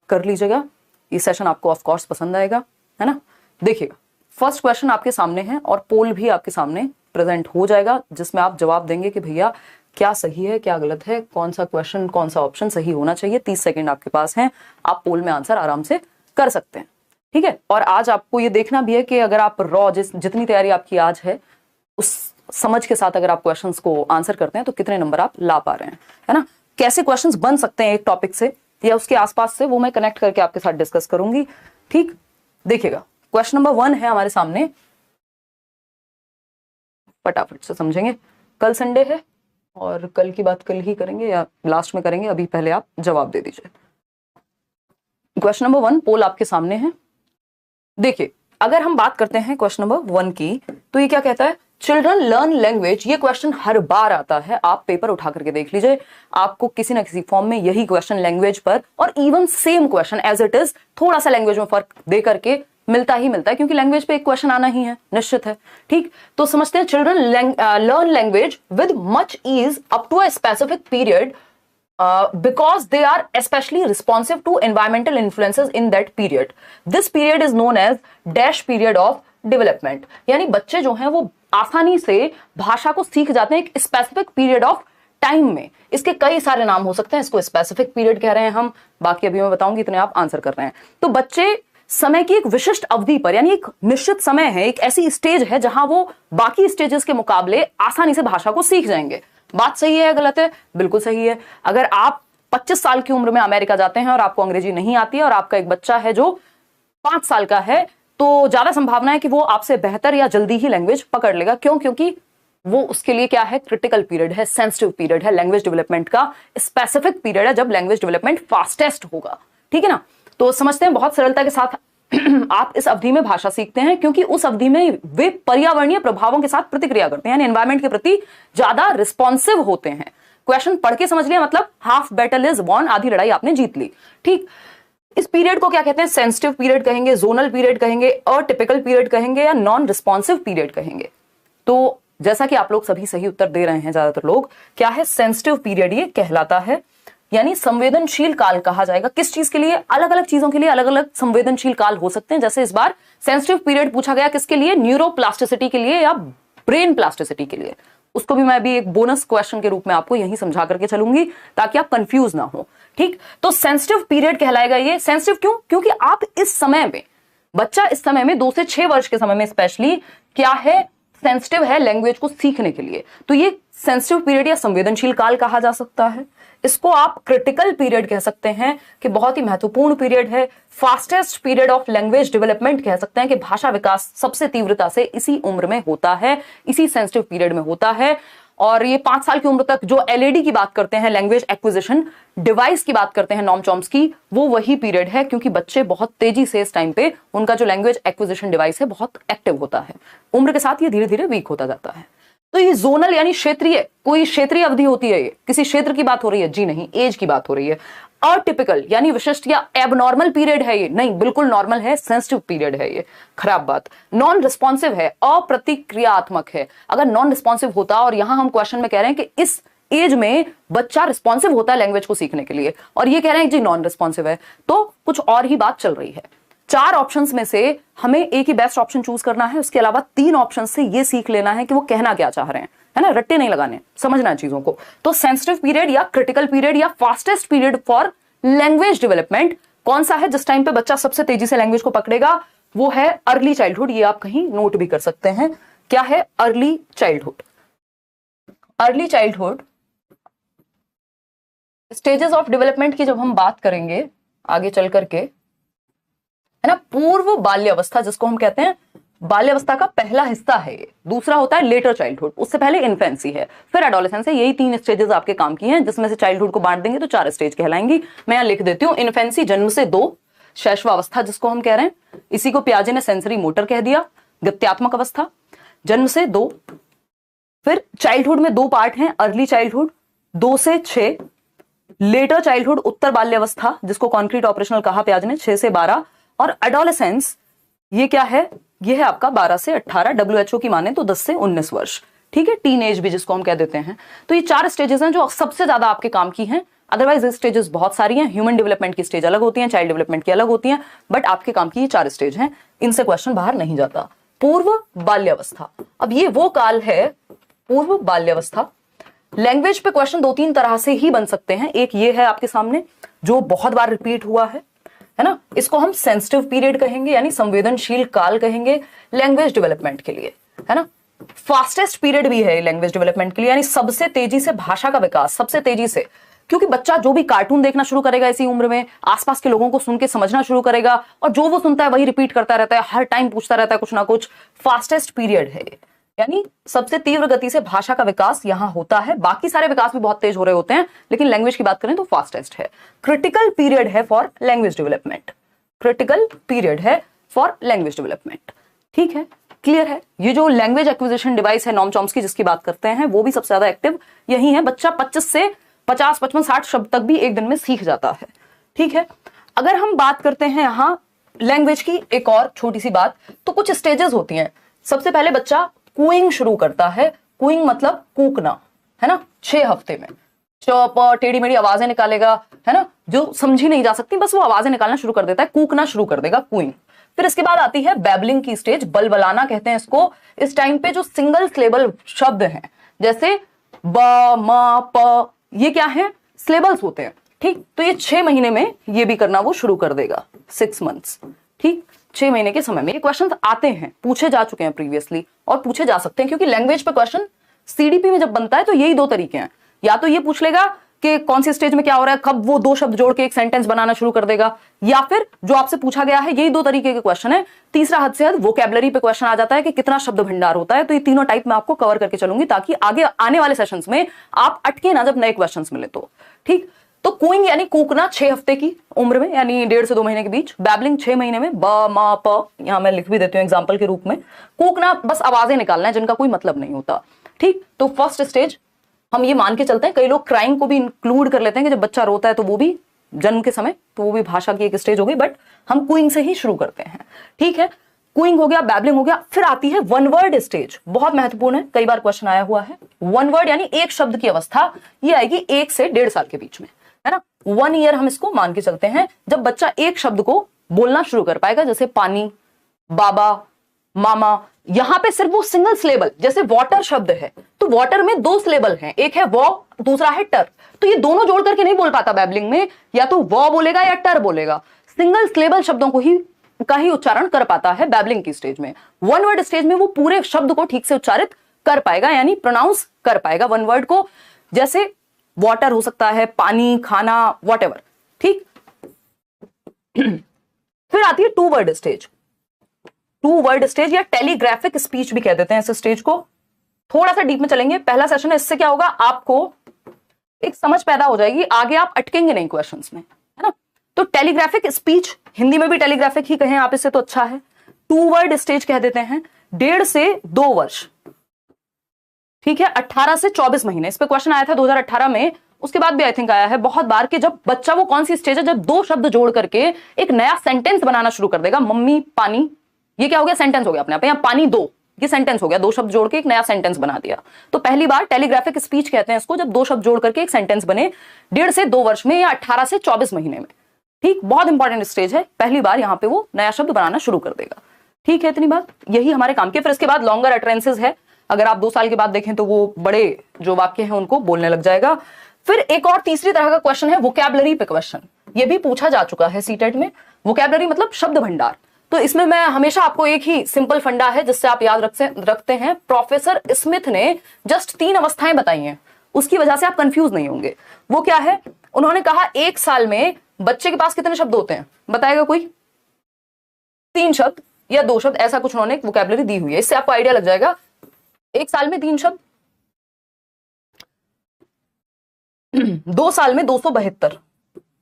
कर लीजिएगा, ये सेशन आपको ऑफ कोर्स पसंद आएगा, है ना। देखिएगा फर्स्ट क्वेश्चन आपके सामने है और पोल भी आपके सामने प्रेजेंट हो जाएगा, जिसमें आप जवाब देंगे कि भैया क्या सही है क्या गलत है, कौन सा क्वेश्चन कौन सा ऑप्शन सही होना चाहिए। 30 सेकंड आपके पास हैं, आप पोल में आंसर आराम से कर सकते हैं, ठीक है। और आज आपको ये देखना भी है कि अगर आप जितनी तैयारी आपकी आज है उस समझ के साथ अगर आप क्वेश्चंस को आंसर करते हैं तो कितने नंबर आप ला पा रहे हैं, है ना। कैसे क्वेश्चंस बन सकते हैं एक टॉपिक से या उसके आसपास से, वो मैं कनेक्ट करके आपके साथ डिस्कस करूंगी, ठीक। देखिएगा क्वेश्चन नंबर 1 है हमारे सामने, फटाफट से समझेंगे। कल संडे है और कल की बात कल ही करेंगे या लास्ट में करेंगे, अभी पहले आप जवाब दे दीजिए। क्वेश्चन नंबर 1 पोल आपके सामने है। देखिए अगर हम बात करते हैं क्वेश्चन नंबर 1 की, तो ये क्या कहता है, चिल्ड्रन लर्न लैंग्वेज। ये क्वेश्चन हर बार आता है, आप पेपर उठा करके देख लीजिए, आपको किसी ना किसी फॉर्म में यही क्वेश्चन लैंग्वेज पर, और even same question as it is, थोड़ा सा लैंग्वेज में फर्क दे करके मिलता ही मिलता है, क्योंकि लैंग्वेज पे एक क्वेश्चन आना ही है, निश्चित है, ठीक। तो समझते हैं, children learn language with much ease up to a specific period because they are especially responsive to environmental influences in that period. This period is known as dash period of development. यानी बच्चे जो हैं वो आसानी से भाषा को सीख जाते हैं एक स्पेसिफिक पीरियड ऑफ टाइम में। इसके कई सारे नाम हो सकते हैं, इसको स्पेसिफिक पीरियड कह रहे हैं हम, बाकी अभी मैं बताऊंगी, इतने आप आंसर कर रहे हैं। तो बच्चे समय की एक विशिष्ट अवधि पर, यानी एक निश्चित समय है, एक ऐसी स्टेज है जहां वो बाकी स्टेजेस के मुकाबले आसानी से भाषा को सीख जाएंगे। बात सही है या गलत है? बिल्कुल सही है। अगर आप 25 साल की उम्र में अमेरिका जाते हैं और आपको अंग्रेजी नहीं आती है और आपका एक बच्चा है जो 5 साल का है, तो ज्यादा संभावना है कि वो आपसे बेहतर या जल्दी ही लैंग्वेज पकड़ लेगा। क्यों? क्योंकि वो उसके लिए क्या है, क्रिटिकल पीरियड है, सेंसिटिव पीरियड है, लैंग्वेज डेवलपमेंट का स्पेसिफिक पीरियड है जब लैंग्वेज डेवलपमेंट फास्टेस्ट होगा, ठीक है ना। तो समझते हैं बहुत सरलता के साथ आप इस अवधि में भाषा सीखते हैं, क्योंकि उस अवधि में वे पर्यावरणीय प्रभावों के साथ प्रतिक्रिया करते हैं, यानी एनवायरमेंट के प्रति ज्यादा रिस्पॉन्सिव होते हैं। क्वेश्चन पढ़ के समझ लिया, मतलब हाफ बैटल इज वॉन, आधी लड़ाई आपने जीत ली, ठीक। इस पीरियड को क्या कहते हैं, सेंसिटिव पीरियड कहेंगे, जोनल पीरियड कहेंगे, अटिपिकल पीरियड कहेंगे, या नॉन रिस्पॉन्सिव पीरियड कहेंगे। तो जैसा कि आप लोग सभी सही उत्तर दे रहे हैं, ज्यादातर लोग, क्या है, सेंसिटिव पीरियड ये कहलाता है, यानी संवेदनशील काल कहा जाएगा। किस चीज के लिए? अलग अलग चीजों के लिए अलग अलग संवेदनशील काल हो सकते हैं। जैसे इस बार सेंसिटिव पीरियड पूछा गया किसके लिए, न्यूरोप्लास्टिसिटी के लिए या ब्रेन प्लास्टिसिटी के लिए। उसको भी मैं भी एक बोनस क्वेश्चन के रूप में आपको यही समझा करके चलूंगी ताकि आप कंफ्यूज ना हो, ठीक। तो सेंसिटिव पीरियड कहलाएगा ये। सेंसिटिव क्यों? क्योंकि आप इस समय में, बच्चा इस समय में 2 से 6 वर्ष के समय में स्पेशली क्या है, सेंसिटिव है लैंग्वेज को सीखने के लिए। तो ये सेंसिटिव पीरियड या संवेदनशील काल कहा जा सकता है। इसको आप क्रिटिकल पीरियड कह सकते हैं कि बहुत ही महत्वपूर्ण पीरियड है। Fastest period of language development कह सकते हैं कि भाषा विकास सबसे तीव्रता से इसी उम्र में होता है, इसी सेंसिटिव पीरियड में होता है। और ये 5 साल की उम्र तक जो एलएडी की बात करते हैं, लैंग्वेज एक्विजिशन डिवाइस की बात करते हैं, नॉम चॉम्स्की, वो वही पीरियड है, क्योंकि बच्चे बहुत तेजी से इस टाइम पे उनका जो लैंग्वेज एक्विजिशन डिवाइस है बहुत एक्टिव होता है। उम्र के साथ ये धीरे धीरे वीक होता जाता है। तो ये जोनल यानी क्षेत्रीय, कोई क्षेत्रीय अवधि होती है, ये किसी क्षेत्र की बात हो रही है? जी नहीं, एज की बात हो रही है। अटिपिकल यानी विशिष्ट या एबनॉर्मल पीरियड है ये? नहीं, बिल्कुल नॉर्मल है, सेंसिटिव पीरियड है ये। खराब बात। नॉन रिस्पॉन्सिव है, अप्रतिक्रियात्मक है। अगर नॉन रिस्पॉन्सिव होता, और यहां हम क्वेश्चन में कह रहे हैं कि इस एज में बच्चा रिस्पॉन्सिव होता है लैंग्वेज को सीखने के लिए, और ये कह रहे हैं जी नॉन रिस्पॉन्सिव है, तो कुछ और ही बात चल रही है। 4 ऑप्शंस में से हमें एक ही बेस्ट ऑप्शन चूज करना है, उसके अलावा 3 ऑप्शन से ये सीख लेना है कि वो कहना क्या चाह रहे हैं, है ना। रट्टे नहीं लगाने, समझना है चीजों को। तो सेंसिटिव पीरियड या क्रिटिकल पीरियड या fastest period for language development कौन सा है जिस टाइम पे बच्चा सबसे तेजी से लैंग्वेज को पकड़ेगा? वो है अर्ली चाइल्डहुड। ये आप कहीं नोट भी कर सकते हैं। क्या है? Early childhood. Early childhood stages of development की जब हम बात करेंगे आगे चल करके, है ना, पूर्व बाल्यावस्था जिसको हम कहते हैं, बाल्यावस्था का पहला हिस्सा है ये। दूसरा होता है लेटर चाइल्डहुड, उससे पहले इन्फेंसी है, फिर एडोलेसेंस है। यही 3 स्टेजेस आपके काम की हैं, जिसमें से चाइल्डहुड को बांट देंगे तो 4 स्टेज कहलाएंगी। मैं यहां लिख देती हूं, इन्फेंसी जन्म से 2, शैशवावस्था जिसको हम कह रहे हैं, इसी को पियाजे ने सेंसरी मोटर कह दिया, गत्यात्मक अवस्था, जन्म से 2। फिर चाइल्डहुड में 2 पार्ट हैं, अर्ली चाइल्डहुड 2 से 6, लेटर चाइल्डहुड उत्तर बाल्यावस्था जिसको कॉन्क्रीट ऑपरेशनल कहा पियाजे ने 6 से 12, और एडोलेसेंस ये क्या है, ये है आपका 12 से 18, WHO की माने तो 10 से 19 वर्ष, ठीक है, टीन एज भी जिसको हम कह देते हैं। तो ये 4 स्टेजेस हैं जो सबसे ज्यादा आपके काम की हैं अदरवाइज स्टेजेस बहुत सारी हैं, ह्यूमन डेवलपमेंट की स्टेज अलग होती है, चाइल्ड डेवलपमेंट की अलग होती है, बट आपके काम की ये 4 स्टेज हैं, इनसे क्वेश्चन बाहर नहीं जाता। पूर्व बाल्यावस्था, अब ये वो काल है पूर्व बाल्यावस्था। लैंग्वेज पे क्वेश्चन 2-3 तरह से ही बन सकते हैं। एक ये है आपके सामने जो बहुत बार रिपीट हुआ है ना, इसको हम सेंसिटिव पीरियड कहेंगे, यानी संवेदनशील काल कहेंगे लैंग्वेज डेवलपमेंट के लिए, है ना। फास्टेस्ट पीरियड भी है लैंग्वेज डेवलपमेंट के लिए, यानी सबसे तेजी से भाषा का विकास, सबसे तेजी से, क्योंकि बच्चा जो भी कार्टून देखना शुरू करेगा इसी उम्र में, आसपास के लोगों को सुन के समझना शुरू करेगा, और जो वो सुनता है वही रिपीट करता रहता है, हर टाइम पूछता रहता है कुछ ना कुछ। फास्टेस्ट पीरियड है, यानी सबसे तीव्र गति से भाषा का विकास यहां होता है। बाकी सारे विकास भी बहुत तेज हो रहे होते हैं, लेकिन लैंग्वेज की बात करें तो फास्टेस्ट है। क्रिटिकल पीरियड है for language development, critical period है फॉर लैंग्वेज डेवलपमेंट। ठीक है, क्लियर है। ये जो लैंग्वेज एक्विजिशन डिवाइस है नॉम चॉम्स्की जिसकी बात करते हैं, वो भी सबसे ज्यादा एक्टिव यही है। बच्चा 25 से 50, 55, 60 शब्द तक भी एक दिन में सीख जाता है। ठीक है, अगर हम बात करते हैं यहां लैंग्वेज की एक और छोटी सी बात, तो कुछ स्टेजेस होती हैं। सबसे पहले बच्चा कूइंग शुरू करता है, कूइंग मतलब कूकना, है ना। 6 हफ्ते में चौप टेढ़ी मेढ़ी आवाजें निकालेगा, है ना, जो समझी नहीं जा सकती, बस वो आवाजें निकालना शुरू कर देता है, कूकना शुरू कर देगा, कूइंग। फिर इसके बाद आती है बैबलिंग की स्टेज, बलबलाना कहते हैं इसको। इस टाइम पे जो सिंगल सिलेबल शब्द हैं, जैसे ब, म, प, ये क्या है, सिलेबल्स होते हैं। ठीक, तो ये 6 महीने में ये भी करना वो शुरू कर देगा, 6 मंथ्स। ठीक, 6 महीने के समय में ये क्वेश्चन आते हैं, पूछे जा चुके हैं प्रीवियसली, और पूछे जा सकते हैं, क्योंकि लैंग्वेज पे क्वेश्चन सीडीपी में जब बनता है तो यही 2 तरीके हैं। या तो ये पूछ लेगा कि कौन सी स्टेज में क्या हो रहा है, कब वो 2 शब्द जोड़ के एक सेंटेंस बनाना शुरू कर देगा, या फिर जो आपसे पूछा गया है, यही 2 तरीके के क्वेश्चन है। तीसरा हद से हद वोकैबुलरी पे क्वेश्चन आ जाता है कि कितना शब्द भंडार होता है। तो ये तीनों टाइप मैं आपको कवर करके चलूंगी, ताकि आगे आने वाले सेशंस में आप अटके ना जब नए क्वेश्चंस मिले तो। ठीक, तो कूइंग यानी कूकना 6 हफ्ते की उम्र में, यानी 1.5 से 2 महीने के बीच। बैबलिंग 6 महीने में, ब, म, प, यहां मैं लिख भी देती हूं एग्जाम्पल के रूप में। कूकना बस आवाजें निकालना है जिनका कोई मतलब नहीं होता। ठीक, तो फर्स्ट स्टेज हम ये मान के चलते हैं, कई लोग क्राइंग को भी इंक्लूड कर लेते हैं कि जब बच्चा रोता है तो वो भी जन्म के समय, तो वो भी भाषा की एक स्टेज हो गई, बट हम कूइंग से ही शुरू करते हैं। ठीक है, कूइंग हो गया, बैबलिंग हो गया। फिर आती है वन वर्ड स्टेज, बहुत महत्वपूर्ण है, कई बार क्वेश्चन आया हुआ है। वन वर्ड यानी एक शब्द की अवस्था, ये आएगी 1 से 1.5 साल के बीच में, है ना। 1 ईयर हम इसको मान के चलते हैं, जब बच्चा एक शब्द को बोलना शुरू कर पाएगा, जैसे पानी, बाबा, मामा। यहां पे सिर्फ वो सिंगल सिलेबल, जैसे वाटर शब्द है तो वाटर में 2 सिलेबल हैं, एक है वो, दूसरा है टर, तो ये दोनों जोड़ करके नहीं बोल पाता बैबलिंग में, या तो वो बोलेगा या टर बोलेगा। सिंगल सिलेबल शब्दों को ही का ही उच्चारण कर पाता है बैबलिंग की स्टेज में। वन वर्ड स्टेज में वो पूरे शब्द को ठीक से उच्चारित कर पाएगा, यानी प्रोनाउंस कर पाएगा वन वर्ड को, जैसे वाटर हो सकता है, पानी, खाना, वॉटएवर। ठीक, फिर आती है 2 वर्ड स्टेज। 2 वर्ड स्टेज या टेलीग्राफिक स्पीच भी कह देते हैं इस स्टेज को। थोड़ा सा डीप में चलेंगे, पहला सेशन है, इससे क्या होगा, आपको एक समझ पैदा हो जाएगी, आगे आप अटकेंगे नहीं क्वेश्चंस में, है ना। तो टेलीग्राफिक स्पीच, हिंदी में भी टेलीग्राफिक ही कहें आप इससे तो अच्छा है। 2 वर्ड स्टेज कह देते हैं, 1.5 से 2 वर्ष। ठीक है, 18 से 24 महीने, इस पे क्वेश्चन आया था 2018 में, उसके बाद भी आई थिंक आया है बहुत बार, कि जब बच्चा, वो कौन सी स्टेज है जब 2 शब्द जोड़ करके एक नया सेंटेंस बनाना शुरू कर देगा। मम्मी, पानी, ये क्या हो गया, सेंटेंस हो गया अपने आप, यहाँ पानी 2, ये सेंटेंस हो गया, 2 शब्द जोड़ के एक नया सेंटेंस बना दिया। तो पहली बार टेलीग्राफिक स्पीच कहते हैं इसको, जब 2 शब्द जोड़ करके एक सेंटेंस बने 1.5 से 2 वर्ष में, या 18 से 24 महीने में। ठीक, बहुत इंपॉर्टेंट स्टेज है, पहली बार यहाँ पे वो नया शब्द बनाना शुरू कर देगा। ठीक है, इतनी बात, यही हमारे काम की। फिर इसके बाद लॉन्गर अटरेंसेस है, अगर आप 2 साल के बाद देखें तो वो बड़े जो वाक्य हैं उनको बोलने लग जाएगा। फिर एक और तीसरी तरह का क्वेश्चन है वोकैबुलरी पे क्वेश्चन, ये भी पूछा जा चुका है सीटेट में। वोकैबुलरी मतलब शब्द भंडार। तो इसमें मैं हमेशा आपको एक ही सिंपल फंडा है जिससे आप याद रखते हैं। प्रोफेसर स्मिथ ने जस्ट 3 अवस्थाएं बताई हैं, उसकी वजह से आप कंफ्यूज नहीं होंगे। वो क्या है, उन्होंने कहा 1 साल में बच्चे के पास कितने शब्द होते हैं, बताएगा कोई? 3 शब्द या 2 शब्द, ऐसा कुछ उन्होंने वोकैबुलरी दी हुई है, इससे आपको आइडिया लग जाएगा। 1 साल में 3 शब्द, 2 साल में 272,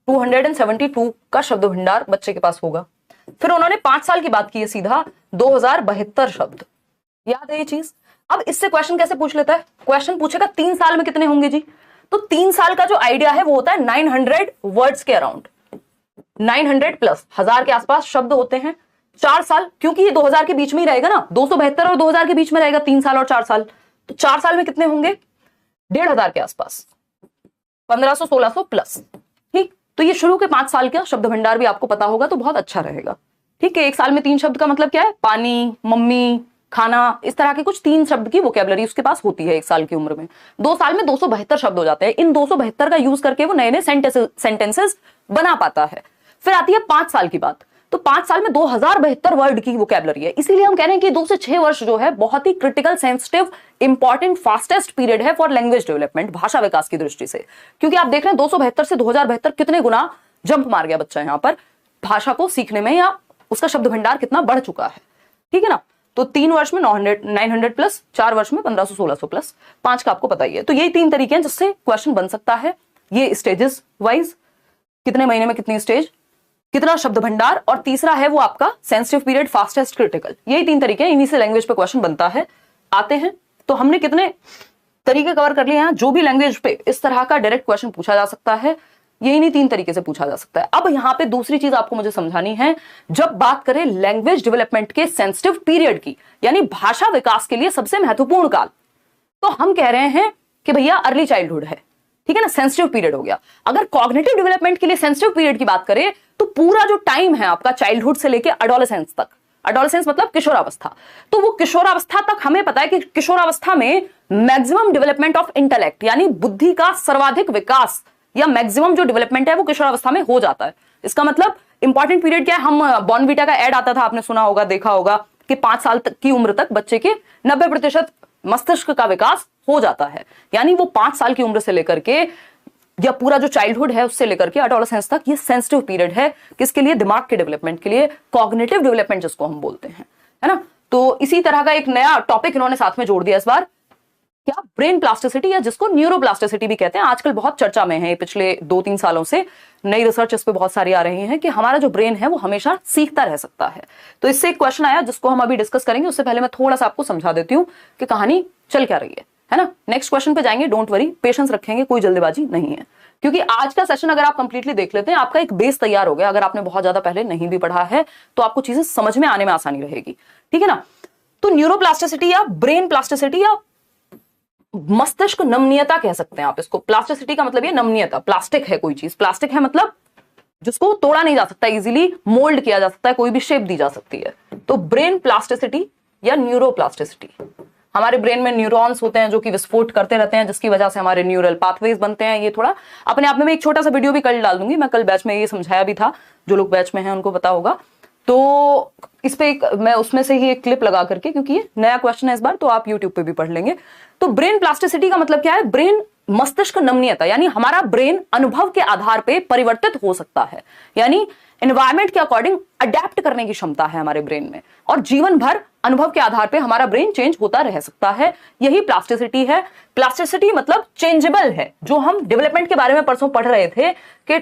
272 का शब्द भंडार बच्चे के पास होगा। फिर उन्होंने 5 साल की बात की है, सीधा 2072 शब्द। याद है ये चीज? अब इससे क्वेश्चन कैसे पूछ लेता है, क्वेश्चन पूछेगा 3 साल में कितने होंगे जी, तो 3 साल का जो आइडिया है वो होता है 900 वर्ड्स के अराउंड, 900 प्लस 1000 के आसपास शब्द होते हैं। 4 साल, क्योंकि ये 2000 के बीच में ही रहेगा ना, 272 और 2000 के बीच में रहेगा, 3 साल और 4 साल, तो 4 साल में कितने होंगे, 1500 के आसपास। 1500-1600 प्लस। ठीक, तो ये शुरू के 5 साल का शब्द भंडार भी आपको पता होगा तो बहुत अच्छा रहेगा। ठीक है, एक साल में 3 शब्द का मतलब क्या है? पानी, मम्मी, खाना, इस तरह के कुछ 3 शब्द की वोकेबलरी उसके पास होती है एक साल की उम्र में। 2 साल में 272 शब्द हो जाते हैं। इन 272 का यूज करके वो नए नए सेंटेंसेस बना पाता है। फिर आती है 5 साल की बात, तो 5 साल में 2072 वर्ड की वोकेबलरी है। इसीलिए हम कह रहे हैं कि 2 से 6 वर्ष जो है बहुत ही critical, sensitive, important, fastest period है फॉर लैंग्वेज डेवलपमेंट, भाषा विकास की दृष्टि से। क्योंकि आप देख रहे हैं 272 से 2072 कितने गुना जंप मार गया बच्चा यहाँ पर भाषा को सीखने में, या उसका शब्द भंडार कितना बढ़ चुका है। ठीक है ना, तो 3 वर्ष में 900 प्लस, 4 वर्ष में 1500-1600 प्लस, 5 का आपको पता ही है। तो यही 3 तरीके हैं जिससे क्वेश्चन बन सकता है। ये स्टेजेस वाइज, कितने महीने में कितनी स्टेज, कितना शब्द भंडार, और तीसरा है वो आपका सेंसिटिव पीरियड, फास्टेस्ट, क्रिटिकल। यही 3 तरीके हैं, इन्हीं से लैंग्वेज पे क्वेश्चन बनता है। आते हैं, तो हमने कितने तरीके कवर कर लिए हैं। जो भी लैंग्वेज पे इस तरह का डायरेक्ट क्वेश्चन पूछा जा सकता है, ये इन्हीं 3 तरीके से पूछा जा सकता है। अब यहां पे दूसरी चीज आपको मुझे समझानी है, जब बात करें लैंग्वेज डेवलपमेंट के सेंसिटिव पीरियड की, यानी भाषा विकास के लिए सबसे महत्वपूर्ण काल, तो हम कह रहे हैं कि भैया अर्ली चाइल्डहुड है। ठीक है ना, सेंसिटिव पीरियड हो गया। अगर कॉग्निटिव डेवलपमेंट के लिए सेंसिटिव पीरियड की बात करें तो पूरा जो टाइम है आपका चाइल्डहुड से लेकर एडोलेसेंस तक, एडोलेसेंस मतलब किशोरावस्था, तो वो किशोरावस्था तक हमें पता है कि किशोरावस्था में मैक्सिमम डेवलपमेंट ऑफ इंटेलेक्ट, यानी बुद्धि का सर्वाधिक विकास या मैक्सिमम जो डेवलपमेंट है वो किशोरावस्था में हो जाता है। इसका मतलब इंपॉर्टेंट पीरियड क्या है? हम बॉर्नवीटा का ऐड आता था, आपने सुना होगा, देखा होगा कि 5 साल तक की उम्र तक बच्चे के 90% मस्तिष्क का विकास हो जाता है। यानी वो 5 साल की उम्र से लेकर के, या पूरा जो चाइल्डहुड है उससे लेकर के एडोलेसेंस तक, ये सेंसिटिव पीरियड है। किसके लिए? दिमाग के डेवलपमेंट के लिए, कॉग्निटिव डेवलपमेंट जिसको हम बोलते हैं, है ना। तो इसी तरह का एक नया टॉपिक इन्होंने साथ में जोड़ दिया इस बार, क्या? ब्रेन प्लास्टिसिटी, या जिसको न्यूरोप्लास्टिसिटी भी कहते हैं। आजकल बहुत चर्चा में है, पिछले 2-3 सालों से नई रिसर्च इस पे बहुत सारी आ रही है कि हमारा जो ब्रेन है वो हमेशा सीखता रह सकता है। तो इससे एक क्वेश्चन आया जिसको हम अभी डिस्कस करेंगे। उससे पहले मैं थोड़ा सा आपको समझा देती हूँ कि कहानी चल क्या रही है ना। नेक्स्ट क्वेश्चन पे जाएंगे, डोंट वरी, पेशेंस रखेंगे, कोई जल्दबाजी नहीं है। क्योंकि आज का सेशन अगर आप कंप्लीटली देख लेते हैं, आपका एक बेस तैयार हो गया। अगर आपने बहुत ज्यादा पहले नहीं भी पढ़ा है तो आपको चीजें समझ में आने में आसानी रहेगी। ठीक है ना। तो न्यूरोप्लास्टिसिटी या ब्रेन प्लास्टिसिटी या मस्तिष्क नमनीयता कह सकते हैं आप इसको। प्लास्टिसिटी का मतलब ये नमनीयता, प्लास्टिक है कोई चीज, प्लास्टिक है मतलब जिसको तोड़ा नहीं जा सकता, इजीली मोल्ड किया जा सकता है, कोई भी शेप दी जा सकती है। तो ब्रेन प्लास्टिसिटी या न्यूरोप्लास्टिसिटी, हमारे ब्रेन में न्यूरॉन्स होते हैं जो कि विस्फोट करते रहते हैं, जिसकी वजह से हमारे न्यूरल पाथवेज बनते हैं। ये थोड़ा अपने आप में, एक छोटा सा वीडियो भी कल डाल दूंगी मैं, कल बैच में ये समझाया भी था, जो लोग बैच में हैं उनको पता होगा। तो इस पे मैं उसमें से ही एक क्लिप लगा करके, क्योंकि ये नया क्वेश्चन है इस बार, तो आप यूट्यूब पे भी पढ़ लेंगे। तो ब्रेन प्लास्टिसिटी का मतलब क्या है? ब्रेन मस्तिष्क नमनीयता, यानी हमारा ब्रेन अनुभव के आधार पे परिवर्तित हो सकता है, यानी एनवायरमेंट के अकॉर्डिंग अडेप्ट करने की क्षमता है हमारे ब्रेन में, और जीवन भर अनुभव के आधार पे हमारा ब्रेन चेंज होता रह सकता है। यही प्लास्टिसिटी है। प्लास्टिसिटी मतलब चेंजेबल है, जो हम डेवलपमेंट के बारे में परसों पढ़ रहे थे कि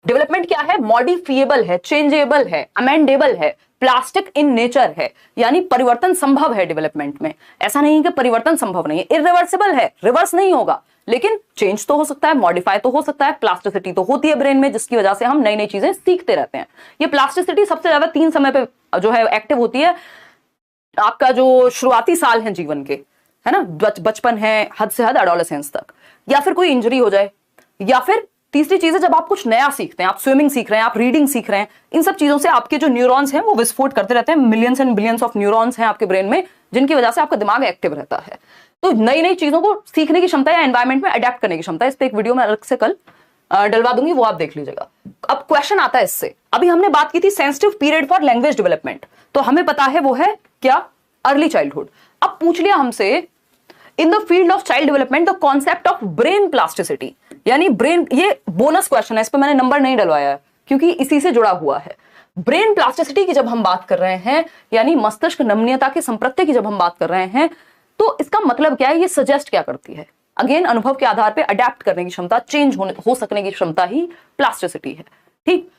डेवलपमेंट क्या है? मॉडिफिएबल है, चेंजेबल है, अमेंडेबल है, प्लास्टिक इन नेचर है, यानी परिवर्तन संभव है डेवलपमेंट में। ऐसा नहीं कि परिवर्तन संभव नहीं है, इरिवर्सिबल है, रिवर्स नहीं होगा, लेकिन चेंज तो हो सकता है, मॉडिफाई तो हो सकता है। प्लास्टिसिटी तो होती है ब्रेन में, जिसकी वजह से हम नई नई चीजें सीखते रहते हैं। ये प्लास्टिसिटी सबसे ज्यादा 3 समय पे जो है एक्टिव होती है। आपका जो शुरुआती साल है जीवन के, है ना, बचपन है, हद से हद एडोलेसेंस तक, या फिर कोई इंजरी हो जाए, या फिर तीसरी चीज है जब आप कुछ नया सीखते हैं, आप स्विमिंग सीख रहे हैं, आप रीडिंग सीख रहे हैं, इन सब चीजों से आपके जो न्यूरॉन्स हैं वो विस्फोट करते रहते हैं। Millions and billions of neurons हैं आपके ब्रेन में, जिनकी वजह से आपका दिमाग एक्टिव रहता है। तो नई नई चीजों को सीखने की क्षमता या एनवायरमेंट में अडेप्ट करने की क्षमता, इस पे एक वीडियो में अलग से कल डलवा दूंगी, वो आप देख लीजिएगा। अब क्वेश्चन आता है इससे, अभी हमने बात की थी sensitive period for language development, तो हमें पता है वो है क्या? Early childhood. अब पूछ लिया हमसे, in the field of child development the concept of brain plasticity, यानी ब्रेन, ये बोनस क्वेश्चन है, इस पे मैंने नंबर नहीं डलवाया है क्योंकि इसी से जुड़ा हुआ है। ब्रेन प्लास्टिसिटी की जब हम बात कर रहे हैं, यानी मस्तिष्क नमनीयता के संप्रत्य की जब हम बात कर रहे हैं, तो इसका मतलब क्या है? ये सजेस्ट क्या करती है? अगेन, अनुभव के आधार पर अडेप्ट करने की क्षमता, चेंज हो सकने की क्षमता ही प्लास्टिसिटी है। ठीक,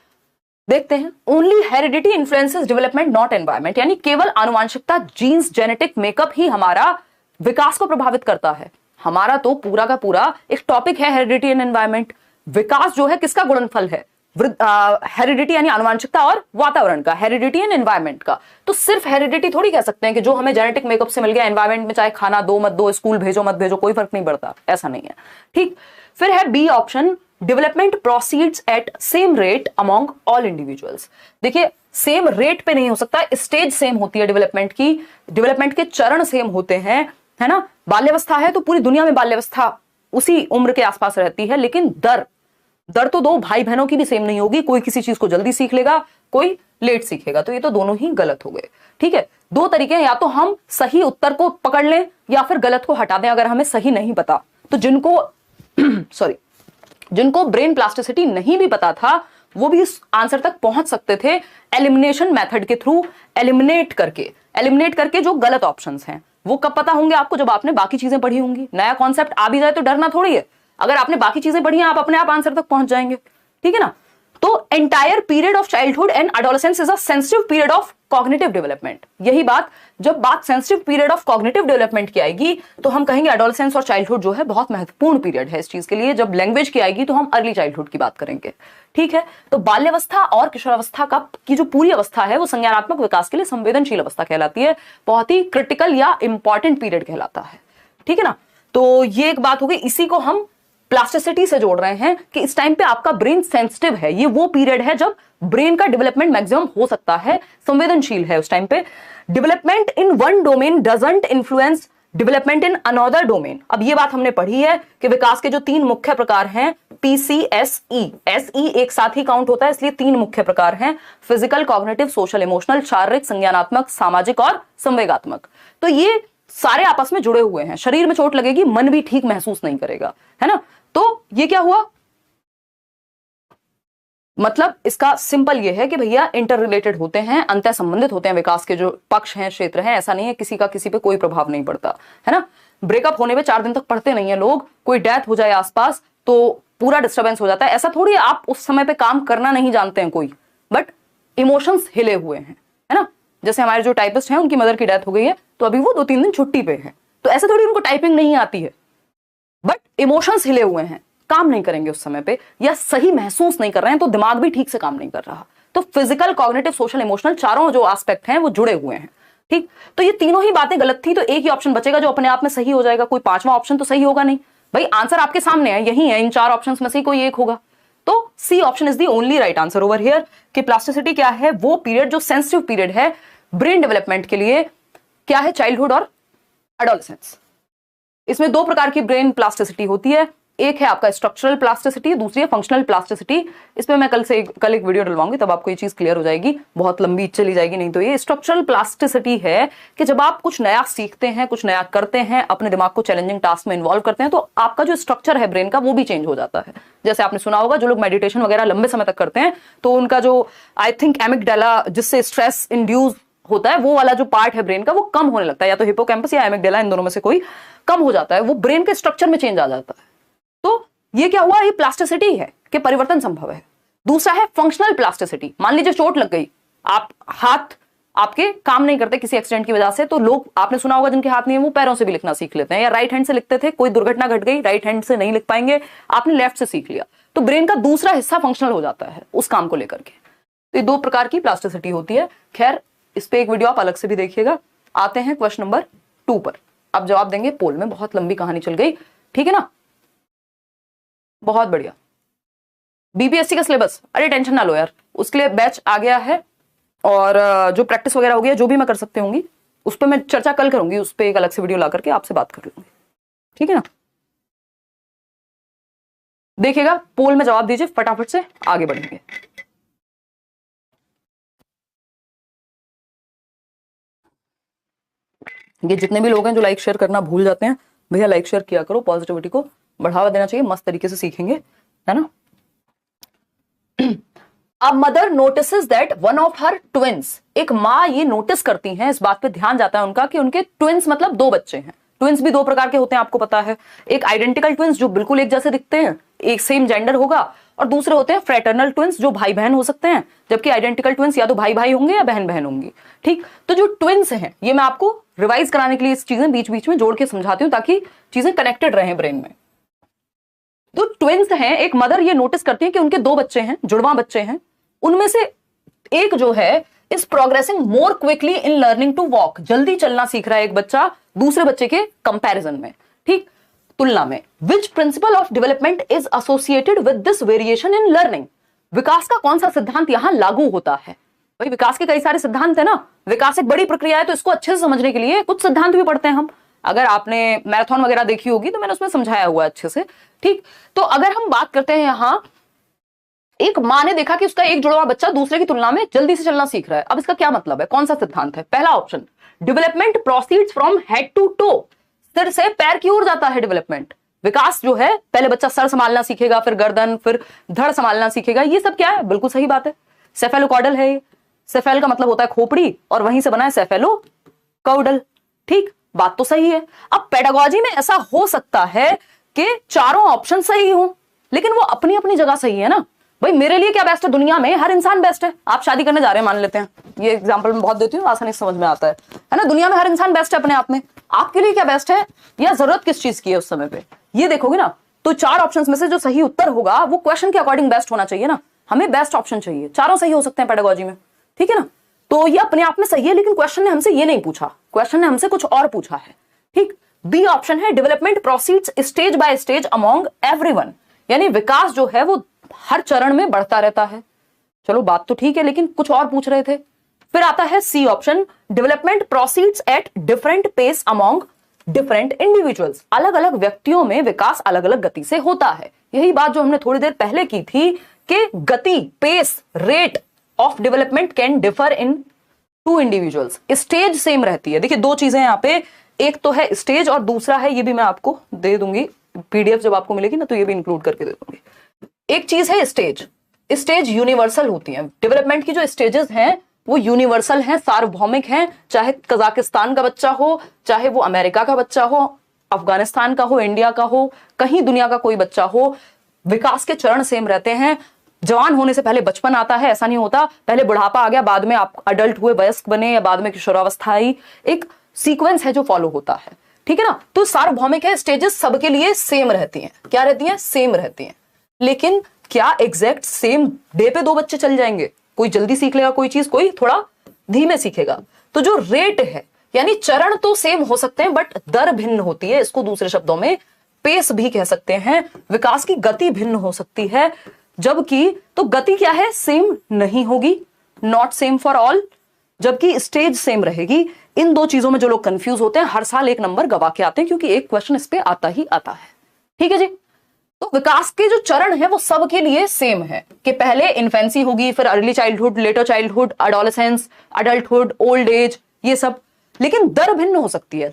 देखते हैं। Only heredity influences development not environment, यानी केवल आनुवांशिकता, जीन्स, जेनेटिक मेकअप ही हमारा विकास को प्रभावित करता है। हमारा तो पूरा का पूरा एक टॉपिक है हेरिडिटी एंड एनवायरमेंट। विकास जो है किसका गुणनफल है? हेरिडिटी यानी आनुवांशिकता और वातावरण का, हेरिडिटी एंड एनवायरमेंट का। तो सिर्फ हेरिडिटी थोड़ी कह सकते हैं कि जो हमें जेनेटिक मेकअप से मिल गया, एनवायरमेंट में चाहे खाना दो मत दो, स्कूल भेजो मत भेजो, कोई फर्क नहीं पड़ता, ऐसा नहीं है। ठीक, फिर है B option, development proceeds at same rate among all individuals. देखिए सेम रेट पे नहीं हो सकता, स्टेज सेम होती है डेवलपमेंट की, डेवलपमेंट के चरण सेम होते हैं, है ना। बाल्यावस्था है तो पूरी दुनिया में बाल्यावस्था उसी उम्र के आसपास रहती है, लेकिन दर तो दो भाई बहनों की भी सेम नहीं होगी, कोई किसी चीज को जल्दी सीख लेगा, कोई लेट सीखेगा, तो ये तो दोनों ही गलत हो गए। ठीक है, दो तरीके हैं, या तो हम सही उत्तर को पकड़ लें या फिर गलत को हटा दें अगर हमें सही नहीं पता। तो जिनको ब्रेन प्लास्टिसिटी नहीं भी पता था वो भी इस आंसर तक पहुंच सकते थे एलिमिनेशन मेथड के थ्रू, एलिमिनेट करके जो गलत ऑप्शंस हैं। वो कब पता होंगे आपको? जब आपने बाकी चीजें पढ़ी होंगी। नया कॉन्सेप्ट आ भी जाए तो डरना थोड़ी है, अगर आपने बाकी चीजें पढ़ी हैं आप अपने आप आंसर तक पहुंच जाएंगे। ठीक है ना। तो entire period of childhood and adolescence is a sensitive period of cognitive development. यही बात, जब बात sensitive period of cognitive development की आएगी तो हम कहेंगे एडोलेसेंस और चाइल्डहुड जो है बहुत महत्वपूर्ण पीरियड है इस चीज के लिए। जब लैंग्वेज की आएगी तो हम अर्ली चाइल्डहुड की बात करेंगे। ठीक है, तो बाल्यावस्था और किशोरावस्था की जो पूरी अवस्था है वो संज्ञानात्मक विकास के लिए संवेदनशील अवस्था कहलाती है, बहुत ही क्रिटिकल या इंपॉर्टेंट पीरियड कहलाता है। ठीक है ना। तो ये एक बात हो गई, इसी को हम प्लास्टिसिटी से जोड़ रहे हैं कि इस टाइम पे आपका ब्रेन सेंसिटिव है। ये वो पीरियड है जब ब्रेन का डेवलपमेंट मैक्सिमम हो सकता है, संवेदनशील है उस टाइम पे। Development in one domain doesn't influence development in another domain. अब ये बात हमने पढ़ी है कि विकास के जो तीन मुख्य प्रकार हैं, PCSE, SE एक साथ ही काउंट होता है इसलिए तीन मुख्य प्रकार हैं, फिजिकल, कॉग्निटिव, सोशल इमोशनल, शारीरिक, संज्ञानात्मक, सामाजिक और संवेगात्मक। तो ये सारे आपस में जुड़े हुए हैं। शरीर में चोट लगेगी, मन भी ठीक महसूस नहीं करेगा, है ना। तो ये क्या हुआ, मतलब इसका सिंपल ये है कि भैया इंटर रिलेटेड होते हैं, अंतः संबंधित होते हैं विकास के जो पक्ष हैं, क्षेत्र हैं। ऐसा नहीं है किसी का किसी पे कोई प्रभाव नहीं पड़ता, है ना। ब्रेकअप होने पे 4 दिन तक पढ़ते नहीं है लोग, कोई डेथ हो जाए आसपास तो पूरा डिस्टर्बेंस हो जाता है। ऐसा थोड़ी आप उस समय पे काम करना नहीं जानते हैं कोई, बट इमोशंस हिले हुए हैं, है ना। जैसे हमारे जो टाइपिस्ट हैं उनकी मदर की डेथ हो गई है तो अभी वो 2-3 दिन छुट्टी पे है, तो ऐसे थोड़ी उनको टाइपिंग नहीं आती है, बट इमोशंस हिले हुए हैं, काम नहीं करेंगे उस समय पे, या सही महसूस नहीं कर रहे हैं तो दिमाग भी ठीक से काम नहीं कर रहा। तो फिजिकल, कॉग्निटिव, सोशल, इमोशनल चारों जो एस्पेक्ट हैं वो जुड़े हुए हैं। ठीक, तो ये तीनों ही बातें गलत थी, तो एक ही ऑप्शन बचेगा जो अपने आप में सही हो जाएगा। कोई पांचवा ऑप्शन तो सही होगा नहीं भाई, आंसर आपके सामने है, यही है, इन 4 ऑप्शंस में से कोई एक होगा। तो C option is the only right answer over here कि प्लास्टिसिटी क्या है, वो पीरियड जो सेंसिटिव पीरियड है ब्रेन डेवलपमेंट के लिए, क्या है, चाइल्डहुड और एडोलेसेंस। इसमें 2 प्रकार की ब्रेन प्लास्टिसिटी होती है, एक है आपका स्ट्रक्चरल प्लास्टिसिटी, दूसरी है फंक्शनल प्लास्टिसिटी। इसमें मैं कल एक वीडियो डलवाऊंगी, तब आपको ये चीज क्लियर हो जाएगी, बहुत लंबी चली जाएगी नहीं तो। ये स्ट्रक्चरल प्लास्टिसिटी है कि जब आप कुछ नया सीखते हैं, कुछ नया करते हैं, अपने दिमाग को चैलेंजिंग टास्क में इन्वॉल्व करते हैं, तो आपका जो स्ट्रक्चर है ब्रेन का वो भी चेंज हो जाता है। जैसे आपने सुना होगा जो लोग मेडिटेशन वगैरह लंबे समय तक करते हैं तो उनका जो आई थिंक एमिगडाला, जिससे स्ट्रेस इंड्यूस होता है, वो वाला जो पार्ट है ब्रेन का वो कम होने लगता है, या तो हिपोकैम्पस या एमिगडाला, इन दोनों में से कोई कम हो जाता है, वो ब्रेन के स्ट्रक्चर में चेंज आ जाता है। तो ये क्या हुआ, ये प्लास्टिसिटी है कि परिवर्तन संभव है। दूसरा है फंक्शनल प्लास्टिसिटी। मान लीजिए चोट लग गई, आप हाथ आपके काम नहीं करते किसी एक्सीडेंट की वजह से, तो लोग आपने सुना होगा जिनके हाथ नहीं है वो पैरों से भी लिखना सीख लेते हैं, या राइट हैंड से लिखते थे, कोई दुर्घटना घट गई राइट हैंड से नहीं लिख पाएंगे, आपने लेफ्ट से सीख लिया, तो ब्रेन का दूसरा हिस्सा फंक्शनल हो जाता है उस काम को लेकर के। तो ये 2 प्रकार की प्लास्टिसिटी होती है। खैर इस पे एक वीडियो आप अलग से भी देखिएगा। आते हैं क्वेश्चन नंबर 2 पर, अब जवाब देंगे पोल में। बहुत लंबी कहानी चल गई, ठीक है ना, बहुत बढ़िया। बीपीएससी का सिलेबस, अरे टेंशन ना लो यार, उसके लिए बैच आ गया है, और जो प्रैक्टिस वगैरह हो गया, जो भी मैं कर सकती होंगी उस पर मैं चर्चा कल करूंगी, उस पर एक अलग से वीडियो ला करके आपसे बात कर लूंगी, ठीक है ना। देखिएगा पोल में जवाब दीजिए, फटाफट से आगे बढ़ेंगे। ये जितने भी लोग हैं जो लाइक शेयर करना भूल जाते हैं, भैया लाइक शेयर किया करो, पॉजिटिविटी को बढ़ावा देना चाहिए, मस्त तरीके से सीखेंगे, है ना। अब mother notices that one of her twins, एक माँ ये नोटिस करती हैं, इस बात पे ध्यान जाता है उनका कि उनके ट्विंस मतलब 2 बच्चे हैं। ट्विंस भी 2 प्रकार के होते हैं, आपको पता है। एक आइडेंटिकल ट्विंस जो बिल्कुल एक जैसे दिखते हैं, एक सेम जेंडर होगा, और दूसरे होते हैं फ्रेटर्नल ट्विंस जो भाई बहन हो सकते हैं, जबकि आइडेंटिकल ट्विंस या तो भाई भाई होंगे या बहन बहन होंगी। ठीक, तो जो ट्विंस हैं, ये मैं आपको रिवाइज कराने के लिए इस चीजें बीच बीच में जोड़ के समझाती हूं ताकि चीजें कनेक्टेड रहें ब्रेन में। तो ट्विंस हैं, एक मदर ये नोटिस करती है कि उनके 2 बच्चे हैं, जुड़वा बच्चे हैं, उनमें से एक जो है is progressing more quickly in learning to walk, जल्दी चलना सीख रहा है एक बच्चा दूसरे बच्चे के कंपैरिजन में। ठीक, तुलना में which principle of development is associated with this variation in learning, विकास का कौन सा सिद्धांत यहां लागू होता है। भाई विकास के कई सारे सिद्धांत है ना, विकास एक बड़ी प्रक्रिया है, तो इसको अच्छे से समझने के लिए कुछ सिद्धांत भी पढ़ते हैं हम। अगर आपने मैराथन वगैरह देखी होगी तो मैंने उसमें समझाया हुआ है अच्छे से, ठीक। तो अगर हम बात करते हैं यहां, एक मां ने देखा कि उसका एक जुड़वा बच्चा दूसरे की तुलना में जल्दी से चलना सीख रहा है। अब इसका क्या मतलब है, कौन सा सिद्धांत है। पहला option, development proceeds from head to toe, सिर से पैर की ओर जाता है डेवलपमेंट। विकास जो है, पहले बच्चा सर संभालना सीखेगा, फिर गर्दन, फिर धड़ संभालना सीखेगा। ये सब क्या है, बिल्कुल सही बात है, सेफेलोकॉर्डल है ये। सेफेल का मतलब होता है खोपड़ी, और वहीं से बना है सेफेलोकॉर्डल, ठीक, बात तो सही है। अब पेडागोजी में ऐसा हो सकता है कि चारों ऑप्शन सही हो, लेकिन वो अपनी अपनी जगह सही है ना। भाई मेरे लिए क्या बेस्ट है, दुनिया में हर इंसान बेस्ट है। आप शादी करने जा रहे हैं, मान लेते हैं, ये एग्जांपल मैं बहुत देती हूँ, आसानी से समझ में आता है ना। दुनिया में हर इंसान बेस्ट है अपने आप में, आपके लिए क्या बेस्ट है या जरूरत किस चीज की है उस समय पे, ये देखोगे ना। तो चार ऑप्शंस में से जो सही उत्तर होगा वो क्वेश्चन के अकॉर्डिंग बेस्ट होना चाहिए ना। हमें बेस्ट ऑप्शन चाहिए, चारों सही हो सकते हैं पेडागोजी में, ठीक है ना। तो ये अपने आप में सही है, लेकिन क्वेश्चन ने हमसे ये नहीं पूछा, क्वेश्चन ने हमसे कुछ और पूछा है, ठीक। बी ऑप्शन है, development proceeds stage by stage among everyone, यानी विकास जो है वो हर चरण में बढ़ता रहता है। चलो बात तो ठीक है, लेकिन कुछ और पूछ रहे थे। फिर आता है C option, development proceeds at different pace among different individuals, अलग अलग व्यक्तियों में विकास अलग अलग गति से होता है। यही बात जो हमने थोड़ी देर पहले की थी कि गति, pace, rate of development can differ in two individuals, stage same रहती है। देखिए दो चीजें यहां पे, एक तो है स्टेज और दूसरा है, ये भी मैं आपको दे दूंगी, पीडीएफ जब आपको मिलेगी ना तो ये भी इंक्लूड करके दे दूंगी। एक चीज है स्टेज, स्टेज यूनिवर्सल होती है। डेवलपमेंट की जो स्टेजेस हैं वो यूनिवर्सल हैं, सार्वभौमिक हैं, चाहे कजाकिस्तान का बच्चा हो, चाहे वो अमेरिका का बच्चा हो, अफगानिस्तान का हो, इंडिया का हो, कहीं दुनिया का कोई बच्चा हो, विकास के चरण सेम रहते हैं। जवान होने से पहले बचपन आता है, ऐसा नहीं होता, पहले बुढ़ापा आ गया, बाद में आप अडल्ट हुए, वयस्क बने, या बाद में किशोरावस्था आई। एक सीक्वेंस है जो फॉलो होता है, ठीक है ना। तो सार्वभौमिक है, स्टेजेस सबके लिए सेम रहती हैं। क्या रहती हैं, सेम रहती हैं। लेकिन क्या एग्जैक्ट सेम डे पे दो बच्चे चल जाएंगे, कोई जल्दी सीख लेगा कोई चीज, कोई थोड़ा धीमे सीखेगा। तो जो रेट है, यानी चरण तो सेम हो सकते हैं बट दर भिन्न होती है, इसको दूसरे शब्दों में पेस भी कह सकते हैं। विकास की गति भिन्न हो सकती है, जबकि तो गति क्या है, सेम नहीं होगी, नॉट सेम फॉर ऑल, जबकि स्टेज सेम रहेगी। इन दो चीजों में जो लोग कंफ्यूज होते हैं हर साल एक नंबर गवा के आते हैं, क्योंकि एक क्वेश्चन इस पे आता ही आता है, ठीक है जी। तो विकास के जो चरण है वो सबके लिए सेम है, कि पहले इन्फेंसी होगी, फिर early childhood, letter childhood, adolescence, adulthood, old age, ये सब। लेकिन दर भिन्न हो सकती है।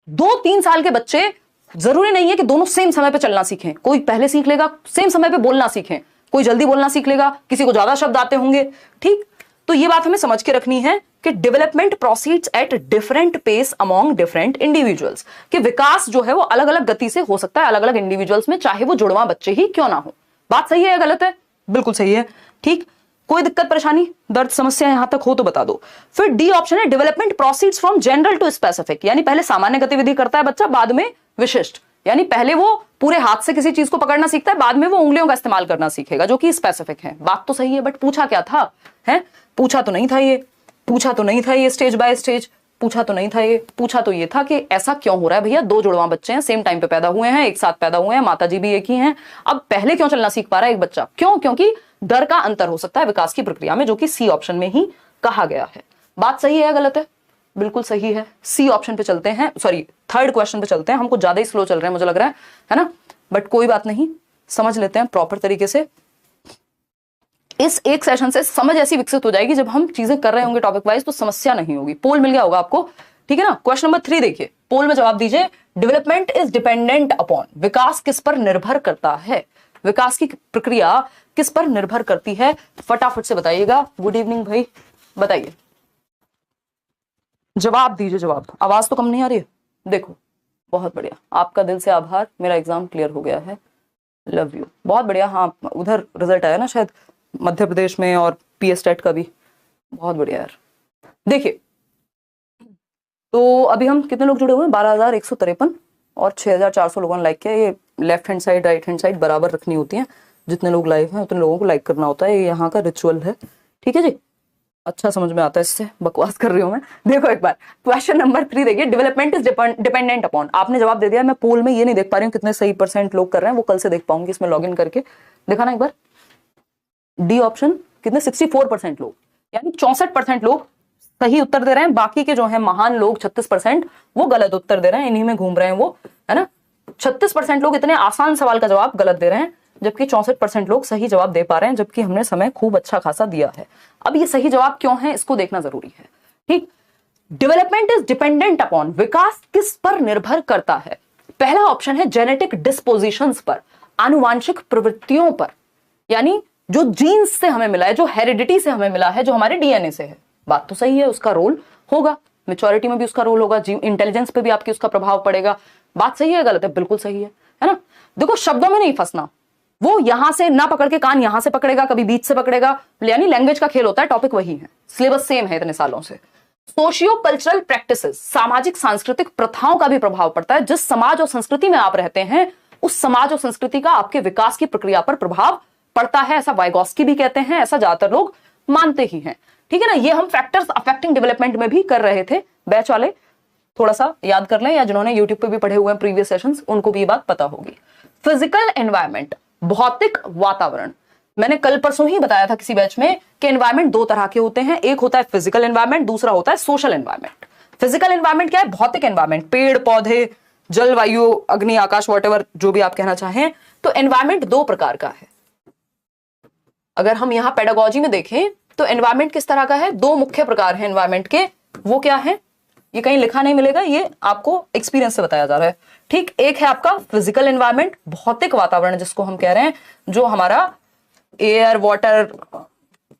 2-3 साल के बच्चे जरूरी नहीं है कि दोनों सेम समय पे चलना सीखें, कोई पहले सीख लेगा, सेम समय पे बोलना सीखें, कोई जल्दी बोलना सीख लेगा, किसी को ज्यादा शब्द आते होंगे, ठीक। तो ये बात हमें समझ के रखनी है कि development proceeds at different pace among different individuals, कि विकास जो है वो अलग अलग गति से हो सकता है अलग अलग इंडिविजुअल्स में, चाहे वो जुड़वा बच्चे ही क्यों ना हो। बात सही है या गलत है, बिल्कुल सही है, ठीक। कोई दिक्कत परेशानी, दर्द, समस्या यहां तक हो तो बता दो। फिर डी ऑप्शन है, development proceeds from general to specific, यानी पहले सामान्य गतिविधि करता है बच्चा, बाद में विशिष्ट, यानी पहले वो पूरे हाथ से किसी चीज को पकड़ना सीखता है, बाद में वो उंगलियों का इस्तेमाल करना सीखेगा, जो कि स्पेसिफिक है। बात तो सही है, बट पूछा क्या था, है पूछा तो नहीं था ये, पूछा तो नहीं था ये स्टेज बाय स्टेज, पूछा तो नहीं था ये, पूछा तो ये था कि ऐसा क्यों हो रहा है भैया, दो जुड़वा बच्चे हैं, सेम टाइम पे पैदा हुए हैं, एक साथ पैदा हुए हैं, माताजी भी एक ही हैं, अब पहले क्यों चलना सीख पा रहा है एक बच्चा, क्यों, क्योंकि दर का अंतर हो सकता है विकास की प्रक्रिया में, जो कि सी ऑप्शन में ही कहा गया है। बात सही है या गलत है, बिल्कुल सही है। सी ऑप्शन पे चलते हैं, सॉरी थर्ड क्वेश्चन पे चलते हैं, हमको ज्यादा ही स्लो चल रहे हैं मुझे लग रहा है ना, बट कोई बात नहीं, समझ लेते हैं प्रॉपर तरीके से। इस एक सेशन से समझ ऐसी विकसित हो जाएगी, जब हम चीजें कर रहे होंगे टॉपिक वाइज तो समस्या नहीं होगी। पोल मिल गया होगा आपको, ठीक है ना। क्वेश्चन नंबर 3 देखिए, पोल में जवाब दीजिए, डेवलपमेंट इज डिपेंडेंट अपॉन, विकास किस पर निर्भर करता है, विकास की प्रक्रिया किस पर निर्भर करती है, फटाफट से बताइएगा। गुड इवनिंग भाई, बताइए, जवाब दीजिए, जवाब। आवाज तो कम नहीं आ रही है, देखो बहुत बढ़िया, आपका दिल से आभार, मेरा एग्जाम क्लियर हो गया है, लव यू, बहुत बढ़िया। हाँ उधर रिजल्ट आया ना शायद मध्य प्रदेश में, और पीएस टेट का भी, बहुत बढ़िया यार। देखिए तो अभी हम कितने लोग जुड़े हुए हैं, 12,153 और 6,400 लोगों ने लाइक किया। ये left hand side right hand side बराबर रखनी होती है, जितने लोग लाइव हैं उतने लोगों को लाइक करना होता है, ये यहाँ का रिचुअल है, ठीक है जी। अच्छा समझ में आता है, इससे बकवास कर रही हूं मैं। देखो एक बार क्वेश्चन नंबर 3 देखिए, डेवलपमेंट इज डिपेंडेंट अपॉन, आपने जवाब दे दिया। मैं पोल में ये नहीं देख पा रही हूँ कितने सही % लोग कर रहे हैं, वो कल से देख पाऊंगी इसमें लॉगिन करके। देखा ना एक बार, डी ऑप्शन कितने 64% लोग, यानी 64% लोग सही उत्तर दे रहे हैं। बाकी के जो है महान लोग 36% वो गलत उत्तर दे रहे हैं, इन्हीं में घूम रहे हैं वो, है ना। 36% लोग इतने आसान सवाल का जवाब गलत दे रहे हैं, जबकि 64% लोग सही जवाब दे पा रहे हैं, जबकि हमने समय खूब अच्छा खासा दिया है। अब ये सही जवाब क्यों है इसको देखना जरूरी है, ठीक। डेवलपमेंट इज डिपेंडेंट अपॉन, विकास किस पर निर्भर करता है? पहला ऑप्शन है जेनेटिक डिस्पोजिशंस पर, आनुवांशिक प्रवृत्तियों पर, यानी जो जीन्स से हमें मिला है, जो हेरिडिटी से हमें मिला है, जो हमारे डीएनए से है। बात तो सही है, उसका रोल होगा, मैच्योरिटी में भी उसका रोल होगा, इंटेलिजेंस पे भी आपकी उसका प्रभाव पड़ेगा। बात सही है गलत है? बिल्कुल सही है ना। देखो शब्दों में नहीं फंसना, वो यहां से ना पकड़ के कान यहां से पकड़ेगा, कभी बीच से पकड़ेगा, यानी लैंग्वेज का खेल होता है। टॉपिक वही है, सिलेबस सेम है इतने सालों से। सोशियो कल्चरल प्रैक्टिसेस, सामाजिक सांस्कृतिक प्रथाओं का भी प्रभाव पड़ता है। जिस समाज और संस्कृति में आप रहते हैं, उस समाज और संस्कृति का आपके विकास की प्रक्रिया पर प्रभाव पड़ता है, ऐसा वाइगॉस्की भी कहते हैं, ऐसा ज्यादातर लोग मानते ही हैं, ठीक है ना। ये हम फैक्टर्स अफेक्टिंग डेवलपमेंट में भी कर रहे थे, बैच वाले थोड़ा सा याद कर लें, या जिन्होंने यूट्यूब पे भी पढ़े हुए हैं प्रीवियस सेशंस, उनको भी ये बात पता होगी। फिजिकल एनवायरमेंट, भौतिक वातावरण, मैंने कल परसों ही बताया था किसी बैच में कि एनवायरमेंट दो तरह के होते हैं, एक होता है फिजिकल एनवायरमेंट, दूसरा होता है सोशल एनवायरमेंट। फिजिकल एनवायरमेंट क्या है? भौतिक एनवायरमेंट, पेड़ पौधे, जलवायु, अग्नि, आकाश, वॉटएवर जो भी आप कहना चाहें। तो एनवायरमेंट दो प्रकार का है। अगर हम यहां पेडागोजी में देखें तो एनवायरमेंट किस तरह का है? दो मुख्य प्रकार हैं एनवायरमेंट के, वो क्या है? ये कहीं लिखा नहीं मिलेगा, ये आपको एक्सपीरियंस से बताया जा रहा है, ठीक। एक है आपका फिजिकल एनवायरमेंट, भौतिक वातावरण जिसको हम कह रहे हैं, जो हमारा एयर, वाटर,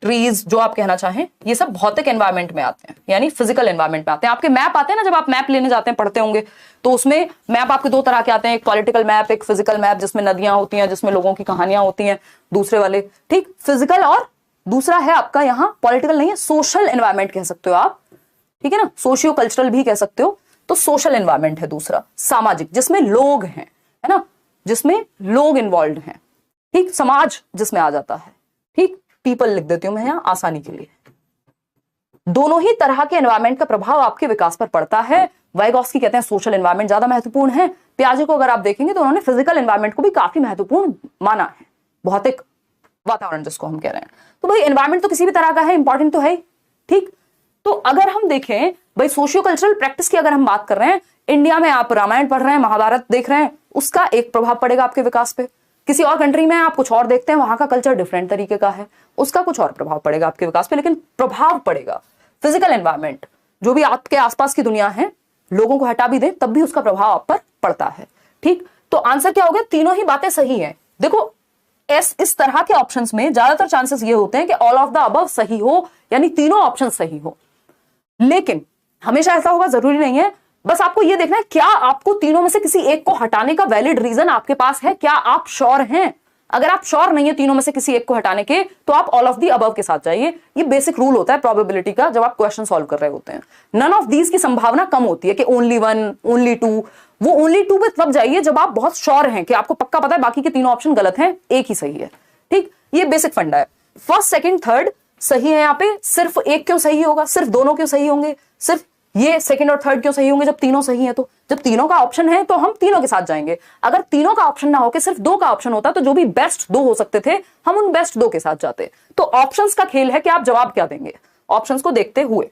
ट्रीज, जो आप कहना चाहें, ये सब भौतिक एनवायरमेंट में आते हैं, यानी फिजिकल एनवायरमेंट में आते हैं। आपके मैप आते हैं ना, जब आप मैप लेने जाते हैं, पढ़ते होंगे, तो उसमें मैप आपके दो तरह के आते हैं, एक पॉलिटिकल मैप, एक फिजिकल मैप, जिसमें नदियां होती हैं, जिसमें लोगों की कहानियां होती हैं, दूसरे वाले, ठीक। फिजिकल और दूसरा है आपका यहाँ पॉलिटिकल नहीं है, सोशल एनवायरमेंट कह सकते हो आप, ठीक है ना, सोशियो कल्चरल भी कह सकते हो। तो सोशल एनवायरमेंट है दूसरा, सामाजिक, जिसमें लोग हैं, है ना, जिसमें लोग इन्वॉल्व हैं, ठीक, समाज जिसमें आ जाता है, ठीक। पीपल लिख देती हूं मैं यहां आसानी के लिए। दोनों ही तरह के एनवायरमेंट का प्रभाव आपके विकास पर पड़ता है। वाइगॉस्की कहते हैं सोशल एनवायरमेंट ज्यादा महत्वपूर्ण है। पियाजे को अगर आप देखेंगे तो उन्होंने फिजिकल एनवायरमेंट को भी काफी महत्वपूर्ण माना है, भौतिक वातावरण जिसको हम कह रहे हैं। तो भाई एनवायरमेंट तो किसी भी तरह का है, इंपॉर्टेंट तो है, ठीक। तो अगर हम देखें भाई सोशियो कल्चरल प्रैक्टिस की अगर हम बात कर रहे हैं, इंडिया में आप रामायण पढ़ रहे हैं, महाभारत देख रहे हैं, उसका एक प्रभाव पड़ेगा आपके विकास पे। किसी और कंट्री में आप कुछ और देखते हैं, वहां का कल्चर डिफरेंट तरीके का है, उसका कुछ और प्रभाव पड़ेगा आपके विकास पे, लेकिन प्रभाव पड़ेगा। फिजिकल एनवायरमेंट, जो भी आपके आसपास की दुनिया है, लोगों को हटा भी दें तब भी उसका प्रभाव आप पर पड़ता है, ठीक। तो आंसर क्या हो गया? तीनों ही बातें सही हैं। देखो इस तरह के ऑप्शंस में ज्यादातर चांसेस ये होते हैं कि ऑल ऑफ द अबव सही हो, यानी तीनों ऑप्शन सही हो। लेकिन हमेशा ऐसा होगा जरूरी नहीं है, बस आपको यह देखना है क्या आपको तीनों में से किसी एक को हटाने का वैलिड रीजन आपके पास है, क्या आप श्योर हैं। अगर आप श्योर नहीं है तीनों में से किसी एक को हटाने के, तो आप ऑल ऑफ दी अबव के साथ जाइए। ये बेसिक रूल होता है प्रोबेबिलिटी का जब आप क्वेश्चन सॉल्व कर रहे होते हैं। नन ऑफ दीज की संभावना कम होती है कि ओनली वन, ओनली टू। वो ओनली टू पे तब जाइए जब आप बहुत श्योर हैं कि आपको पक्का पता है बाकी के तीनों ऑप्शन गलत हैं, एक ही सही है, ठीक। ये बेसिक फंडा है। फर्स्ट, सेकंड, थर्ड सही है। यहाँ पे सिर्फ एक क्यों सही होगा, सिर्फ दोनों क्यों सही होंगे, सिर्फ ये सेकंड और थर्ड क्यों सही होंगे जब तीनों सही है? तो जब तीनों का ऑप्शन है तो हम तीनों के साथ जाएंगे। अगर तीनों का ऑप्शन ना होकर सिर्फ दो का ऑप्शन होता तो जो भी बेस्ट दो हो सकते थे हम उन बेस्ट दो के साथ जाते। तो ऑप्शंस का खेल है कि आप जवाब क्या देंगे, ऑप्शंस को देखते हुए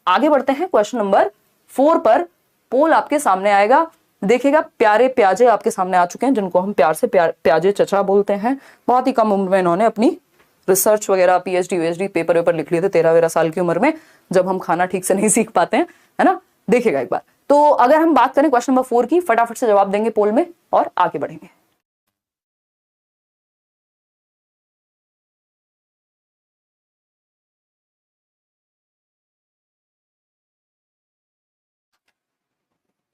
आगे बढ़ते हैं। क्वेश्चन नंबर 4 पर पोल आपके सामने आएगा, देखिएगा। प्यारे प्याजे आपके सामने आ चुके हैं, जिनको हम प्यार से प्याजे चचा बोलते हैं। बहुत ही कम उम्र में इन्होंने अपनी रिसर्च वगैरह, पीएचडी वीएचडी, पेपर वेपर लिख लिए थे 13-13 साल की उम्र में, जब हम खाना ठीक से नहीं सीख पाते हैं, है ना। देखिएगा एक बार। तो अगर हम बात करें क्वेश्चन नंबर 4 की, फटाफट से जवाब देंगे पोल में और आगे बढ़ेंगे।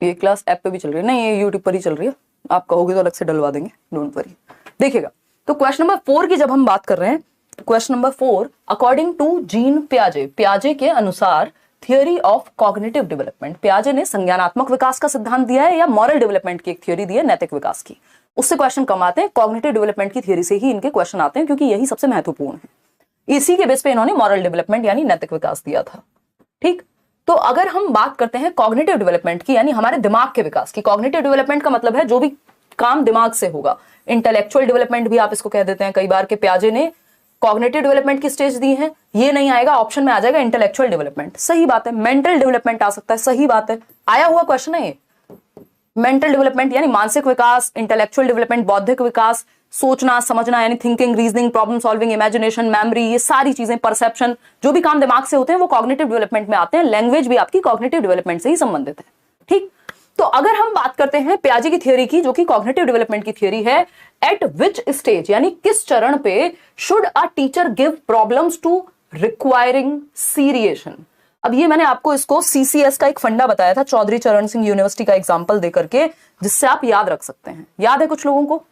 ये क्लास ऐप पे भी चल रही है, नहीं ये यूट्यूब पर ही चल रही है, आप कहोगे तो अलग से डलवा देंगे, डोंट वरी। देखिएगा, तो क्वेश्चन नंबर 4 की जब हम बात कर रहे हैं, question number 4, according to gene पियाजे, पियाजे के अनुसार थियोरी ऑफ कॉग्निटिव डेवलपमेंट, पियाजे ने संज्ञानात्मक विकास का सिद्धांत दिया है या मॉरल डेवलपमेंट की एक थ्योरी दी है, नैतिक विकास की। उससे क्वेश्चन कम आते हैं, कॉग्निटिव डेवलपमेंट की थ्योरी से ही इनके क्वेश्चन आते हैं, क्योंकि यही सबसे महत्वपूर्ण है। इसी के बेस पे इन्होंने मॉरल डेवलपमेंट यानी नैतिक विकास दिया था। ठीक, तो अगर हम बात करते हैं कॉग्निटिव डेवलपमेंट की, यानी हमारे दिमाग के विकास की, कॉग्निटिव डेवलपमेंट का मतलब है जो भी काम दिमाग से होगा। इंटेलेक्चुअल डेवलपमेंट भी आप इसको कह देते हैं कई बार के पियाजे ने कॉग्निटिव डेवलपमेंट की स्टेज दी है, ये नहीं आएगा ऑप्शन में, आ जाएगा इंटेलेक्चुअल डेवलपमेंट, सही बात है। मेंटल डेवलपमेंट आ सकता है, सही बात है, आया हुआ क्वेश्चन है ये। मेंटल डेवलपमेंट यानी मानसिक विकास, इंटेलेक्चुअल डेवलपमेंट बौद्धिक विकास, सोचना समझना यानी thinking, reasoning, problem solving, imagination, memory, ये सारी चीजें, परसेप्शन, जो भी काम दिमाग से होते हैं वो कॉग्निटिव डेवलपमेंट में आते हैं। लैंग्वेज भी आपकी कॉग्निटिव डेवलपमेंट से ही संबंधित है। ठीक, तो अगर हम बात करते हैं पियाजे की थियोरी की, जो कि कॉग्निटिव डेवलपमेंट की थियोरी है, एट विच स्टेज यानी किस चरण पे should a teacher give problems to requiring seriation. अब ये मैंने आपको इसको सीसीएस का एक फंडा बताया था, चौधरी चरण सिंह यूनिवर्सिटी का एग्जांपल देकर के, जिससे आप याद रख सकते हैं। याद है कुछ लोगों को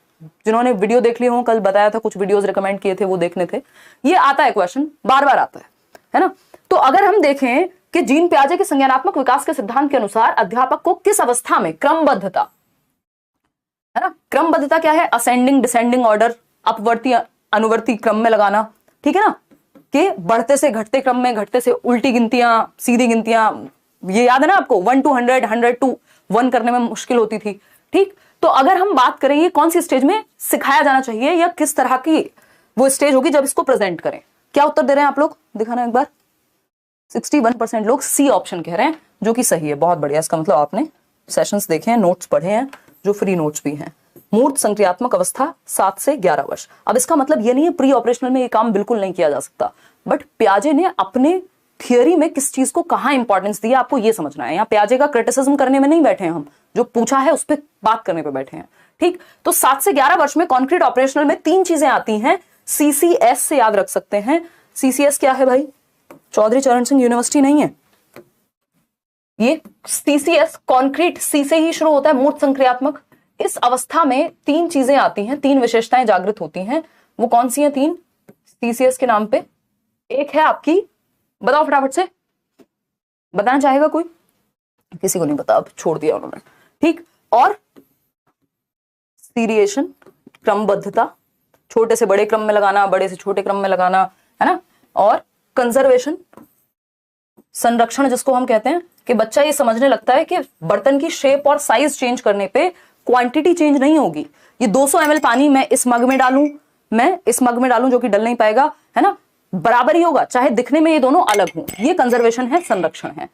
जिन्होंने वीडियो देख ली हो, कल बताया था कुछ वीडियोस रिकमेंड किए थे वो देखने थे। ये आता है क्वेश्चन, बार बार आता है ना। तो अगर हम देखें कि जीन पियाजे के संज्ञानात्मक विकास के सिद्धांत के अनुसार अध्यापक को किस अवस्था में क्रमबद्धता, है ना, क्रमबद्धता क्या है, असेंडिंग डिसेंडिंग ऑर्डर, अपवर्ती अनुवर्ती क्रम में लगाना, ठीक है ना, कि बढ़ते से घटते क्रम में, घटते से उल्टी गिनतियां, सीधी गिनतियां, ये याद है ना आपको, 1 to 100, 100 to 1 करने में मुश्किल होती थी। ठीक, तो अगर हम बात करें ये कौन सी स्टेज में सिखाया जाना चाहिए या किस तरह की वो स्टेज होगी जब इसको प्रेजेंट करें, क्या उत्तर दे रहे हैं आप लोग, दिखाना एक बार। 61% लोग सी ऑप्शन कह रहे हैं, जो कि सही है, बहुत बढ़िया। इसका मतलब आपने सेशंस देखे हैं, नोट्स पढ़े हैं, जो फ्री नोट्स भी हैं। मूर्त संक्रियात्मक अवस्था 7 से 11 वर्ष। अब इसका मतलब ये नहीं है प्री ऑपरेशनल में ये काम बिल्कुल नहीं किया जा सकता, बट पियाजे ने अपने थियरी में किस चीज को कहां इंपॉर्टेंस दिया आपको ये समझना है। यहाँ पियाजे का क्रिटिसिज्म करने में नहीं बैठे हैं हम, जो पूछा है उस पर बात करने पे बैठे हैं। ठीक, तो 7 से 11 वर्ष में कॉन्क्रीट ऑपरेशनल में 3 चीजें आती हैं, सीसीएस से याद रख सकते हैं। सीसीएस क्या है भाई, चौधरी चरण सिंह यूनिवर्सिटी नहीं है ये। सीसीएस कॉन्क्रीट सी से ही शुरू होता है, मूर्त संक्रियात्मक। इस अवस्था में 3 चीजें आती हैं, 3 विशेषताएं जागृत होती हैं। वो कौन सी हैं 3 सीसीएस के नाम पे? एक है आपकी, बताओ फटाफट से, बताना चाहेगा कोई? किसी को नहीं पता, अब छोड़ दिया उन्होंने। ठीक, और सीरिएशन क्रमबद्धता, छोटे से बड़े क्रम में लगाना, बड़े से छोटे क्रम में लगाना, है ना, और कंजर्वेशन संरक्षण, जिसको हम कहते हैं कि बच्चा ये समझने लगता है कि बर्तन की शेप और साइज चेंज करने पे क्वांटिटी चेंज नहीं होगी। ये 200 ml पानी मैं इस मग में डालूं, मैं इस मग में डालूं, जो कि डल नहीं पाएगा, है ना, बराबर ही होगा, चाहे दिखने में ये दोनों अलग हों। ये कंजर्वेशन है, संरक्षण है।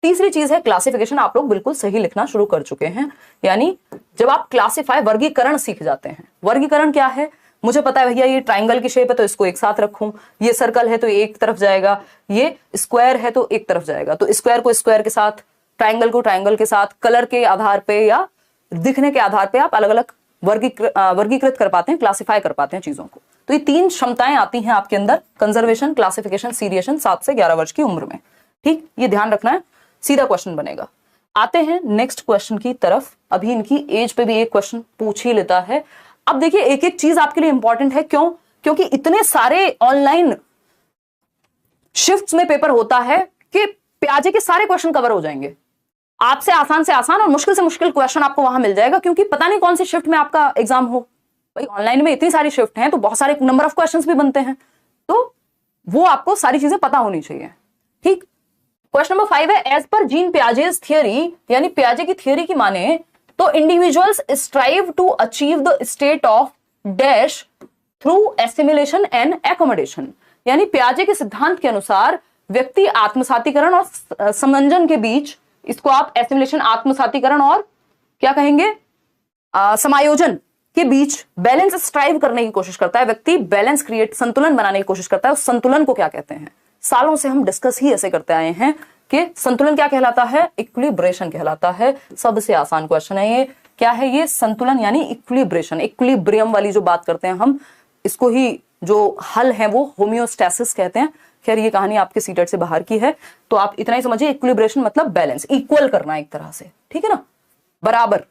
तीसरी चीज है क्लासिफिकेशन। आप लोग बिल्कुल सही लिखना शुरू कर चुके हैं, यानी जब आप क्लासिफाई, वर्गीकरण सीख जाते हैं। वर्गीकरण क्या है, मुझे पता है भैया ये ट्राइंगल की शेप है तो इसको एक साथ रखूं, ये सर्कल है तो एक तरफ जाएगा, ये स्क्वायर है तो एक तरफ जाएगा, तो स्क्वायर को स्क्वायर के साथ, ट्राइंगल को ट्राइंगल के साथ, कलर के आधार पे या दिखने के आधार पे आप अलग अलग वर्गीकृत कर पाते हैं, क्लासिफाई कर पाते हैं चीजों को। तो ये 3 क्षमताएं आती हैं आपके अंदर, कंजर्वेशन, क्लासिफिकेशन, सीरिएशन, 7 से 11 वर्ष की उम्र में। ठीक, ये ध्यान रखना है, सीधा क्वेश्चन बनेगा। आते हैं नेक्स्ट क्वेश्चन की तरफ। अभी इनकी एज पे भी एक क्वेश्चन पूछ ही लेता है। अब देखिए एक एक चीज आपके लिए इंपॉर्टेंट है, क्यों? क्योंकि इतने सारे ऑनलाइन शिफ्ट्स में पेपर होता है कि पियाजे के सारे क्वेश्चन कवर हो जाएंगे। आपसे आसान से आसान और मुश्किल से मुश्किल क्वेश्चन आपको वहां मिल जाएगा, क्योंकि पता नहीं कौन सी शिफ्ट में आपका एग्जाम हो। भाई ऑनलाइन में इतनी सारी शिफ्ट हैं तो बहुत सारे नंबर ऑफ क्वेश्चंस भी बनते हैं, तो वो आपको सारी चीजें पता होनी चाहिए। ठीक, क्वेश्चन नंबर 5 है, as per gene Piaget's theory, यानी पियाजे की थियरी की माने तो individuals strive to achieve the state of dash through assimilation and accommodation. यानी पियाजे के सिद्धांत के अनुसार व्यक्ति आत्मसातीकरण और समंजन के बीच, इसको आप एसिमिलेशन, आत्मसातीकरण और क्या कहेंगे, समायोजन के बीच बैलेंस स्ट्राइव करने की कोशिश करता है। व्यक्ति बैलेंस क्रिएट, संतुलन बनाने की कोशिश करता है। उस संतुलन को क्या कहते हैं? सालों से हम डिस्कस ही ऐसे करते आए हैं कि संतुलन क्या कहलाता है? इक्विलिब्रेशन कहलाता है। सबसे आसान क्वेश्चन है ये। क्या है ये? संतुलन यानी इक्विलिब्रेशन, इक्विलिब्रियम वाली जो बात करते हैं हम, इसको ही जो हल है वो होम्योस्टैसिस कहते हैं। खैर ये कहानी आपके सीटेट से बाहर की है, तो आप इतना ही समझिए, इक्विलिब्रेशन मतलब बैलेंस, इक्वल करना एक तरह से, ठीक है ना, बराबर।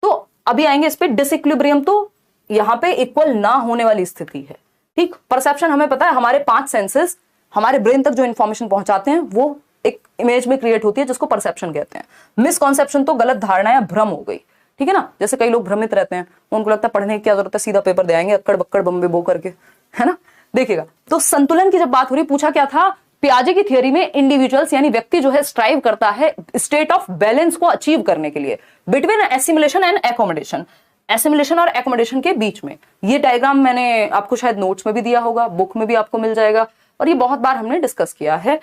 तो अभी आएंगे इस पे डिसइक्विलिब्रियम, तो यहां पे इक्वल ना होने वाली स्थिति है। ठीक, परसेप्शन हमें पता है, हमारे 5 सेंसेस हमारे ब्रेन तक जो इंफॉर्मेशन पहुंचाते हैं वो एक इमेज में क्रिएट होती है, जिसको परसेप्शन कहते हैं। मिसकॉन्सेप्शन तो गलत धारणा या भ्रम हो गई, ठीक है ना। जैसे कई लोग भ्रमित रहते हैं, उनको लगता है पढ़ने की क्या जरूरत है, सीधा पेपर दे आएंगे अक्कड़ बक्कड़ बम्बे बो करके, है ना। देखिएगा, तो संतुलन की जब बात हो रही, पूछा क्या था, पियाजे की थियरी में इंडिविजुअल्स यानी व्यक्ति जो है स्ट्राइव करता है स्टेट ऑफ बैलेंस को अचीव करने के लिए between assimilation and accommodation, assimilation और एकोमोडेशन के बीच में। ये डायग्राम मैंने आपको शायद नोट्स में भी दिया होगा, बुक में भी आपको मिल जाएगा, और ये बहुत बार हमने डिस्कस किया है।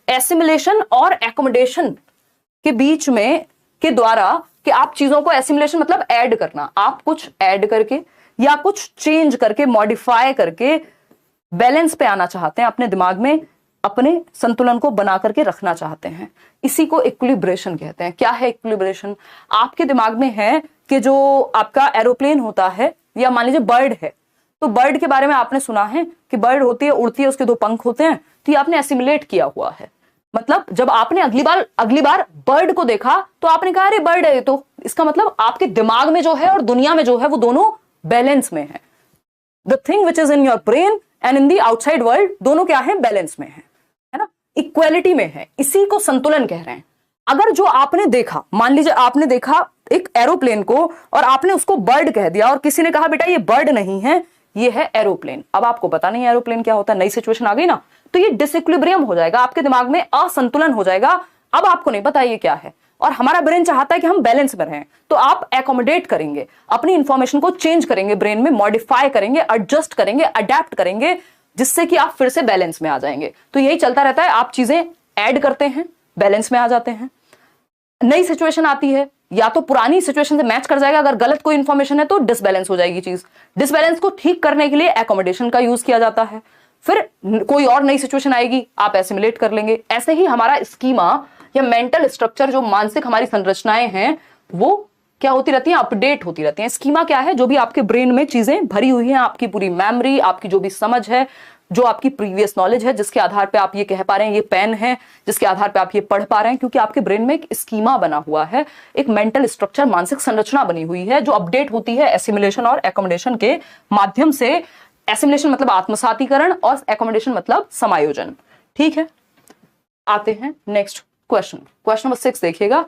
एसिमिलेशन और एकोमोडेशन के बीच में के द्वारा कि आप चीजों को, एसिमिलेशन मतलब ऐड करना, आप कुछ ऐड करके या कुछ चेंज करके, मॉडिफाई करके बैलेंस पे आना चाहते हैं, अपने दिमाग में अपने संतुलन को बना करके रखना चाहते हैं। इसी को इक्विलिब्रेशन कहते हैं। क्या है इक्विलिब्रेशन? आपके दिमाग में है कि जो आपका एरोप्लेन होता है या मान लीजिए बर्ड है, तो बर्ड के बारे में आपने सुना है कि बर्ड होती है, उड़ती है, उसके 2 पंख होते हैं, तो ये आपने एसिमुलेट किया हुआ है। मतलब जब आपने अगली बार बर्ड को देखा तो आपने कहा अरे बर्ड है, तो इसका मतलब आपके दिमाग में जो है और दुनिया में जो है वो दोनों बैलेंस में है। The thing which is in your brain and in the outside world, दोनों क्या है? बैलेंस में है ना, इक्वालिटी में है। इसी को संतुलन कह रहे हैं। अगर जो आपने देखा, मान लीजिए आपने देखा एक एरोप्लेन को और आपने उसको बर्ड कह दिया और किसी ने कहा बेटा ये बर्ड नहीं है, ये है एरोप्लेन। अब आपको पता नहीं एरोप्लेन क्या होता है, नई सिचुएशन आ गई ना, तो ये डिसइक्विलिब्रियम हो जाएगा, आपके दिमाग में असंतुलन हो जाएगा। अब आपको नहीं पता ये क्या है, और हमारा ब्रेन चाहता है कि हम बैलेंस में रहें, तो आप एकोमोडेट करेंगे, अपनी इंफॉर्मेशन को चेंज करेंगे, ब्रेन में मॉडिफाई करेंगे, एडजस्ट करेंगे, अडेप्ट करेंगे, जिससे कि आप फिर से बैलेंस में आ जाएंगे। तो यही चलता रहता है, आप चीजें ऐड करते हैं, बैलेंस में आ जाते हैं। नई सिचुएशन आती है, या तो पुरानी सिचुएशन से मैच कर जाएगा, अगर गलत कोई इंफॉर्मेशन है तो डिसबैलेंस हो जाएगी चीज। डिसबैलेंस को ठीक करने के लिए एकोमोडेशन का यूज किया जाता है। फिर कोई और नई सिचुएशन आएगी, आप एसिमुलेट कर लेंगे। ऐसे ही हमारा स्कीमा या मेंटल स्ट्रक्चर, जो मानसिक हमारी संरचनाएं हैं, वो क्या होती रहती हैं? अपडेट होती रहती हैं। स्कीमा क्या है? जो भी आपके ब्रेन में चीजें भरी हुई हैं, आपकी पूरी मेमोरी, आपकी जो भी समझ है, जो आपकी प्रीवियस नॉलेज है, जिसके आधार पे आप ये कह पा रहे हैं ये पेन है, जिसके आधार पे आप ये पढ़ पा रहे हैं, क्योंकि आपके ब्रेन में एक स्कीमा बना हुआ है, एक मेंटल स्ट्रक्चर, मानसिक संरचना बनी हुई है, जो अपडेट होती है एसिमुलेशन और एकोमोडेशन के माध्यम से। एसिमुलेशन मतलब आत्मसातीकरण और एकोमोडेशन मतलब समायोजन। ठीक है, आते हैं नेक्स्ट क्वेश्चन। क्वेश्चन नंबर 6 देखिएगा।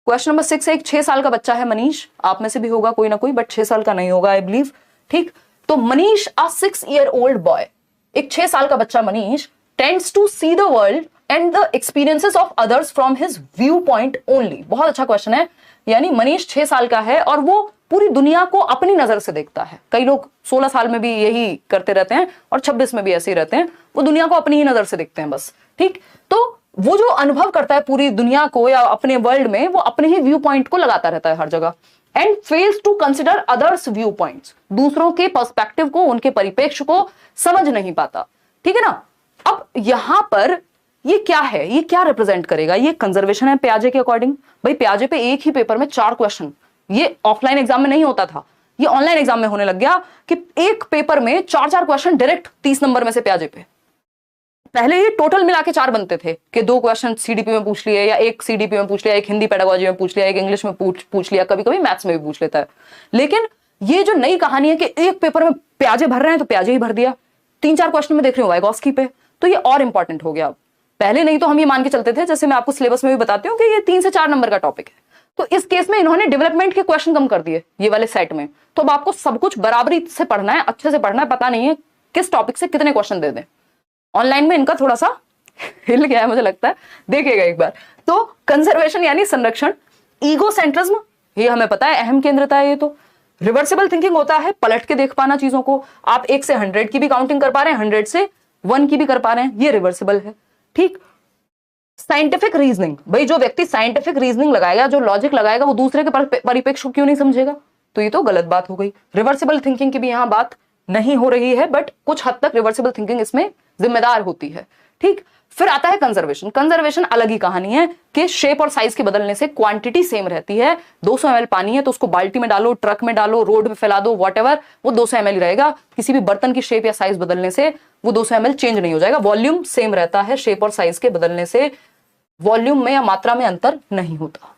क्वेश्चन नंबर 6 एक 6 साल का बच्चा है, मनीष। आप में से भी होगा कोई ना कोई, बट 6 साल का नहीं होगा आई बिलीव। ठीक, तो मनीष अ 6-year-old बॉय, एक 6 साल का बच्चा Manish, tends to see the world and the experiences of others from his viewpoint only. बहुत अच्छा क्वेश्चन है। यानी मनीष 6 साल का है और वो पूरी दुनिया को अपनी नजर से देखता है। कई लोग 16 साल में भी यही करते रहते हैं और 26 में भी ऐसे ही रहते हैं, वो दुनिया को अपनी ही नजर से देखते हैं बस। ठीक, तो वो जो अनुभव करता है पूरी दुनिया को या अपने वर्ल्ड में, वो अपने ही व्यू पॉइंट को लगाता रहता है हर जगह। And fails to consider others viewpoints, दूसरों के पर्सपेक्टिव को, उनके परिप्रेक्ष्य को समझ नहीं पाता। ठीक है ना। अब यहां पर ये क्या है, ये क्या रिप्रेजेंट करेगा? ये कंजर्वेशन है पियाजे के अकॉर्डिंग। भाई पियाजे पे एक ही पेपर में 4 क्वेश्चन, ये ऑफलाइन एग्जाम में नहीं होता था, ये ऑनलाइन एग्जाम में होने लग गया कि एक पेपर में 4-4 क्वेश्चन डायरेक्ट 30 नंबर में से पियाजे पे। पहले ये टोटल मिला के 4 बनते थे कि 2 क्वेश्चन सीडीपी में पूछ लिए, या एक सीडीपी में पूछ लिया, एक हिंदी पेडागोजी में पूछ लिया, एक इंग्लिश में पूछ लिया, कभी कभी मैथ्स में भी पूछ लेता है। लेकिन ये जो नई कहानी है कि एक पेपर में प्याजे भर रहे हैं तो प्याजे ही भर दिया, 3-4 क्वेश्चन में देख रहे हो वाइगॉस्की पे, तो ये और इंपॉर्टेंट हो गया। पहले नहीं तो हम ये मान के चलते थे, जैसे मैं आपको सिलेबस में भी बताती हूँ कि ये 3 से 4 नंबर का टॉपिक है, तो इस केस में इन्होंने डेवलपमेंट के क्वेश्चन कम कर दिए ये वाले सेट में। तो अब आपको सब कुछ बराबरी से पढ़ना है, अच्छे से पढ़ना है, पता नहीं है किस टॉपिक से कितने क्वेश्चन दे दें। ऑनलाइन में इनका थोड़ा सा हिल गया है मुझे लगता है, देखिएगा एक बार। तो कंजर्वेशन यानी संरक्षण, ईगो सेंट्रिज्म ये हमें पता है अहम केंद्रता है। ये तो रिवर्सिबल थिंकिंग होता है, पलट के देख पाना चीजों को। आप 1 से 100 की भी काउंटिंग कर पा रहे हैं, 100 से 1 की भी कर पा रहे हैं, ये रिवर्सिबल है। ठीक, साइंटिफिक रीजनिंग, भाई जो व्यक्ति साइंटिफिक रीजनिंग लगाएगा, जो लॉजिक लगाएगा, वो दूसरे के परिप्रेक्ष्य को क्यों नहीं समझेगा? तो ये तो गलत बात हो गई। रिवर्सिबल थिंकिंग की भी यहां बात नहीं हो रही है, बट कुछ हद तक रिवर्सिबल थिंकिंग इसमें जिम्मेदार होती है। ठीक, फिर आता है कंजर्वेशन। कंजर्वेशन अलग ही कहानी है कि शेप और साइज के बदलने से क्वांटिटी सेम रहती है। 200 ml पानी है तो उसको बाल्टी में डालो, ट्रक में डालो, रोड पे फैला दो, व्हाटएवर, वो 200 ml ही रहेगा। किसी भी बर्तन की शेप या साइज बदलने से वो 200 ml चेंज नहीं हो जाएगा, वॉल्यूम सेम रहता है। शेप और साइज के बदलने से वॉल्यूम में या मात्रा में अंतर नहीं होता।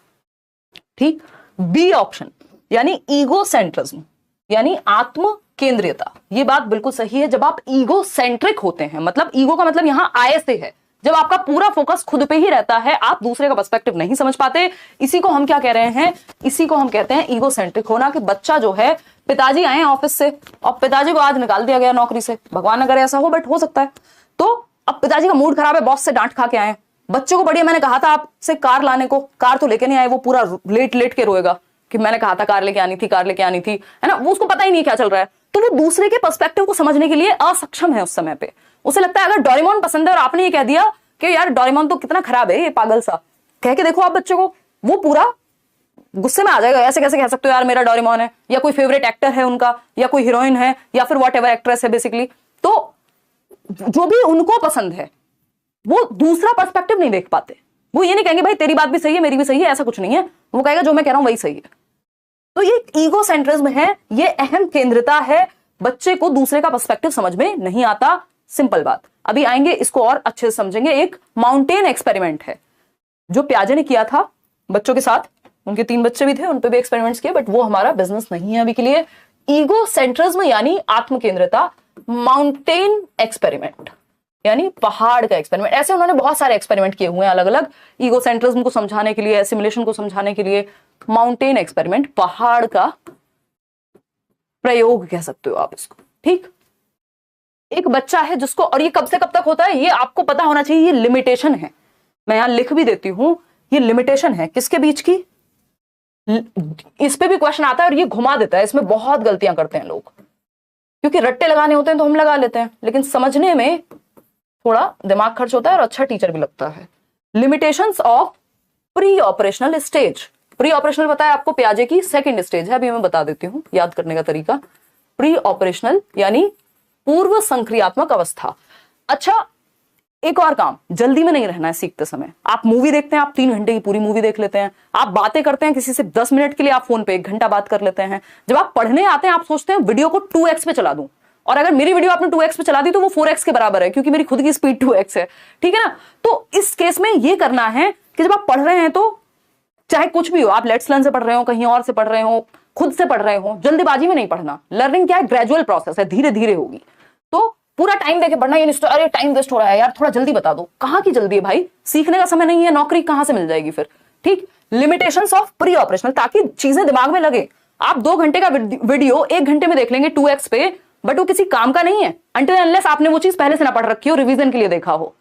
ठीक, बी ऑप्शन यानी ईगो सेंट्रिज्म यानी आत्म केंद्रीयता, ये बात बिल्कुल सही है। जब आप ईगो सेंट्रिक होते हैं, मतलब ईगो का मतलब यहां आय से है, जब आपका पूरा फोकस खुद पे ही रहता है, आप दूसरे का पर्सपेक्टिव नहीं समझ पाते। इसी को हम क्या कह रहे हैं, इसी को हम कहते हैं ईगोसेंट्रिक होना। कि बच्चा जो है, पिताजी आए ऑफिस से और पिताजी को आज निकाल दिया गया नौकरी से, भगवान न करे ऐसा हो बट हो सकता है। तो अब पिताजी का मूड खराब है, बॉस से डांट खा के आए, बच्चे को बढ़िया मैंने कहा था आपसे कार लाने को, कार तो लेके नहीं आए, वो पूरा लेट लेट के रोएगा कि मैंने कहा था कार लेके आनी थी, कार लेके आनी थी, है ना। वो उसको पता ही नहीं क्या चल रहा है। तो वो दूसरे के पर्सपेक्टिव को समझने के लिए असक्षम है उस समय पे। उसे लगता है अगर डोरेमोन पसंद है और आपने ये कह दिया कि यार डोरेमोन तो कितना खराब है, ये पागल सा, कह के देखो आप बच्चे को, वो पूरा गुस्से में आ जाएगा। ऐसे कैसे कह सकते हो यार मेरा डोरेमोन है, या कोई फेवरेट एक्टर है उनका, या कोई हीरोइन है, या फिर वॉट एवर एक्ट्रेस है बेसिकली। तो जो भी उनको पसंद है वो दूसरा पर्सपेक्टिव नहीं देख पाते। वो ये नहीं कहेंगे भाई तेरी बात भी सही है मेरी भी सही है, ऐसा कुछ नहीं है। वो कहेगा जो मैं कह रहा हूं वही सही है। तो ये ईगो सेंट्रिज्म है, ये अहम केंद्रिता है। बच्चे को दूसरे का पर्सपेक्टिव समझ में नहीं आता, सिंपल बात। अभी आएंगे, इसको और अच्छे से समझेंगे। एक माउंटेन एक्सपेरिमेंट है जो प्याजे ने किया था बच्चों के साथ। उनके 3 बच्चे भी थे, उन पे भी एक्सपेरिमेंट्स किए, बट वो हमारा बिजनेस नहीं है अभी के लिए। ईगो सेंट्रिज्म यानी आत्म केंद्रिता, माउंटेन एक्सपेरिमेंट यानी पहाड़ का एक्सपेरिमेंट। ऐसे उन्होंने बहुत सारे एक्सपेरिमेंट किए हुए हैं अलग अलग, ईगो सेंट्रिज्म को समझाने के लिए, एसिमिलेशन को समझाने के लिए। माउंटेन एक्सपेरिमेंट, पहाड़ का प्रयोग कह सकते हो आप इसको, ठीक। एक बच्चा है जिसको, और ये कब से कब तक होता है ये आपको पता होना चाहिए, ये लिमिटेशन है। मैं यहां लिख भी देती हूं, ये लिमिटेशन है किसके बीच की। इस पे भी क्वेश्चन आता है और ये घुमा देता है, इसमें बहुत गलतियां करते हैं लोग, क्योंकि रट्टे लगाने होते हैं तो हम लगा लेते हैं, लेकिन समझने में थोड़ा दिमाग खर्च होता है और अच्छा टीचर भी लगता है। Limitations of pre operational stage. Pre operational बताया आपको, प्याजे की सेकंड स्टेज है, अभी मैं बता देती हूं याद करने का तरीका। प्री ऑपरेशनल यानी पूर्व संक्रियात्मक अवस्था। अच्छा, एक और काम, जल्दी में नहीं रहना है सीखते समय। आप मूवी देखते हैं, आप 3 घंटे की पूरी मूवी देख लेते हैं। आप बातें करते हैं किसी से 10 मिनट के लिए, आप फोन पे 1 घंटा बात कर लेते हैं। जब आप पढ़ने आते हैं आप सोचते हैं वीडियो को 2x पे चला दूं, और अगर मेरी वीडियो आपने 2x पे चला दी तो वो 4x के बराबर है, क्योंकि मेरी खुद की स्पीड 2x है, ठीक है ना। तो इस केस में ये करना है कि जब आप पढ़ रहे हैं तो चाहे कुछ भी हो, आप लेट्स लर्न से पढ़ रहे हो, कहीं और से पढ़ रहे हो, खुद से पढ़ रहे हो, जल्दीबाजी में नहीं पढ़ना। लर्निंग क्या है, ग्रेजुअल प्रोसेस है, धीरे धीरे होगी। तो पूरा टाइम देके पढ़ना, ये नहीं अरे टाइम वेस्ट हो रहा है यार, थोड़ा जल्दी बता दो। कहां की जल्दी है भाई, सीखने का समय नहीं है, नौकरी कहां से मिल जाएगी फिर, ठीक। लिमिटेशंस ऑफ प्री ऑपरेशनल, ताकि चीजें दिमाग में लगे। आप 2 घंटे का वीडियो 1 घंटे में देख लेंगे 2x पे, बट वो किसी काम का नहीं है अनटिल अनलेस आपने वो चीज पहले से ना पढ़ रखी हो, रिवीजन के लिए देखा हो,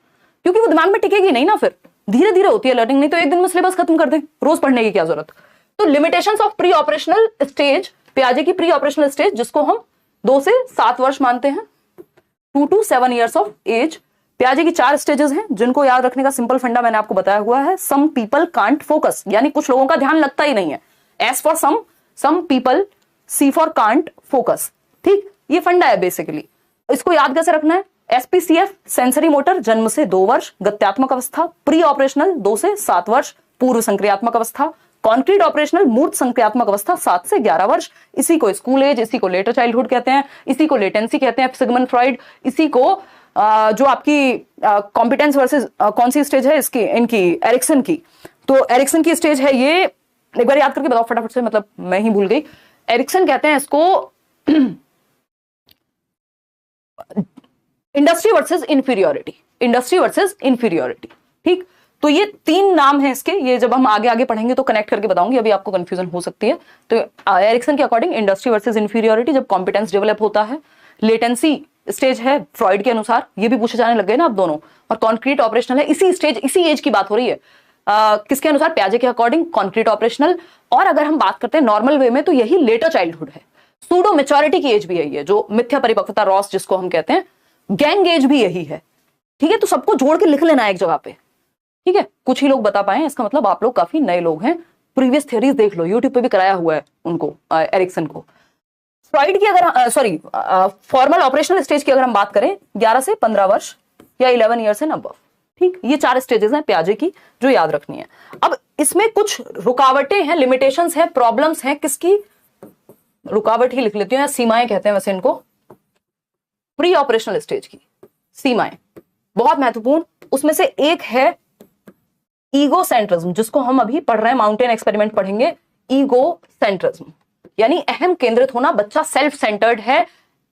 क्योंकि वो दिमाग में टिकेगी नहीं ना। फिर धीरे धीरे होती है लर्निंग, नहीं तो एक दिन में सिलेबस खत्म कर दें, रोज पढ़ने की क्या जरूरत। तो limitations of pre operational stage, प्याजे की प्री ऑपरेशनल स्टेज, जिसको हम 2 से 7 वर्ष मानते हैं, 2 to 7 years ऑफ एज। प्याजे की 4 स्टेजेस हैं जिनको याद रखने का सिंपल फंडा मैंने आपको बताया हुआ है। सम पीपल कांट फोकस, यानी कुछ लोगों का ध्यान लगता ही नहीं है। S for some people, C for can't focus, ठीक। ये फंडा है बेसिकली। इसको याद कैसे रखना है। एसपीसीएफ सेंसरी मोटर जन्म से 2 वर्ष, गत्यात्मक अवस्था प्री ऑपरेशनल 2 से 7 वर्ष, पूर्व संक्रियात्मक अवस्था कॉन्क्रीट ऑपरेशनल मूर्त संक्रियात्मक अवस्था 7 से 11 वर्ष। इसी को स्कूल एज, इसी को लेटर चाइल्डहुड कहते हैं, इसी को लेटेंसी कहते हैं सिगमंड फ्रॉइड। इसी को जो आपकी कॉम्पिटेंस वर्सेस कौन सी स्टेज है इसकी, इनकी एरिक्सन की, तो एरिक्सन की स्टेज है ये, एक बार याद करके बताओ फटाफट से, मतलब मैं ही भूल गई। एरिक्सन कहते हैं इसको industry versus inferiority, industry versus inferiority, ठीक। तो ये 3 नाम है इसके, ये जब हम आगे आगे पढ़ेंगे तो कनेक्ट करके बताऊंगी, अभी आपको कंफ्यूजन हो सकती है। तो एरिक्सन के अकॉर्डिंग इंडस्ट्री वर्सेस इंफीरियोरिटी जब कॉम्पिटेंस डेवलप होता है। लेटेंसी स्टेज है फ्रॉइड के अनुसार, ये भी पूछे जाने लग गए ना आप दोनों। और कॉन्क्रीट ऑपरेशनल है, इसी स्टेज इसी एज की बात हो रही है। किसके अनुसार, प्याजे के अकॉर्डिंग कॉन्क्रीट ऑपरेशनल। और अगर हम बात करते हैं नॉर्मल वे में तो यही लेटर चाइल्डहुड है। सूडो मेच्योरिटी की एज भी यही है, जो मिथ्या परिपक्वता रॉस जिसको हम कहते हैं। गैंग एज भी यही है, ठीक है। तो सबको जोड़ के लिख लेना है एक जगह पे, ठीक है। कुछ ही लोग बता पाए, इसका मतलब आप लोग काफी नए लोग हैं। प्रीवियस थ्योरीज देख लो, यूट्यूब पे भी कराया हुआ है उनको, एरिक्सन को। फ्रॉइड की अगर फॉर्मल ऑपरेशनल स्टेज की अगर हम बात करें 11 से 15 वर्ष या 11 ईयर्स एंड अबव, ठीक। ये 4 स्टेजेस हैं प्याजे की जो याद रखनी है। अब इसमें कुछ रुकावटें हैं, लिमिटेशंस हैं, प्रॉब्लम्स हैं। किसकी रुकावट ही लिख लेती हूँ, या सीमाएं कहते हैं वैसे इनको, प्री ऑपरेशनल स्टेज की सीमाएं बहुत महत्वपूर्ण। उसमें से एक है ईगो सेंट्रिज्म, जिसको हम अभी पढ़ रहे हैं, माउंटेन एक्सपेरिमेंट पढ़ेंगे। ईगो सेंट्रिज्म यानी अहम केंद्रित होना, बच्चा सेल्फ सेंटर्ड है,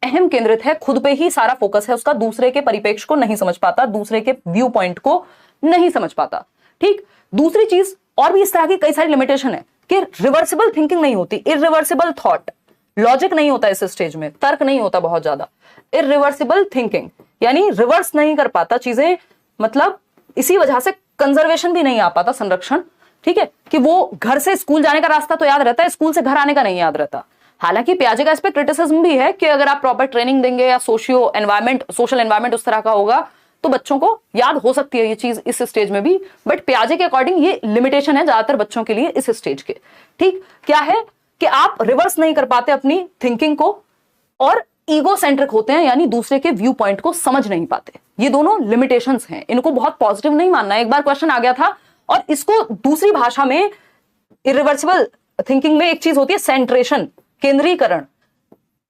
अहम केंद्रित है, खुद पे ही सारा फोकस है उसका, दूसरे के परिप्रेक्ष्य को नहीं समझ पाता, दूसरे के व्यू पॉइंट को नहीं समझ पाता। ठीक, दूसरी चीज और भी इस तरह की कई सारी लिमिटेशन है कि रिवर्सिबल थिंकिंग नहीं होती, इरिवर्सिबल थॉट, लॉजिक नहीं होता इस स्टेज में, तर्क नहीं होता बहुत ज्यादा, इरिवर्सिबल थिंकिंग यानी रिवर्स नहीं कर पाता चीजें, मतलब इसी वजह से कंजर्वेशन भी नहीं आ पाता, संरक्षण। ठीक है, कि वो घर से स्कूल जाने का रास्ता तो याद रहता है, स्कूल से घर आने का नहीं याद रहता। हालांकि पियाजे का इस पे क्रिटिसिज्म भी है कि अगर आप प्रॉपर ट्रेनिंग देंगे या सोशियो एनवायरमेंट, सोशल एनवायरमेंट उस तरह का होगा तो बच्चों को याद हो सकती है ये चीज इस स्टेज में भी, बट पियाजे के अकॉर्डिंग ये लिमिटेशन है ज्यादातर बच्चों के लिए इस स्टेज के। ठीक, क्या है कि आप रिवर्स नहीं कर पाते अपनी थिंकिंग को और ईगो सेंट्रिक होते हैं, यानी दूसरे के व्यू पॉइंट को समझ नहीं पाते। ये दोनों लिमिटेशंस हैं, इनको बहुत पॉजिटिव नहीं मानना है। एक बार क्वेश्चन आ गया था और इसको दूसरी भाषा में इरिवर्सिबल थिंकिंग में एक चीज होती है सेंट्रेशन, केंद्रीकरण,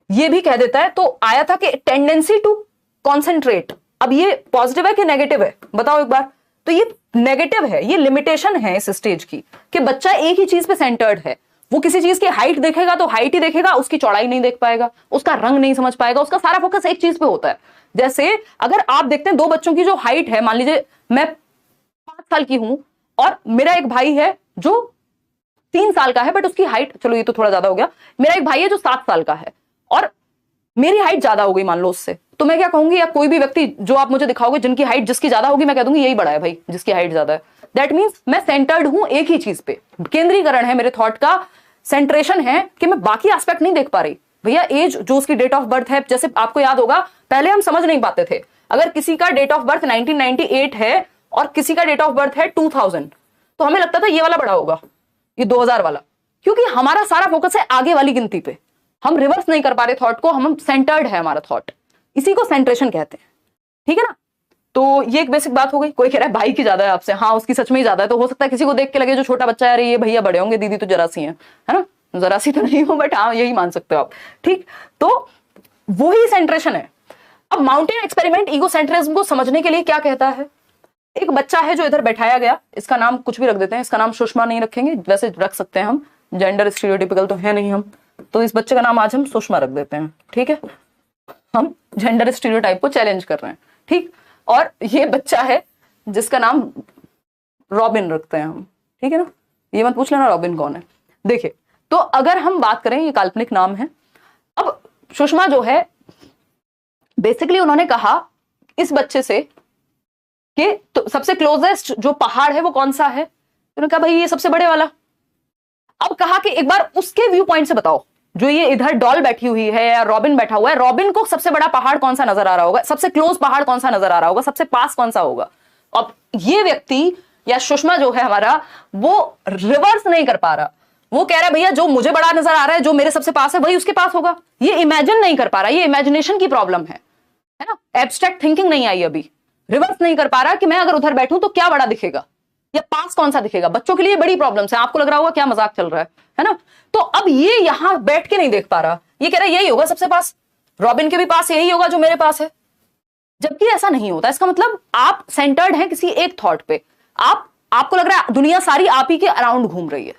ये भी कह देता है। तो आया था कि टेंडेंसी टू कॉन्सेंट्रेट, अब ये पॉजिटिव है कि नेगेटिव है बताओ एक बार। तो ये नेगेटिव है, ये लिमिटेशन है इस स्टेज की कि बच्चा एक ही चीज पे सेंटर्ड है, वो किसी चीज की हाइट देखेगा तो हाइट ही देखेगा, उसकी चौड़ाई नहीं देख पाएगा, उसका रंग नहीं समझ पाएगा, उसका सारा फोकस एक चीज पे होता है। जैसे अगर आप देखते हैं दो बच्चों की जो हाइट है, मान लीजिए मैं 5 साल की हूं और मेरा एक भाई है जो 3 साल का है, बट उसकी हाइट, चलो ये तो थोड़ा ज्यादा हो गया, मेरा एक भाई है जो 7 साल का है और मेरी हाइट ज्यादा हो गई मान लो उससे, तो मैं क्या कहूंगी, या कोई भी व्यक्ति जो आप मुझे दिखाओगे जिनकी हाइट जिसकी ज्यादा होगी, मैं कह दूंगी यही बड़ा है भाई जिसकी हाइट ज्यादा है। दैट मीन्स मैं सेंटर्ड हूं एक ही चीज पे, केंद्रीकरण है मेरे थॉट का, सेंट्रेशन है कि मैं बाकी एस्पेक्ट नहीं देख पा रही। भैया एज जो उसकी डेट ऑफ बर्थ है, जैसे आपको याद होगा पहले हम समझ नहीं पाते थे, अगर किसी का डेट ऑफ बर्थ 1998 है और किसी का डेट ऑफ बर्थ है 2000, तो हमें लगता था ये वाला बड़ा होगा, ये 2000 वाला, क्योंकि हमारा सारा फोकस है आगे वाली गिनती पे, हम रिवर्स नहीं कर पा रहे थॉट को, हम सेंटर्ड है हमारा थॉट, इसी को सेंट्रेशन कहते हैं। ठीक है ना, तो ये एक बेसिक बात हो गई। कोई कह रहा है भाई की ज्यादा है आपसे, हाँ उसकी सच में ही ज्यादा है, तो हो सकता है किसी को देख के लगे जो छोटा बच्चा है ये भैया बड़े होंगे, दीदी तो जरा सी है ना, जरा सी तो नहीं हो बट हाँ यही मान सकते हो आप। ठीक, तो वही सेंट्रेशन है। अब माउंटेन एक्सपेरिमेंट ईगो सेंट्रिज्म को समझने के लिए क्या कहता है, एक बच्चा है जो इधर बैठाया गया, इसका नाम कुछ भी रख देते हैं, इसका नाम सुषमा नहीं रखेंगे, वैसे रख सकते हैं हम, जेंडर स्टीरियोटिपिकल तो है नहीं हम, तो इस बच्चे का नाम आज हम सुषमा रख देते हैं। ठीक है, हम जेंडर स्टीरियोटाइप को चैलेंज कर रहे हैं। ठीक, और ये बच्चा है जिसका नाम रॉबिन रखते हैं हम। ठीक है ना, ये मत पूछ लेना रॉबिन कौन है। देखिए, तो अगर हम बात करें, ये काल्पनिक नाम है। अब सुषमा जो है बेसिकली उन्होंने कहा इस बच्चे से कि तो सबसे क्लोजेस्ट जो पहाड़ है वो कौन सा है, उन्होंने कहा भाई ये सबसे बड़े वाला। अब कहा कि एक बार उसके व्यू पॉइंट से बताओ, जो ये इधर डॉल बैठी हुई है या रॉबिन बैठा हुआ है, रॉबिन को सबसे बड़ा पहाड़ कौन सा नजर आ रहा होगा, सबसे क्लोज पहाड़ कौन सा नजर आ रहा होगा, सबसे पास कौन सा होगा। अब ये व्यक्ति या सुषमा जो है हमारा, वो रिवर्स नहीं कर पा रहा, वो कह रहा है भैया जो मुझे बड़ा नजर आ रहा है, जो मेरे सबसे पास है वही उसके पास होगा। ये इमेजिन नहीं कर पा रहा, ये इमेजिनेशन की प्रॉब्लम है ना, एब्स्ट्रैक्ट थिंकिंग नहीं आई अभी, रिवर्स नहीं कर पा रहा कि मैं अगर उधर बैठूं तो क्या बड़ा दिखेगा या पास कौन सा दिखेगा। बच्चों के लिए बड़ी प्रॉब्लम है, आपको लग रहा होगा क्या मजाक चल रहा है ना। तो अब ये यहां बैठ के नहीं देख पा रहा, ये कह रहा है यही होगा सबसे पास, रॉबिन के भी पास यही होगा जो मेरे पास है, जबकि ऐसा नहीं होता। इसका मतलब आप सेंटर्ड हैं किसी एक थॉट पे, आपको लग रहा है दुनिया सारी आप ही के अराउंड घूम रही है।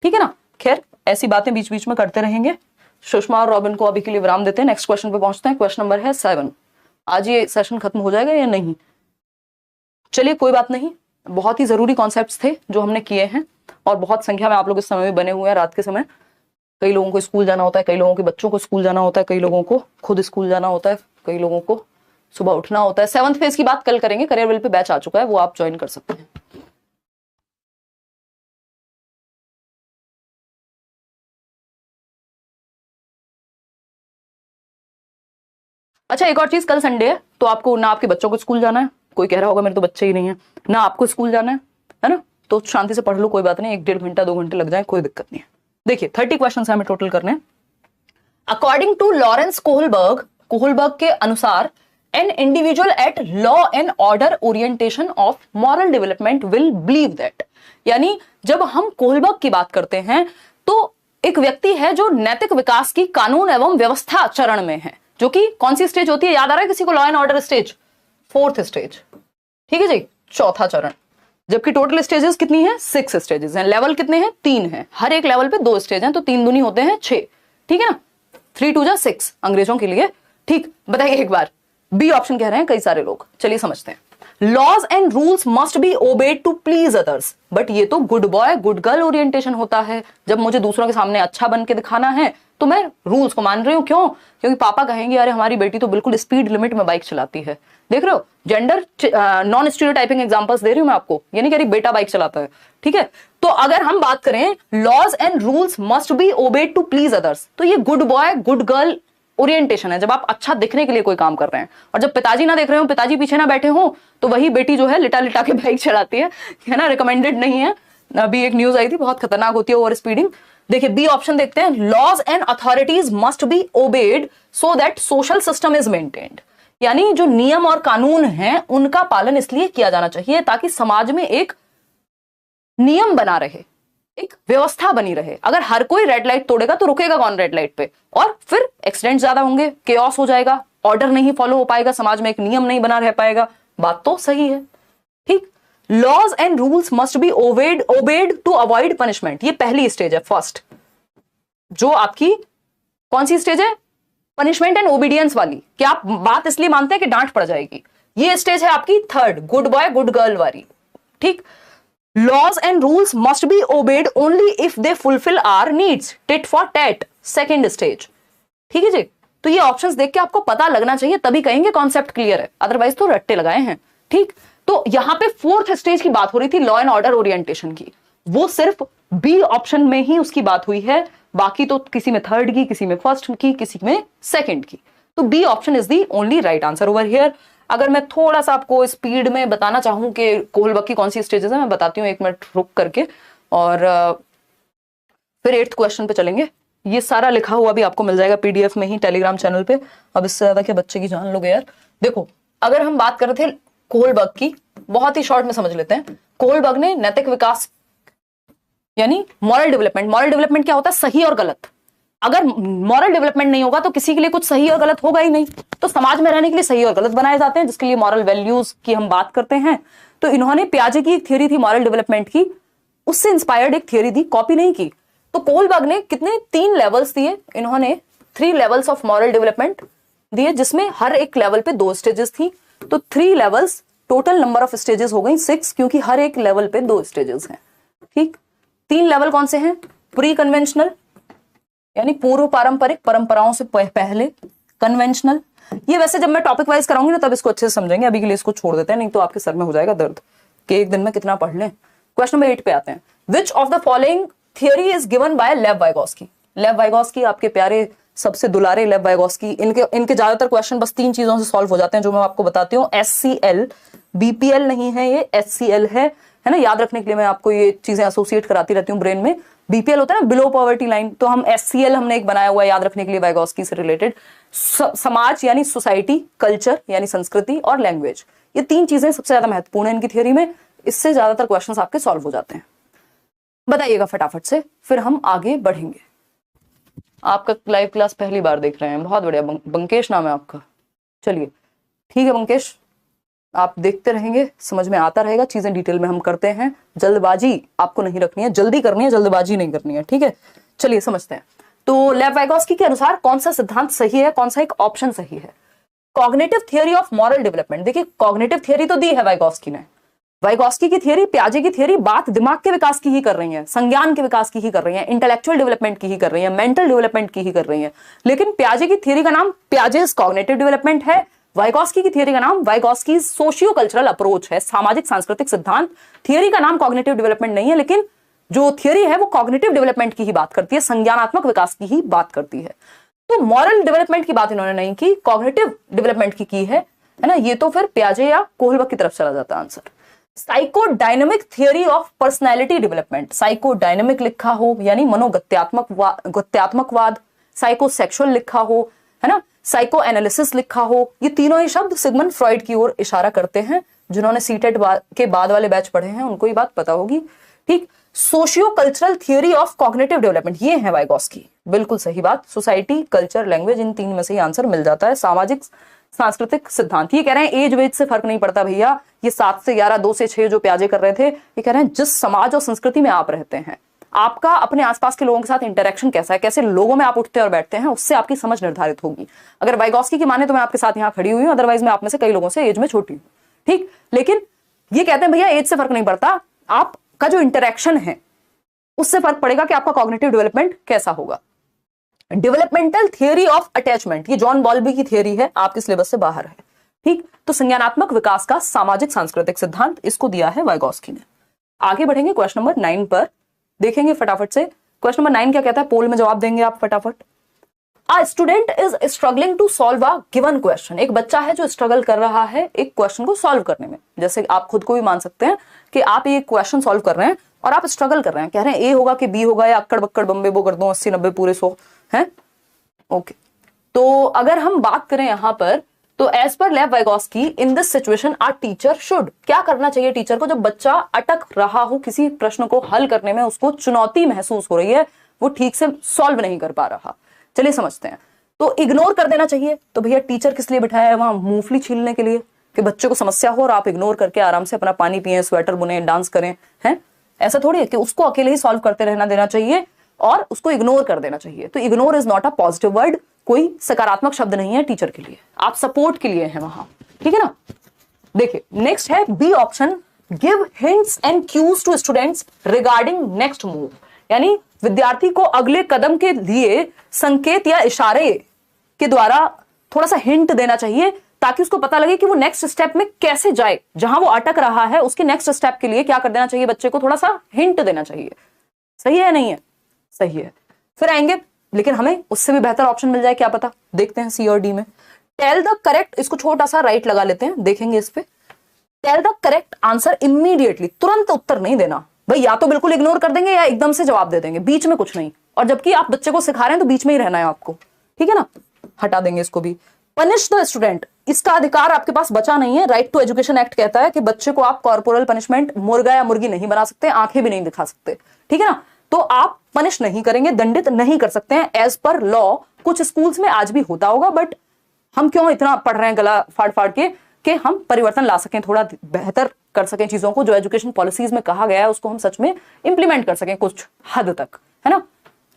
ठीक है ना, खैर ऐसी बातें बीच बीच में करते रहेंगे। सुषमा और रॉबिन को अभी के लिए विराम देते हैं, नेक्स्ट क्वेश्चन पे पहुंचते हैं। क्वेश्चन नंबर है 7। आज ये सेशन खत्म हो जाएगा या नहीं, चलिए कोई बात नहीं, बहुत ही जरूरी कॉन्सेप्ट्स थे जो हमने किए हैं और बहुत संख्या में आप लोग इस समय में बने हुए हैं। रात के समय कई लोगों को स्कूल जाना होता है, कई लोगों के बच्चों को स्कूल जाना होता है, कई लोगों को खुद स्कूल जाना होता है, कई लोगों को सुबह उठना होता है। 7th फेज की बात कल करेंगे, करियर विल पे बैच आ चुका है, वो आप ज्वाइन कर सकते हैं। अच्छा, एक और चीज, कल संडे है तो आपको ना आपके बच्चों को स्कूल जाना है, कोई कह रहा होगा मेरे तो बच्चे ही नहीं है, ना आपको स्कूल जाना है ना, तो शांति से पढ़ लो, कोई बात नहीं, 1-1.5 घंटा 2 घंटे लग जाए, कोई दिक्कत नहीं है। देखिए 30 क्वेश्चन हमें टोटल करने हैं। अकॉर्डिंग टू लॉरेंस कोहलबर्ग के अनुसार, an individual eight law and order orientation of moral development will believe that, यानी जब हम कोहलबर्ग की बात करते हैं तो एक व्यक्ति है जो नैतिक विकास की कानून एवं व्यवस्था चरण में है, जो कि कौन सी स्टेज होती है, याद आ रहा है किसी को, law and order stage 4th stage. ठीक है जी, 4था चरण, जबकि टोटल स्टेजेस कितनी है, 6 स्टेजेस हैं, लेवल कितने हैं, 3 हैं, हर एक लेवल पे 2 स्टेज हैं, तो 3 दूनी होते हैं 6। ठीक है ना, 3 2 जा 6 अंग्रेजों के लिए, ठीक, बताइए एक बार, बी ऑप्शन कह रहे हैं कई सारे लोग। चलिए समझते हैं। Laws and rules must be obeyed to please others, but ये तो good boy good girl orientation होता है। जब मुझे दूसरों के सामने अच्छा बन के दिखाना है तो मैं रूल्स को मान रही हूं। क्यों? क्योंकि पापा कहेंगे अरे हमारी बेटी तो बिल्कुल स्पीड लिमिट में बाइक चलाती है। देख रहे हो, जेंडर नॉन स्टीरियोटाइपिंग एग्जांपल्स दे रही हूं मैं आपको, ये नहीं कह रही बेटा बाइक चलाता है। ठीक है, तो अगर हम बात करें laws and rules must be obeyed to please others, तो ये good boy good girl orientation है, जब आप अच्छा दिखने के लिए कोई काम कर रहे हैं। और जब पिताजी ना देख रहे हो, पिताजी पीछे ना बैठे हो, तो वही बेटी जो है लिटा लिटा के बाइक चलाती है ना, रिकमेंडेड नहीं है। अभी एक न्यूज आई थी, बहुत खतरनाक होती है ओवर स्पीडिंग। देखिए बी ऑप्शन देखते हैं, laws and authorities must be obeyed so that social system is maintained, यानी जो नियम और कानून हैं उनका पालन इसलिए किया जाना चाहिए ताकि समाज में एक नियम बना रहे, एक व्यवस्था बनी रहे। अगर हर कोई रेड लाइट तोड़ेगा तो रुकेगा कौन रेड लाइट पे, और फिर एक्सीडेंट ज्यादा होंगे, केओस हो जाएगा, ऑर्डर नहीं फॉलो हो पाएगा, समाज में एक नियम नहीं बना रह पाएगा। बात तो सही है। ठीक, laws and rules must be obeyed to avoid punishment, ये पहली स्टेज है, फर्स्ट। जो आपकी कौन सी स्टेज है? पनिशमेंट एंड ओबीडियंस वाली, कि आप बात इसलिए मानते हैं कि डांट पड़ जाएगी। ये स्टेज है आपकी third, good boy good girl वाली। ठीक, laws and rules must be obeyed only if they fulfil our needs, tit for tat, second stage. ठीक है जी, तो ये ऑप्शंस देख के आपको पता लगना चाहिए, तभी कहेंगे कॉन्सेप्ट क्लियर है, अदरवाइज तो रट्टे लगाए हैं। ठीक, तो यहां पे फोर्थ स्टेज की बात हो रही थी, लॉ एंड ऑर्डर ओरिएंटेशन की, वो सिर्फ बी ऑप्शन में ही उसकी बात हुई है, बाकी तो किसी में थर्ड की, किसी में फर्स्ट की, किसी में सेकंड की। तो B option is the only right answer over here. अगर मैं थोड़ा सा आपको स्पीड में बताना चाहूं कि कोहलबर्ग की कौन सी स्टेजेस है, मैं बताती हूँ, एक मिनट रुक करके, और फिर 8th क्वेश्चन पे चलेंगे। ये सारा लिखा हुआ भी आपको मिल जाएगा पीडीएफ में ही टेलीग्राम चैनल पे। अब इससे ज्यादा क्या बच्चे की जान लोगे यार। देखो, अगर हम बात कर रहे थे कोहलबर्ग की, बहुत ही शॉर्ट में समझ लेते हैं। कोहलबर्ग ने नैतिक विकास यानी मॉरल डेवलपमेंट, मॉरल डेवलपमेंट क्या होता है? सही और गलत। अगर मॉरल डेवलपमेंट नहीं होगा तो किसी के लिए कुछ सही और गलत होगा ही नहीं, तो समाज में रहने के लिए सही और गलत बनाए जाते हैं, जिसके लिए मॉरल वैल्यूज की हम बात करते हैं। तो इन्होंने पियाजे की एक थ्योरी थी मॉरल डेवलपमेंट की, उससे इंस्पायर्ड एक थ्योरी दी, कॉपी नहीं की। तो कोहलबर्ग ने कितने 3 लेवल्स दिए, इन्होंने 3 लेवल्स ऑफ मॉरल डेवलपमेंट दिए, जिसमें हर एक लेवल पे 2 स्टेजेस थी। तो 3 levels, total number of stages हो गई 6, क्योंकि हर एक लेवल पे 2 स्टेजेस हैं। ठीक, 3 लेवल कौन से हैं? प्री कन्वेंशनल यानी पूर्व पारंपरिक, परंपराओं से पहले। कन्वेंशनल, ये वैसे जब मैं टॉपिक वाइज कराऊंगी ना तब इसको अच्छे से समझेंगे, अभी के लिए इसको छोड़ देते हैं, नहीं तो आपके सर में हो जाएगा दर्द कि एक दिन में कितना पढ़ लें। क्वेश्चन नंबर 8 पे आते हैं। Which of the following theory is given by लेव वाइगोस्की? लेव वाइगोस्की, आपके प्यारे सबसे दुलारे लेव वाइगोस्की। इनके ज्यादातर क्वेश्चन बस 3 चीजों से सॉल्व हो जाते हैं, जो मैं आपको बताती हूँ। SCL, BPL नहीं है ये, SCL है ना। याद रखने के लिए मैं आपको ये चीजें एसोसिएट कराती रहती हूँ ब्रेन में। BPL होता है ना, बिलो पॉवर्टी लाइन, तो हम SCL हमने एक बनाया हुआ है याद रखने के लिए वाइगोस्की से रिलेटेड। समाज यानी सोसाइटी, कल्चर यानी संस्कृति, और लैंग्वेज, ये 3 चीजें सबसे ज्यादा महत्वपूर्ण है इनकी थियरी में। इससे ज्यादातर क्वेश्चंस आपके सॉल्व हो जाते हैं। बताइएगा फटाफट से, फिर हम आगे बढ़ेंगे। आपका लाइव क्लास पहली बार देख रहे हैं, बहुत बढ़िया। बंकेश नाम है आपका, चलिए ठीक है बंकेश, आप देखते रहेंगे, समझ में आता रहेगा, चीजें डिटेल में हम करते हैं। जल्दबाजी आपको नहीं रखनी है, जल्दी करनी है, जल्दबाजी नहीं करनी है। ठीक है, चलिए समझते हैं। तो लेव वाइगोस्की के अनुसार कौन सा सिद्धांत सही है, कौन सा एक ऑप्शन सही है? Cognitive theory of moral development. देखिए, कॉग्निटिव थियरी तो दी है वाइगोस्की ने। वाइगोस्की की थियरी, पियाजे की थियरी बात दिमाग के विकास की ही कर रही है, संज्ञान के विकास की ही कर रही है, इंटेलेक्चुअल डेवलपमेंट की ही कर रही है, मेंटल डेवलपमेंट की ही कर रही है। लेकिन पियाजे की थियरी का नाम पियाजेस कॉग्निटिव डेवलपमेंट है, वाइगोस्की की थियरी का नाम वाइगोस्की सोशियो कल्चरल अप्रोच है, सामाजिक सांस्कृतिक सिद्धांत। थियरी का नाम कॉग्निटिव डेवलपमेंट नहीं है, लेकिन जो थियरी है वो कॉग्निटिव डेवलपमेंट की ही बात करती है, संज्ञानात्मक विकास की ही बात करती है। तो मॉरल डेवलपमेंट की बात इन्होंने नहीं की, कॉग्निटिव डेवलपमेंट की है ना। ये तो फिर पियाजे या कोहलबर्ग की तरफ चला जाता है answer. Psychodynamic theory of personality development, psychodynamic लिखा हो यानी मनोगत्यात्मकवाद, साइकोसेक्सुअल लिखा हो है ना, साइको एनालिसिस लिखा हो, ये तीनों ही शब्द सिगमंड फ्रॉइड की ओर इशारा करते हैं। जिन्होंने सीटेट के बाद वाले बैच पढ़े हैं उनको ये बात पता होगी। ठीक, socio cultural theory of cognitive development, ये है वाइगोस्की, बिल्कुल सही बात। सोसाइटी, कल्चर, लैंग्वेज, इन 3 में से ही आंसर मिल जाता है। सामाजिक सांस्कृतिक सिद्धांत, ये कह रहे हैं एज वेज से फर्क नहीं पड़ता भैया, ये 7 से 11, 2 से 6 जो पियाजे कर रहे थे, ये कह रहे हैं जिस समाज और संस्कृति में आप रहते हैं, आपका अपने आसपास के लोगों के साथ इंटरेक्शन कैसा है, कैसे लोगों में आप उठते और बैठते हैं, उससे आपकी समझ निर्धारित होगी। अगर वाइगॉस्की की माने तो मैं आपके साथ यहाँ खड़ी हुई हूँ, अदरवाइज मैं आप में से कई लोगों से एज में छोटी हूँ, ठीक। लेकिन ये कहते हैं भैया एज से फर्क नहीं पड़ता, आपका जो इंटरेक्शन है उससे फर्क पड़ेगा कि आपका कॉग्निटिव डेवलपमेंट कैसा होगा। डेवलपमेंटल थियरी ऑफ अटैचमेंट, ये जॉन बॉल्बी की थियरी है, आपके सिलेबस से बाहर है, ठीक। तो संज्ञानात्मक विकास का सामाजिक सांस्कृतिक सिद्धांत, इसको दिया है वाइगॉस्की ने। आगे बढ़ेंगे क्वेश्चन नंबर 9 पर, देखेंगे फटाफट से। क्वेश्चन नंबर 9 क्या कहता है, पोल में जवाब देंगे आप फटाफट। A student is struggling to solve a given question, एक बच्चा है जो स्ट्रगल कर रहा है एक क्वेश्चन को सॉल्व करने में। जैसे आप खुद को भी मान सकते हैं कि आप ये क्वेश्चन सॉल्व कर रहे हैं और आप स्ट्रगल कर रहे हैं, कह रहे हैं ए होगा कि बी होगा या अक्कड़ बक्कड़ बम्बे बो कर दो 80 90 पूरे 100 है, ओके। तो अगर हम बात करें यहां पर, तो as per Lev Vygotsky in this situation are teacher should, क्या करना चाहिए टीचर को जब बच्चा अटक रहा हो किसी प्रश्न को हल करने में, उसको चुनौती महसूस हो रही है, वो ठीक से सॉल्व नहीं कर पा रहा। चलिए समझते हैं। तो इग्नोर कर देना चाहिए, तो भैया टीचर किस लिए बिठाया है वहां, मूंगफली छीलने के लिए, कि बच्चे को समस्या हो और आप इग्नोर करके आराम से अपना पानी पिए, स्वेटर बुने, डांस करें, हैं? ऐसा थोड़ी है कि उसको अकेले ही सॉल्व करते रहना देना चाहिए और उसको इग्नोर कर देना चाहिए। तो ignore is not a positive word, कोई सकारात्मक शब्द नहीं है टीचर के लिए, आप सपोर्ट के लिए हैं वहां, ठीक है ना। देखिए नेक्स्ट है B option, give hints and cues to students regarding next move, यानी विद्यार्थी को अगले कदम के लिए संकेत या इशारे के द्वारा थोड़ा सा हिंट देना चाहिए, ताकि उसको पता लगे कि वो नेक्स्ट स्टेप में कैसे जाए, जहां वो अटक रहा है उसके नेक्स्ट स्टेप के लिए क्या कर देना चाहिए, बच्चे को थोड़ा सा हिंट देना चाहिए। सही है नहीं है, सही है। फिर आएंगे, लेकिन हमें उससे भी बेहतर ऑप्शन मिल जाए, क्या पता, देखते हैं सी और डी में। टेल द करेक्ट, इसको छोटा सा राइट लगा लेते हैं, देखेंगे इस पे। Tell the correct answer immediately, तुरंत उत्तर नहीं देना भाई, या तो बिल्कुल इग्नोर कर देंगे या एकदम से जवाब दे देंगे, बीच में कुछ नहीं। और जबकि आप बच्चे को सिखा रहे हैं तो बीच में ही रहना है आपको, ठीक है ना। हटा देंगे इसको भी। पनिश द स्टूडेंट, इसका अधिकार आपके पास बचा नहीं है। राइट टू एजुकेशन एक्ट कहता है कि बच्चे को आप कॉर्पोरल पनिशमेंट, मुर्गा या मुर्गी नहीं बना सकते, आंखें भी नहीं दिखा सकते, ठीक है ना। तो आप पनिश नहीं करेंगे, दंडित नहीं कर सकते हैं एज पर लॉ। कुछ स्कूल्स में आज भी होता होगा, बट हम क्यों इतना पढ़ रहे हैं गला फाड़ फाड़ के, कि हम परिवर्तन ला सकें, थोड़ा बेहतर कर सकें चीजों को, जो एजुकेशन पॉलिसीज में कहा गया है उसको हम सच में इंप्लीमेंट कर सकें कुछ हद तक, है ना।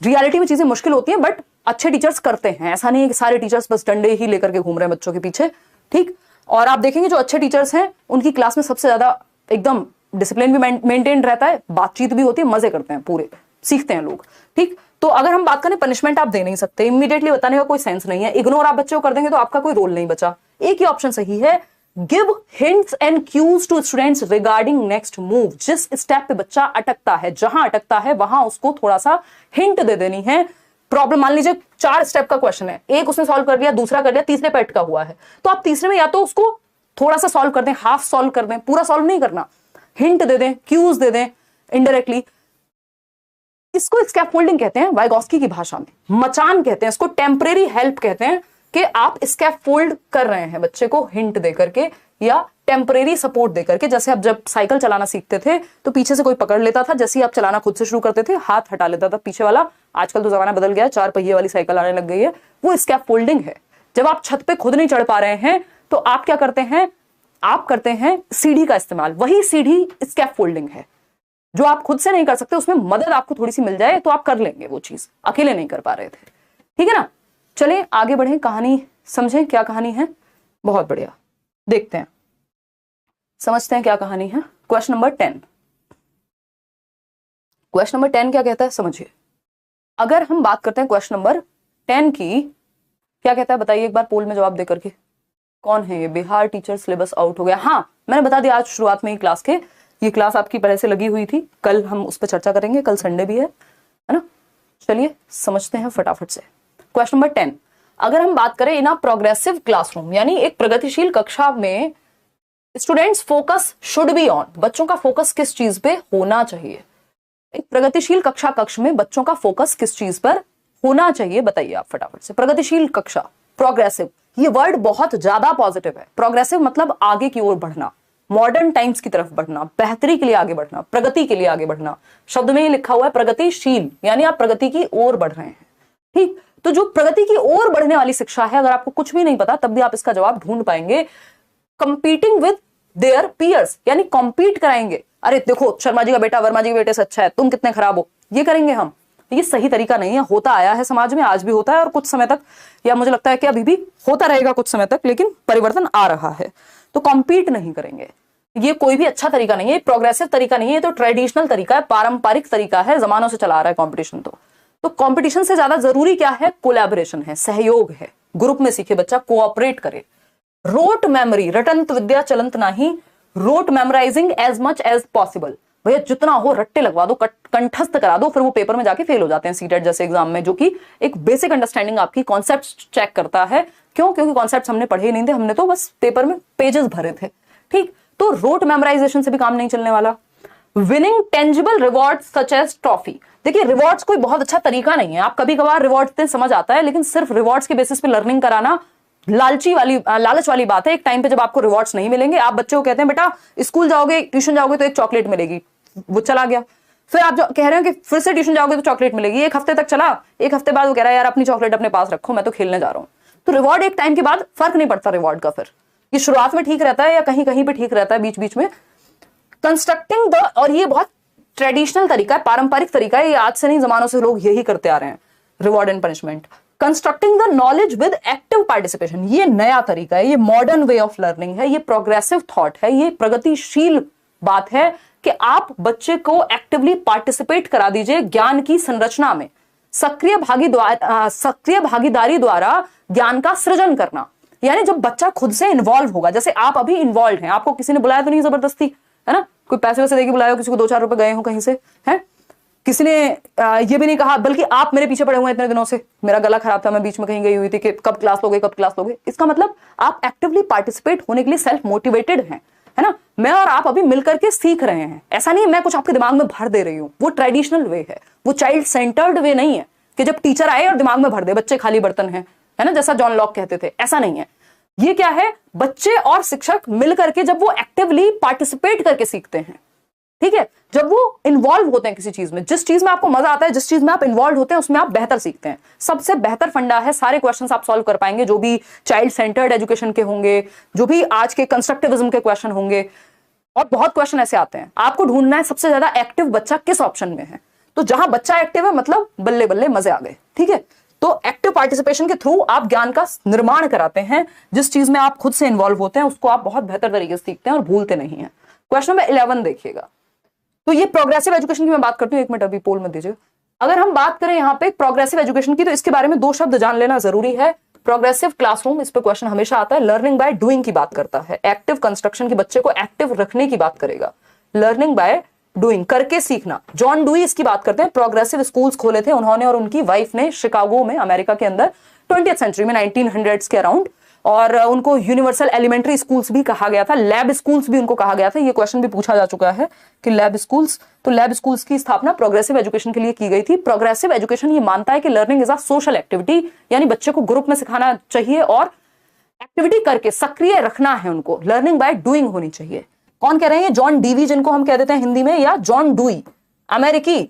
रियलिटी में चीजें मुश्किल होती हैं, बट अच्छे टीचर्स करते हैं, ऐसा नहीं है कि सारे टीचर्स बस डंडे ही लेकर के घूम रहे हैं बच्चों के पीछे, ठीक। और आप देखेंगे जो अच्छे टीचर्स हैं उनकी क्लास में सबसे ज्यादा एकदम डिसिप्लिन भी मेंटेन रहता है, बातचीत भी होती है, मजे करते हैं, पूरे सीखते हैं लोग, ठीक। तो अगर हम बात करें, पनिशमेंट आप दे नहीं सकते, इमीडिएटली बताने का कोई सेंस नहीं है, इग्नोर आप बच्चे को कर देंगे तो आपका कोई रोल नहीं बचा। एक ही ऑप्शन सही है, give hints and cues to students regarding next move, जिस स्टेप पे बच्चा अटकता है, जहां अटकता है वहां उसको थोड़ा सा हिंट दे देनी है। प्रॉब्लम मान लीजिए 4 स्टेप का क्वेश्चन है, एक उसने सॉल्व कर लिया, दूसरा कर लिया, तीसरे पे अटका हुआ है, तो आप तीसरे में या तो उसको थोड़ा सा सॉल्व कर दें, हाफ सॉल्व कर दें, पूरा सॉल्व नहीं करना, हिंट दे दें, क्यूज दे दें इनडायरेक्टली। इसको स्कैफोल्डिंग कहते हैं वाइगॉस्की की भाषा में, मचान कहते हैं इसको, टेम्परेरी हेल्प कहते हैं, कि आप स्कैफोल्ड कर रहे हैं बच्चे को हिंट दे करके या टेम्परेरी सपोर्ट दे करके। जैसे आप जब साइकिल चलाना सीखते थे तो पीछे से कोई पकड़ लेता था, जैसे ही आप चलाना खुद से शुरू करते थे हाथ हटा लेता था पीछे वाला। आजकल तो जमाना बदल गया, 4 पहिए वाली साइकिल आने लग गई है, वो स्कैफोल्डिंग है। जब आप छत पे खुद नहीं चढ़ पा रहे हैं तो आप क्या करते हैं, आप करते हैं सीढ़ी का इस्तेमाल, वही सीढ़ी स्कैफोल्डिंग है। जो आप खुद से नहीं कर सकते, उसमें मदद आपको थोड़ी सी मिल जाए तो आप कर लेंगे वो चीज, अकेले नहीं कर पा रहे थे, ठीक है ना। चलें आगे बढ़ें, कहानी समझें क्या कहानी है। बहुत बढ़िया, देखते हैं, समझते हैं क्या कहानी है। क्वेश्चन नंबर 10, क्वेश्चन नंबर 10 क्या कहता है समझिए। अगर हम बात करते हैं क्वेश्चन नंबर 10 की, क्या कहता है बताइए एक बार पोल में जवाब दे करके। कौन है ये, बिहार टीचर सिलेबस आउट हो गया। हाँ मैंने बता दिया आज शुरुआत में ही क्लास के, ये क्लास आपकी पहले से लगी हुई थी, कल हम उस पर चर्चा करेंगे, कल संडे भी है ना। चलिए समझते हैं फटाफट से। क्वेश्चन नंबर 10, अगर हम बात करें इन अ प्रोग्रेसिव क्लासरूम, यानी एक प्रगतिशील कक्षा में students focus should be on, बच्चों का फोकस किस चीज पे होना चाहिए। एक प्रगतिशील कक्षा कक्ष में बच्चों का फोकस किस चीज पर होना चाहिए, बताइए आप फटाफट से। प्रगतिशील कक्षा, प्रोग्रेसिव, ये वर्ड बहुत ज्यादा पॉजिटिव है। प्रोग्रेसिव मतलब आगे की ओर बढ़ना, मॉडर्न टाइम्स की तरफ बढ़ना, बेहतरी के लिए आगे बढ़ना, प्रगति के लिए आगे बढ़ना। शब्द में ही लिखा हुआ है प्रगतिशील, यानी आप प्रगति की ओर बढ़ रहे हैं, ठीक। तो जो प्रगति की ओर बढ़ने वाली शिक्षा है, अगर आपको कुछ भी नहीं पता तब भी आप इसका जवाब ढूंढ पाएंगे। कंपीटिंग विद देयर पीयर्स, यानी कॉम्पीट कराएंगे। अरे देखो शर्मा जी का बेटा वर्मा जी के बेटे से अच्छा है, तुम कितने खराब हो, ये करेंगे हम। ये सही तरीका नहीं है। होता आया है समाज में, आज भी होता है और कुछ समय तक, या मुझे लगता है कि अभी भी होता रहेगा कुछ समय तक, लेकिन परिवर्तन आ रहा है। तो कॉम्पीट नहीं करेंगे, ये कोई भी अच्छा तरीका नहीं है, प्रोग्रेसिव तरीका नहीं है, तो ट्रेडिशनल तरीका है, पारंपरिक तरीका है, जमानों से चला आ रहा है कॉम्पिटिशन। तो कंपटीशन से ज्यादा जरूरी क्या है? कोलैबोरेशन है, सहयोग है, ग्रुप में सीखे बच्चा, कोऑपरेट करे। रोट मेमोरी, रटंत विद्या चलंत नहीं, rote memorising as much as possible. भैया जितना हो रट्टे लगवा दो, कंठस्थ करा दो, फिर वो पेपर में जाके फेल हो जाते हैं सीटेट जैसे एग्जाम में, जो कि एक बेसिक अंडरस्टैंडिंग आपकी कॉन्सेप्ट चेक करता है। क्यों? क्योंकि कॉन्सेप्ट हमने पढ़े ही नहीं थे, हमने तो बस पेपर में पेजेस भरे थे। ठीक, तो रोट मेमोराइजेशन से भी काम नहीं चलने वाला। Winning tangible reward such as trophy. देखिए रिवॉर्ड्स कोई बहुत अच्छा तरीका नहीं है, आप कभी कभार रिवॉर्ड्स दें समझ आता है, लेकिन सिर्फ रिवॉर्ड्स के बेसिस पे लर्निंग कराना लालच वाली बात है। एक टाइम पे जब आपको रिवॉर्ड्स नहीं मिलेंगे, आप बच्चे को कहते हैं बेटा स्कूल जाओगे ट्यूशन जाओगे तो एक चॉकलेट मिलेगी, वो चला गया। फिर आप जो कह रहे हो कि फिर से ट्यूशन जाओगे तो चॉकलेट मिलेगी, एक हफ्ते तक चला, एक हफ्ते बाद वो कह रहा है यार अपनी चॉकलेट अपने पास रखो, मैं तो खेलने जा रहा हूं। तो रिवॉर्ड एक टाइम के बाद फर्क नहीं पड़ता रिवॉर्ड का, फिर ये शुरुआत में ठीक रहता है या कहीं कहीं पे ठीक रहता है बीच बीच में। कंस्ट्रक्टिंग द, और ये बहुत ट्रेडिशनल तरीका है, पारंपरिक तरीका है, ये आज से नहीं जमानों से लोग यही करते आ रहे हैं, reward and punishment. Constructing the knowledge with active participation, ये नया तरीका है, ये मॉडर्न वे ऑफ लर्निंग है, ये प्रोग्रेसिव थॉट है, ये प्रगतिशील बात है कि आप बच्चे को एक्टिवली पार्टिसिपेट करा दीजिए ज्ञान की संरचना में। सक्रिय भागीदारी द्वारा ज्ञान का सृजन करना, यानी जब बच्चा खुद से इन्वॉल्व होगा, जैसे आप अभी इन्वॉल्व हैं, आपको किसी ने बुलाया तो नहीं जबरदस्ती, है ना, कोई पैसे वैसे देके बुलाया हो, किसी को 2-4 रुपए गए हो कहीं से, है, किसी ने ये भी नहीं कहा, बल्कि आप मेरे पीछे पड़े हुए हैं इतने दिनों से, मेरा गला खराब था, मैं बीच में कहीं गई हुई थी कि कब क्लास लोगे कब क्लास लोगे। इसका मतलब आप एक्टिवली पार्टिसिपेट होने के लिए सेल्फ मोटिवेटेड हैं, है ना। मैं और आप अभी मिलकर के सीख रहे हैं, ऐसा नहीं मैं कुछ आपके दिमाग में भर दे रही हूं, वो ट्रेडिशनल वे है, वो चाइल्ड सेंटर्ड वे नहीं है कि जब टीचर आए और दिमाग में भर दे, बच्चे खाली बर्तन है ना, जैसा जॉन लॉक कहते थे, ऐसा नहीं है। ये क्या है? बच्चे और शिक्षक मिलकर के जब वो एक्टिवली पार्टिसिपेट करके सीखते हैं, ठीक है, जब वो इन्वॉल्व होते हैं किसी चीज में, जिस चीज में आपको मजा आता है, जिस चीज में आप इन्वॉल्व होते हैं, उसमें आप बेहतर सीखते हैं। सबसे बेहतर फंडा है, सारे क्वेश्चंस आप सॉल्व कर पाएंगे जो भी चाइल्ड सेंटर्ड एजुकेशन के होंगे, जो भी आज के कंस्ट्रक्टिविज्म के क्वेश्चन होंगे, और बहुत क्वेश्चन ऐसे आते हैं। आपको ढूंढना है सबसे ज्यादा एक्टिव बच्चा किस ऑप्शन में है, तो जहां बच्चा एक्टिव है मतलब बल्ले बल्ले मजे आ गए, ठीक है। तो एक्टिव पार्टिसिपेशन के थ्रू आप ज्ञान का निर्माण कराते हैं, जिस चीज में आप खुद से इन्वॉल्व होते हैं उसको आप बहुत बेहतर तरीके से सीखते हैं और भूलते नहीं है। क्वेश्चन नंबर 11 देखिएगा। तो ये प्रोग्रेसिव एजुकेशन की मैं बात करती हूँ, एक मिनट अभी पोल में दीजिए। अगर हम बात करें यहाँ पे प्रोग्रेसिव एजुकेशन की, तो इसके बारे में 2 शब्द जान लेना जरूरी है। प्रोग्रेसिव क्लासरूम, इस पे क्वेश्चन हमेशा आता है। लर्निंग बाय डूइंग की बात करता है, एक्टिव कंस्ट्रक्शन के बच्चे को एक्टिव रखने की बात करेगा। लर्निंग बाय डूइंग, करके सीखना। जॉन डूई इसकी बात करते हैं, प्रोग्रेसिव स्कूल्स खोले थे उन्होंने और उनकी वाइफ ने शिकागो में, अमेरिका के अंदर 20th सेंचुरी में, 1900s के अराउंड, और उनको यूनिवर्सल एलिमेंट्री स्कूल्स भी कहा गया था, लैब स्कूल्स भी उनको कहा गया था। ये क्वेश्चन भी पूछा जा चुका है कि लैब स्कूल्स, तो लैब स्कूल्स की स्थापना प्रोग्रेसिव एजुकेशन के लिए की गई थी। प्रोग्रेसिव एजुकेशन ये मानता है कि learning is a social activity, यानी बच्चे को ग्रुप में सिखाना चाहिए और एक्टिविटी करके सक्रिय रखना है उनको। लर्निंग बाय डूइंग होनी चाहिए। कौन कह रहे हैं? जॉन डीवी, जिनको हम कह देते हैं हिंदी में, या जॉन डूई, अमेरिकी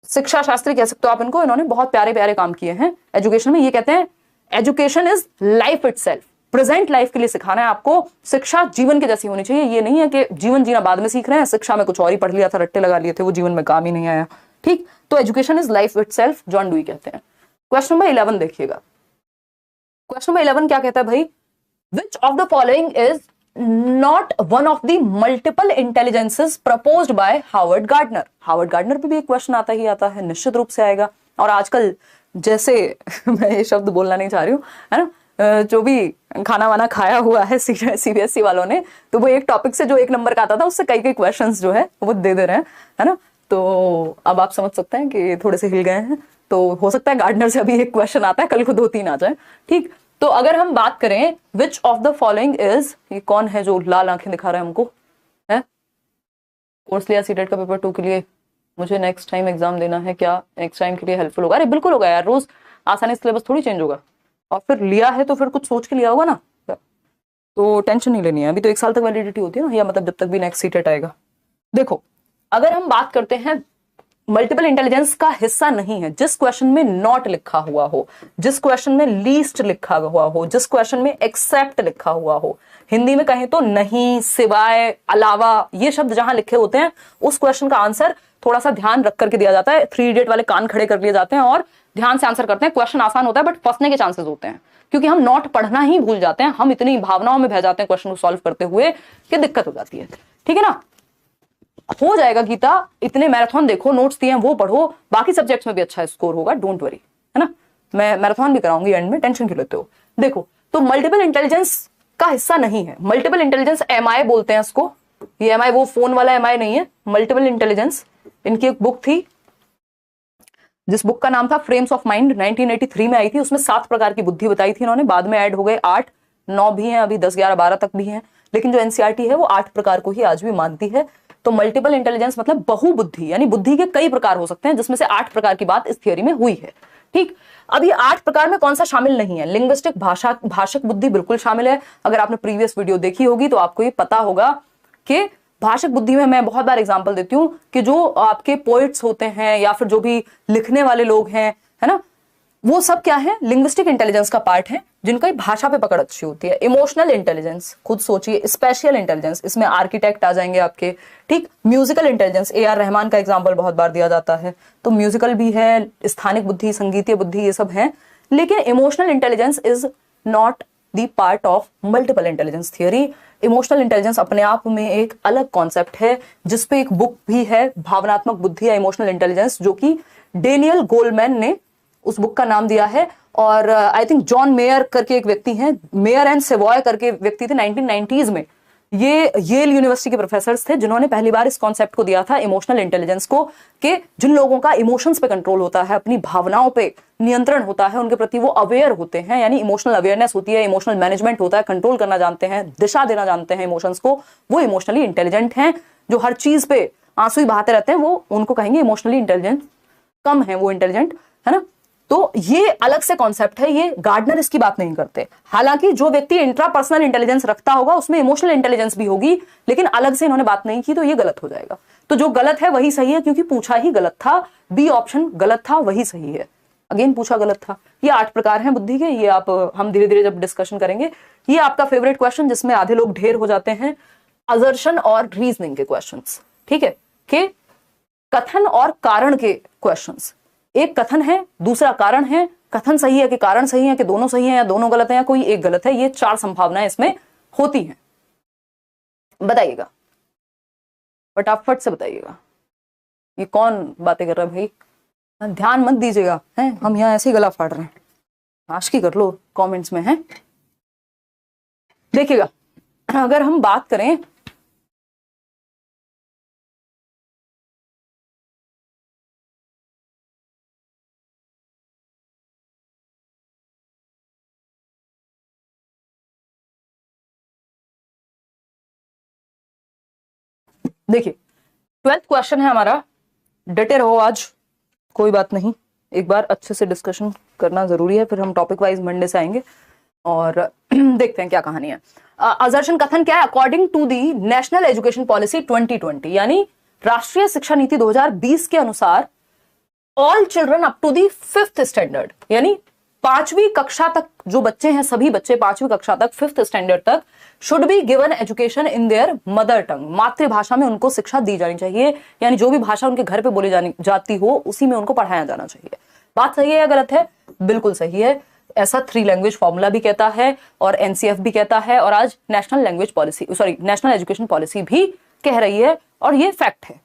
शिक्षा शास्त्री कह सकते हो आप इनको। इन्होंने बहुत प्यारे प्यारे काम किए हैं एजुकेशन में। ये कहते हैं education is life itself, present life के लिए सिखाना है आपको। शिक्षा जीवन के जैसी होनी चाहिए। ये नहीं है कि जीवन जीना बाद में सीख रहे हैं, शिक्षा में कुछ और ही पढ़ लिया था, रट्टे लगा लिए थे, वो जीवन में काम ही नहीं आया, ठीक। तो education is life itself, John डूई कहते हैं। क्वेश्चन नंबर 11 देखिएगा। क्वेश्चन नंबर 11 क्या कहता है भाई? Which of the following is not one of the multiple intelligences proposed by Harvard gardener. Harvard gardener पे भी एक क्वेश्चन आता ही आता है, निश्चित रूप से आएगा। और आजकल जैसे मैं ये शब्द बोलना नहीं चाह रही हूँ, है ना, जो भी खाना वाना खाया हुआ है सीबीएसई वालों ने, तो वो एक टॉपिक से जो 1 नंबर का आता था उससे कई क्वेश्चंस जो है वो दे रहे हैं, है ना। तो अब आप समझ सकते हैं कि थोड़े से हिल गए हैं। तो हो सकता है गार्डनर से अभी एक क्वेश्चन आता है, कल को 2-3 आ जाए, ठीक। तो अगर हम बात करें which of the following is, ये कौन है जो लाल आंखें दिखा रहा है हमको, है? कोर्स लिया सीटेट का पेपर 2 के लिए, मुझे नेक्स्ट टाइम एग्जाम देना है, क्या नेक्स्ट टाइम के लिए हेल्पफुल होगा? अरे बिल्कुल होगा यार, रोज आसानी से सिलेबस थोड़ी चेंज होगा, और फिर लिया है तो फिर कुछ सोच के लिया होगा ना, तो टेंशन नहीं लेनी है। अभी तो 1 साल तक वैलिडिटी होती है ना, या मतलब जब तक भी नेक्स्ट सीटेट आएगा। देखो अगर हम बात करते हैं मल्टीपल इंटेलिजेंस का हिस्सा नहीं है। जिस क्वेश्चन में नॉट लिखा हुआ हो, जिस क्वेश्चन में लीस्ट लिखा हुआ हो, जिस क्वेश्चन में एक्सेप्ट लिखा हुआ हो, हिंदी में कहें तो नहीं, सिवाय, अलावा, ये शब्द जहां लिखे होते हैं उस क्वेश्चन का आंसर थोड़ा सा ध्यान रख करके दिया जाता है। 3 इडियट वाले कान खड़े कर लिए जाते हैं और ध्यान से आंसर करते हैं। क्वेश्चन आसान होता है बट फंसने के चांसेस होते हैं, क्योंकि हम नॉट पढ़ना ही भूल जाते हैं। हम इतनी भावनाओं में बह जाते हैं क्वेश्चन को सॉल्व करते हुए कि दिक्कत हो जाती है। ठीक है ना, हो जाएगा गीता, इतने मैराथन देखो, नोट्स दिए हैं वो पढ़ो, बाकी सब्जेक्ट्स में भी अच्छा स्कोर होगा, डोंट वरी, है ना। मैं मैराथन भी कराऊंगी एंड में, टेंशन क्यों लेते हो। देखो, तो मल्टीपल इंटेलिजेंस का हिस्सा नहीं है। मल्टीपल इंटेलिजेंस एमआई बोलते हैं इसको। ये एमआई वो फोन वाला एमआई नहीं है, मल्टीपल इंटेलिजेंस। इनकी एक बुक थी जिस बुक का नाम था फ्रेम्स ऑफ माइंड, 1983 में आई थी। उसमें 7 प्रकार की बुद्धि बताई थी इन्होंने, बाद में ऐड हो गए 8, 9 भी हैं, अभी 10, 11, 12 तक भी हैं, लेकिन जो एनसीईआरटी है वो 8 प्रकार को ही आज भी मानती है। तो मल्टीपल इंटेलिजेंस मतलब बहुबुद्धि, यानी बुद्धि के कई प्रकार हो सकते हैं, जिसमें से 8 प्रकार की बात इस थियोरी में हुई है। ठीक, अब ये 8 प्रकार में कौन सा शामिल नहीं है? लिंग्विस्टिक, भाषक बुद्धि बिल्कुल शामिल है। अगर आपने प्रीवियस वीडियो देखी होगी तो आपको ये पता होगा कि भाषक बुद्धि में मैं बहुत बार एग्जांपल देती हूँ कि जो आपके पोइट्स होते हैं या फिर जो भी लिखने वाले लोग हैं, है ना, वो सब क्या है, लिंग्विस्टिक इंटेलिजेंस का पार्ट है, जिनका भाषा पे पकड़ अच्छी होती है। इमोशनल इंटेलिजेंस, खुद सोचिए, स्पेशियल इंटेलिजेंस, इसमें आर्किटेक्ट आ जाएंगे आपके। ठीक, musical intelligence, A R Rahman का एग्जाम्पल बहुत बार दिया जाता है, तो म्यूजिकल भी है, स्थानिक बुद्धि, संगीतीय बुद्धि, ये सब है। लेकिन emotional intelligence is not the part of multiple intelligence theory. Emotional intelligence अपने आप में एक अलग कॉन्सेप्ट है, जिसपे एक बुक भी है, भावनात्मक बुद्धि या इमोशनल इंटेलिजेंस, जो कि डेनियल गोलमैन ने उस बुक का नाम दिया है। और आई थिंक जॉन मेयर करके एक व्यक्ति हैं, मेयर एंड सेवॉय करके व्यक्ति थे, 1990s में ये येल यूनिवर्सिटी के प्रोफेसर थे, जिन्होंने पहली बार इस कॉन्सेप्ट को दिया था, इमोशनल इंटेलिजेंस को, कि जिन लोगों का इमोशंस पे कंट्रोल होता है, अपनी भावनाओं पे नियंत्रण होता है, उनके प्रति वो अवेयर होते हैं, यानी इमोशनल अवेयरनेस होती है, इमोशनल मैनेजमेंट होता है, कंट्रोल करना जानते हैं, दिशा देना जानते हैं इमोशंस को, वो इमोशनली इंटेलिजेंट हैं। जो हर चीज पे आंसू ही बहाते रहते हैं, वो उनको कहेंगे इमोशनली इंटेलिजेंट, कम है वो इंटेलिजेंट, है ना। तो ये अलग से कॉन्सेप्ट है, ये गार्डनर इसकी बात नहीं करते। हालांकि जो व्यक्ति इंट्रापर्सनल इंटेलिजेंस रखता होगा उसमें इमोशनल इंटेलिजेंस भी होगी, लेकिन अलग से इन्होंने बात नहीं की, तो ये गलत हो जाएगा। तो जो गलत है वही सही है, क्योंकि पूछा ही गलत था, बी ऑप्शन गलत था, वही सही है। अगेन पूछा गलत था। ये 8 प्रकार हैं बुद्धि के, ये आप हम धीरे धीरे जब डिस्कशन करेंगे। ये आपका फेवरेट क्वेश्चन, जिसमें आधे लोग ढेर हो जाते हैं, असर्शन और रीजनिंग के क्वेश्चंस। ठीक है, कि कथन और कारण के क्वेश्चंस। एक कथन है, दूसरा कारण है, कथन सही है कि कारण सही है, कि दोनों सही है या दोनों गलत है या कोई एक गलत है, ये 4 संभावनाएं इसमें होती हैं। बताइएगा, फटाफट से बताइएगा। ये कौन बातें कर रहा है भाई? ध्यान मत दीजिएगा, हैं, हम यहाँ ऐसे ही गला फाड़ रहे हैं। आशिकी कर लो कमेंट्स में, है। देखिएगा, अगर हम बात करें देखिए, 12th क्वेश्चन है हमारा, डटे रहो आज, कोई बात नहीं, एक बार अच्छे से डिस्कशन करना जरूरी है, फिर हम टॉपिक वाइज मंडे से आएंगे और देखते हैं क्या कहानी है। असर्शन कथन क्या है? According to the national education policy 2020, यानी राष्ट्रीय शिक्षा नीति 2020 के अनुसार, all children up to the 5th standard, यानी 5वीं कक्षा तक जो बच्चे हैं, सभी बच्चे 5वीं कक्षा तक, 5th स्टैंडर्ड तक, should be given education in their mother tongue, मातृभाषा में उनको शिक्षा दी जानी चाहिए, यानी जो भी भाषा उनके घर पे बोली जाती हो उसी में उनको पढ़ाया जाना चाहिए। बात सही है या गलत है? बिल्कुल सही है। ऐसा 3 लैंग्वेज फॉर्मूला भी कहता है और एनसीएफ भी कहता है, और आज national language policy, sorry, national education policy भी कह रही है, और ये फैक्ट है।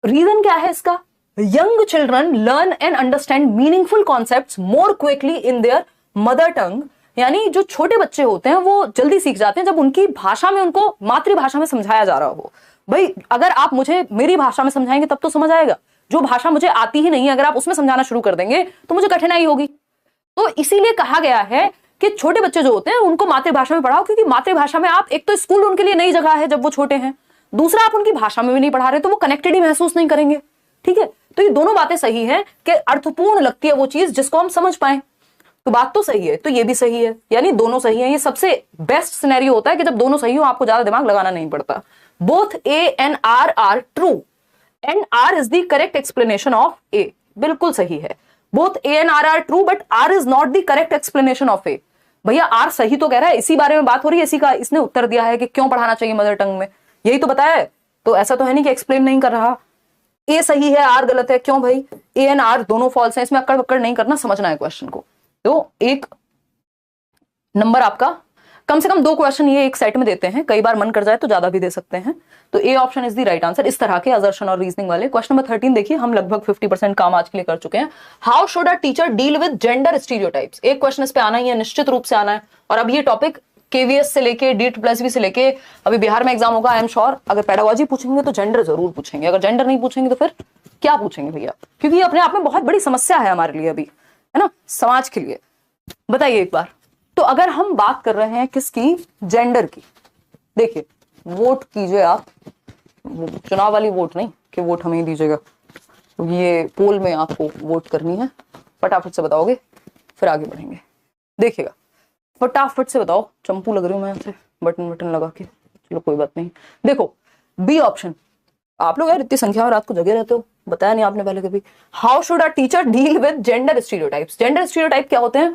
रीजन क्या है इसका? Young children learn and understand meaningful concepts more quickly in their mother tongue, यानी जो छोटे बच्चे होते हैं वो जल्दी सीख जाते हैं जब उनकी भाषा में, उनको मातृभाषा में समझाया जा रहा हो। भाई, अगर आप मुझे मेरी भाषा में समझाएंगे तब तो समझ आएगा, जो भाषा मुझे आती ही नहीं है अगर आप उसमें समझाना शुरू कर देंगे तो मुझे कठिनाई होगी। तो इसीलिए कहा गया है कि छोटे बच्चे जो होते हैं उनको मातृभाषा में पढ़ाओ, क्योंकि मातृभाषा में आप, एक तो स्कूल उनके लिए नई जगह है जब वो छोटे हैं, दूसरा आप उनकी भाषा में भी नहीं पढ़ा रहे तो वो कनेक्टेड ही महसूस नहीं करेंगे। ठीक है, तो ये दोनों बातें सही है कि अर्थपूर्ण लगती है वो चीज जिसको हम समझ पाए, तो बात तो सही है, तो ये भी सही है, यानी दोनों सही है। ये सबसे बेस्ट सिनेरियो होता है कि जब दोनों सही हो, आपको ज्यादा दिमाग लगाना नहीं पड़ता। Both A and R are true, and R is the correct explanation of A. बिल्कुल सही है, both A and R true, but R is not the correct explanation of A. भैया आर सही तो कह रहा है, इसी बारे में बात हो रही है, इसी का इसने उत्तर दिया है कि क्यों पढ़ाना चाहिए मदर टंग में, यही तो बताया है। तो ऐसा तो है नहीं कि एक्सप्लेन नहीं कर रहा। ए सही है, आर गलत है, क्यों भाई? ए एंड आर दोनों फॉल्स हैं, इसमें अक्कड़ बक्कड़ नहीं करना, समझना है क्वेश्चन को। तो एक नंबर आपका, कम से कम 2 क्वेश्चन ये एक सेट में देते हैं, कई बार मन कर जाए तो ज्यादा भी दे सकते हैं। तो A option is the right answer, इस तरह के असर्शन और रीजनिंग वाले। क्वेश्चन नंबर 13 देखिए, हम लगभग 50% काम आज के लिए कर चुके हैं। How should a teacher deal with gender stereotypes? एक क्वेश्चन इस पे आना ही है, निश्चित रूप से आना है। और अब ये टॉपिक केवीएस से लेके D+B से लेके अभी बिहार में एग्जाम होगा, आई एम श्योर अगर पेडागोजी पूछेंगे तो जेंडर जरूर पूछेंगे, अगर जेंडर नहीं पूछेंगे तो फिर क्या पूछेंगे भैया? क्योंकि ये अपने आप में बहुत बड़ी समस्या है हमारे लिए अभी, है ना, समाज के लिए। बताइए एक बार। तो अगर हम बात कर रहे हैं किसकी? जेंडर की। देखिए वोट कीजिए आप, चुनाव वाली वोट नहीं कि वोट हमें ही दीजिएगा, तो ये पोल में आपको वोट करनी है। फटाफट से बताओगे फिर आगे बढ़ेंगे, देखिएगा फटाफट से बताओ। चंपू लग रही हूं मैं आपसे बटन बटन लगा के, चलो कोई बात नहीं। देखो बी ऑप्शन, आप लोग यार इतनी संख्या में रात को जगे रहते हो, बताया नहीं आपने पहले कभी। How should a teacher deal with gender stereotypes? Gender stereotype क्या होते हैं?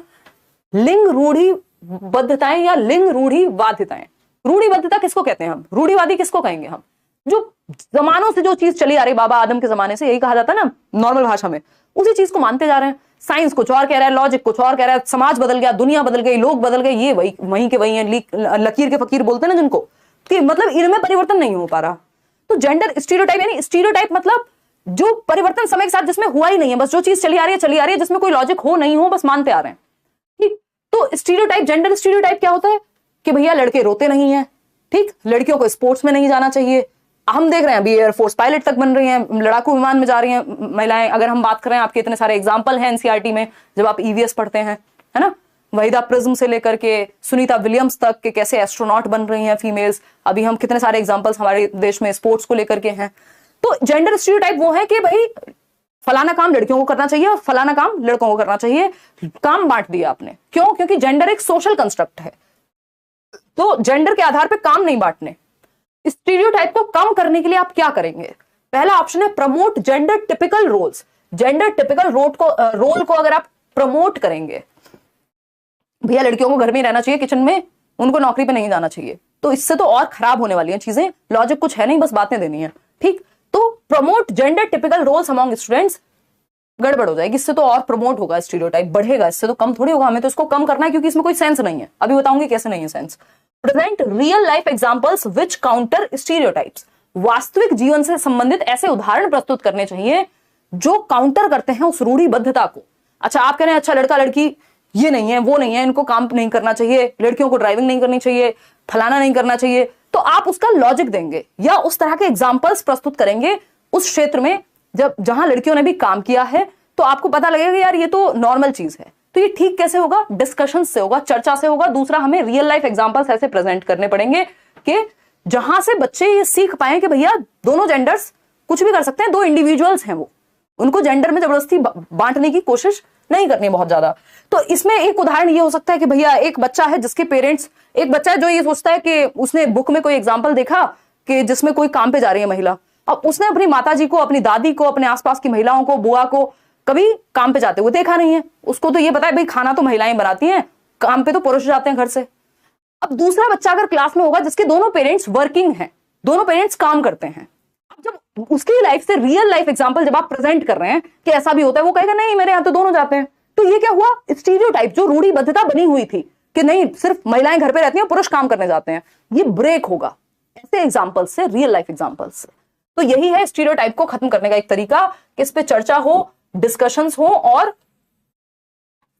लिंग रूढ़िबद्धताएं या लिंग रूढ़िवादिताएं। रूढ़िबद्धता किसको कहते हैं हम? रूढ़िवादी किसको कहेंगे हम? जो जमानों से जो चीज चली आ रही, बाबा आदम के जमाने से, यही कहा जाता है ना नॉर्मल भाषा में, उसी चीज को मानते जा रहे हैं। साइंस कुछ और कह रहा है, लॉजिक कुछ और कह रहा है, समाज बदल गया, दुनिया बदल गई, लोग बदल गए, ये वही के वही हैं, लकीर के फकीर बोलते हैं ना जिनको, कि मतलब इनमें परिवर्तन नहीं हो पा रहा। तो जेंडर स्टीरियोटाइप यानी स्टीरियोटाइप मतलब जो परिवर्तन समय के साथ जिसमें हुआ ही नहीं है, बस जो चीज चली आ रही है, जिसमें कोई लॉजिक हो नहीं हो, बस मानते आ रहे हैं। ठीक, तो स्टीरियोटाइप, जेंडर स्टीरियोटाइप क्या होता है कि भैया लड़के रोते नहीं है, ठीक, लड़कियों को स्पोर्ट्स में नहीं जाना चाहिए। हम देख रहे हैं अभी एयरफोर्स पायलट तक बन रही हैं, लड़ाकू विमान में जा रही हैं महिलाएं। अगर हम बात करें, आपके इतने सारे एग्जाम्पल हैं एनसीईआरटी में जब आप ईवीएस पढ़ते हैं, है ना, वहीदा प्रिज्म से लेकर के सुनीता विलियम्स तक के कैसे एस्ट्रोनॉट बन रही हैं फीमेल्स। अभी हम कितने सारे एग्जाम्पल्स हमारे देश में स्पोर्ट्स को लेकर के हैं। तो जेंडर स्टीरियोटाइप वो है कि भाई फलाना काम लड़कियों को करना चाहिए और फलाना काम लड़कों को करना चाहिए, काम बांट दिया आपने। क्यों? क्योंकि जेंडर एक सोशल कंस्ट्रक्ट है, तो जेंडर के आधार पर काम नहीं बांटने। स्टीरियोटाइप को कम करने के लिए आप क्या करेंगे? पहला ऑप्शन है promote gender typical roles. Gender typical role को अगर आप प्रमोट करेंगे, भैया लड़कियों को घर में रहना चाहिए, किचन में, उनको नौकरी पे नहीं जाना चाहिए, तो इससे तो और खराब होने वाली हैं चीजें। लॉजिक कुछ है नहीं, बस बातें देनी है, ठीक। तो promote gender typical roles among students, गड़बड़ हो जाएगी, इससे तो और प्रमोट होगा, स्टीरियोटाइप बढ़ेगा, इससे तो कम थोड़ी होगा। हमें तो इसको कम करना है क्योंकि इसमें कोई सेंस नहीं है, अभी बताऊंगी कैसे नहीं है sense. Present real life examples which counter stereotypes. वास्तविक जीवन से संबंधित ऐसे उदाहरण प्रस्तुत करने चाहिए जो काउंटर करते हैं उस रूढ़िबद्धता को। अच्छा आप कह रहे हैं अच्छा लड़का लड़की ये नहीं है, वो नहीं है, इनको काम नहीं करना चाहिए, लड़कियों को ड्राइविंग नहीं करनी चाहिए, फलाना नहीं करना चाहिए, तो आप उसका लॉजिक देंगे या उस तरह के एग्जाम्पल्स प्रस्तुत करेंगे उस क्षेत्र में जहां लड़कियों ने भी काम किया है, तो आपको पता लगेगा यार ये तो नॉर्मल चीज है। तो ये ठीक कैसे होगा? डिस्कशन से होगा, चर्चा से होगा। दूसरा, हमें रियल लाइफ एग्जांपल्स ऐसे प्रेजेंट करने पड़ेंगे कि जहां से बच्चे ये सीख पाए कि भैया दोनों जेंडर्स कुछ भी कर सकते हैं, दो इंडिविजुअल्स हैं, वो उनको जेंडर में जबरदस्ती बांटने की कोशिश नहीं करनी बहुत ज्यादा। तो इसमें एक उदाहरण ये हो सकता है कि भैया एक बच्चा है जिसके पेरेंट्स, एक बच्चा है जो ये सोचता है कि उसने बुक में कोई एग्जाम्पल देखा कि जिसमें कोई काम पे जा रही है महिला, अब उसने अपनी माताजी को, अपनी दादी को, अपने आसपास की महिलाओं को, बुआ को कभी काम पे जाते हुए देखा नहीं है। उसको तो ये पता है भाई खाना तो महिलाएं बनाती हैं, काम पे तो पुरुष जाते हैं घर से। अब दूसरा बच्चा अगर क्लास में होगा जिसके दोनों पेरेंट्स वर्किंग हैं, दोनों पेरेंट्स काम करते हैं, अब जब उसकी लाइफ से रियल लाइफ एग्जांपल जब आप प्रेजेंट कर रहे हैं कि ऐसा भी होता है, वो कहेगा नहीं मेरे यहाँ तो दोनों जाते हैं। तो ये क्या हुआ? स्टीरियोटाइप, जो रूढ़िबद्धता बनी हुई थी कि नहीं सिर्फ महिलाएं घर पे रहती हैं, पुरुष काम करने जाते हैं, ये ब्रेक होगा ऐसे एग्जाम्पल्स से, रियल लाइफ एग्जाम्पल्स से। तो यही है स्टीरियोटाइप को खत्म करने का एक तरीका कि इस पे चर्चा हो, डिस्कशंस हो और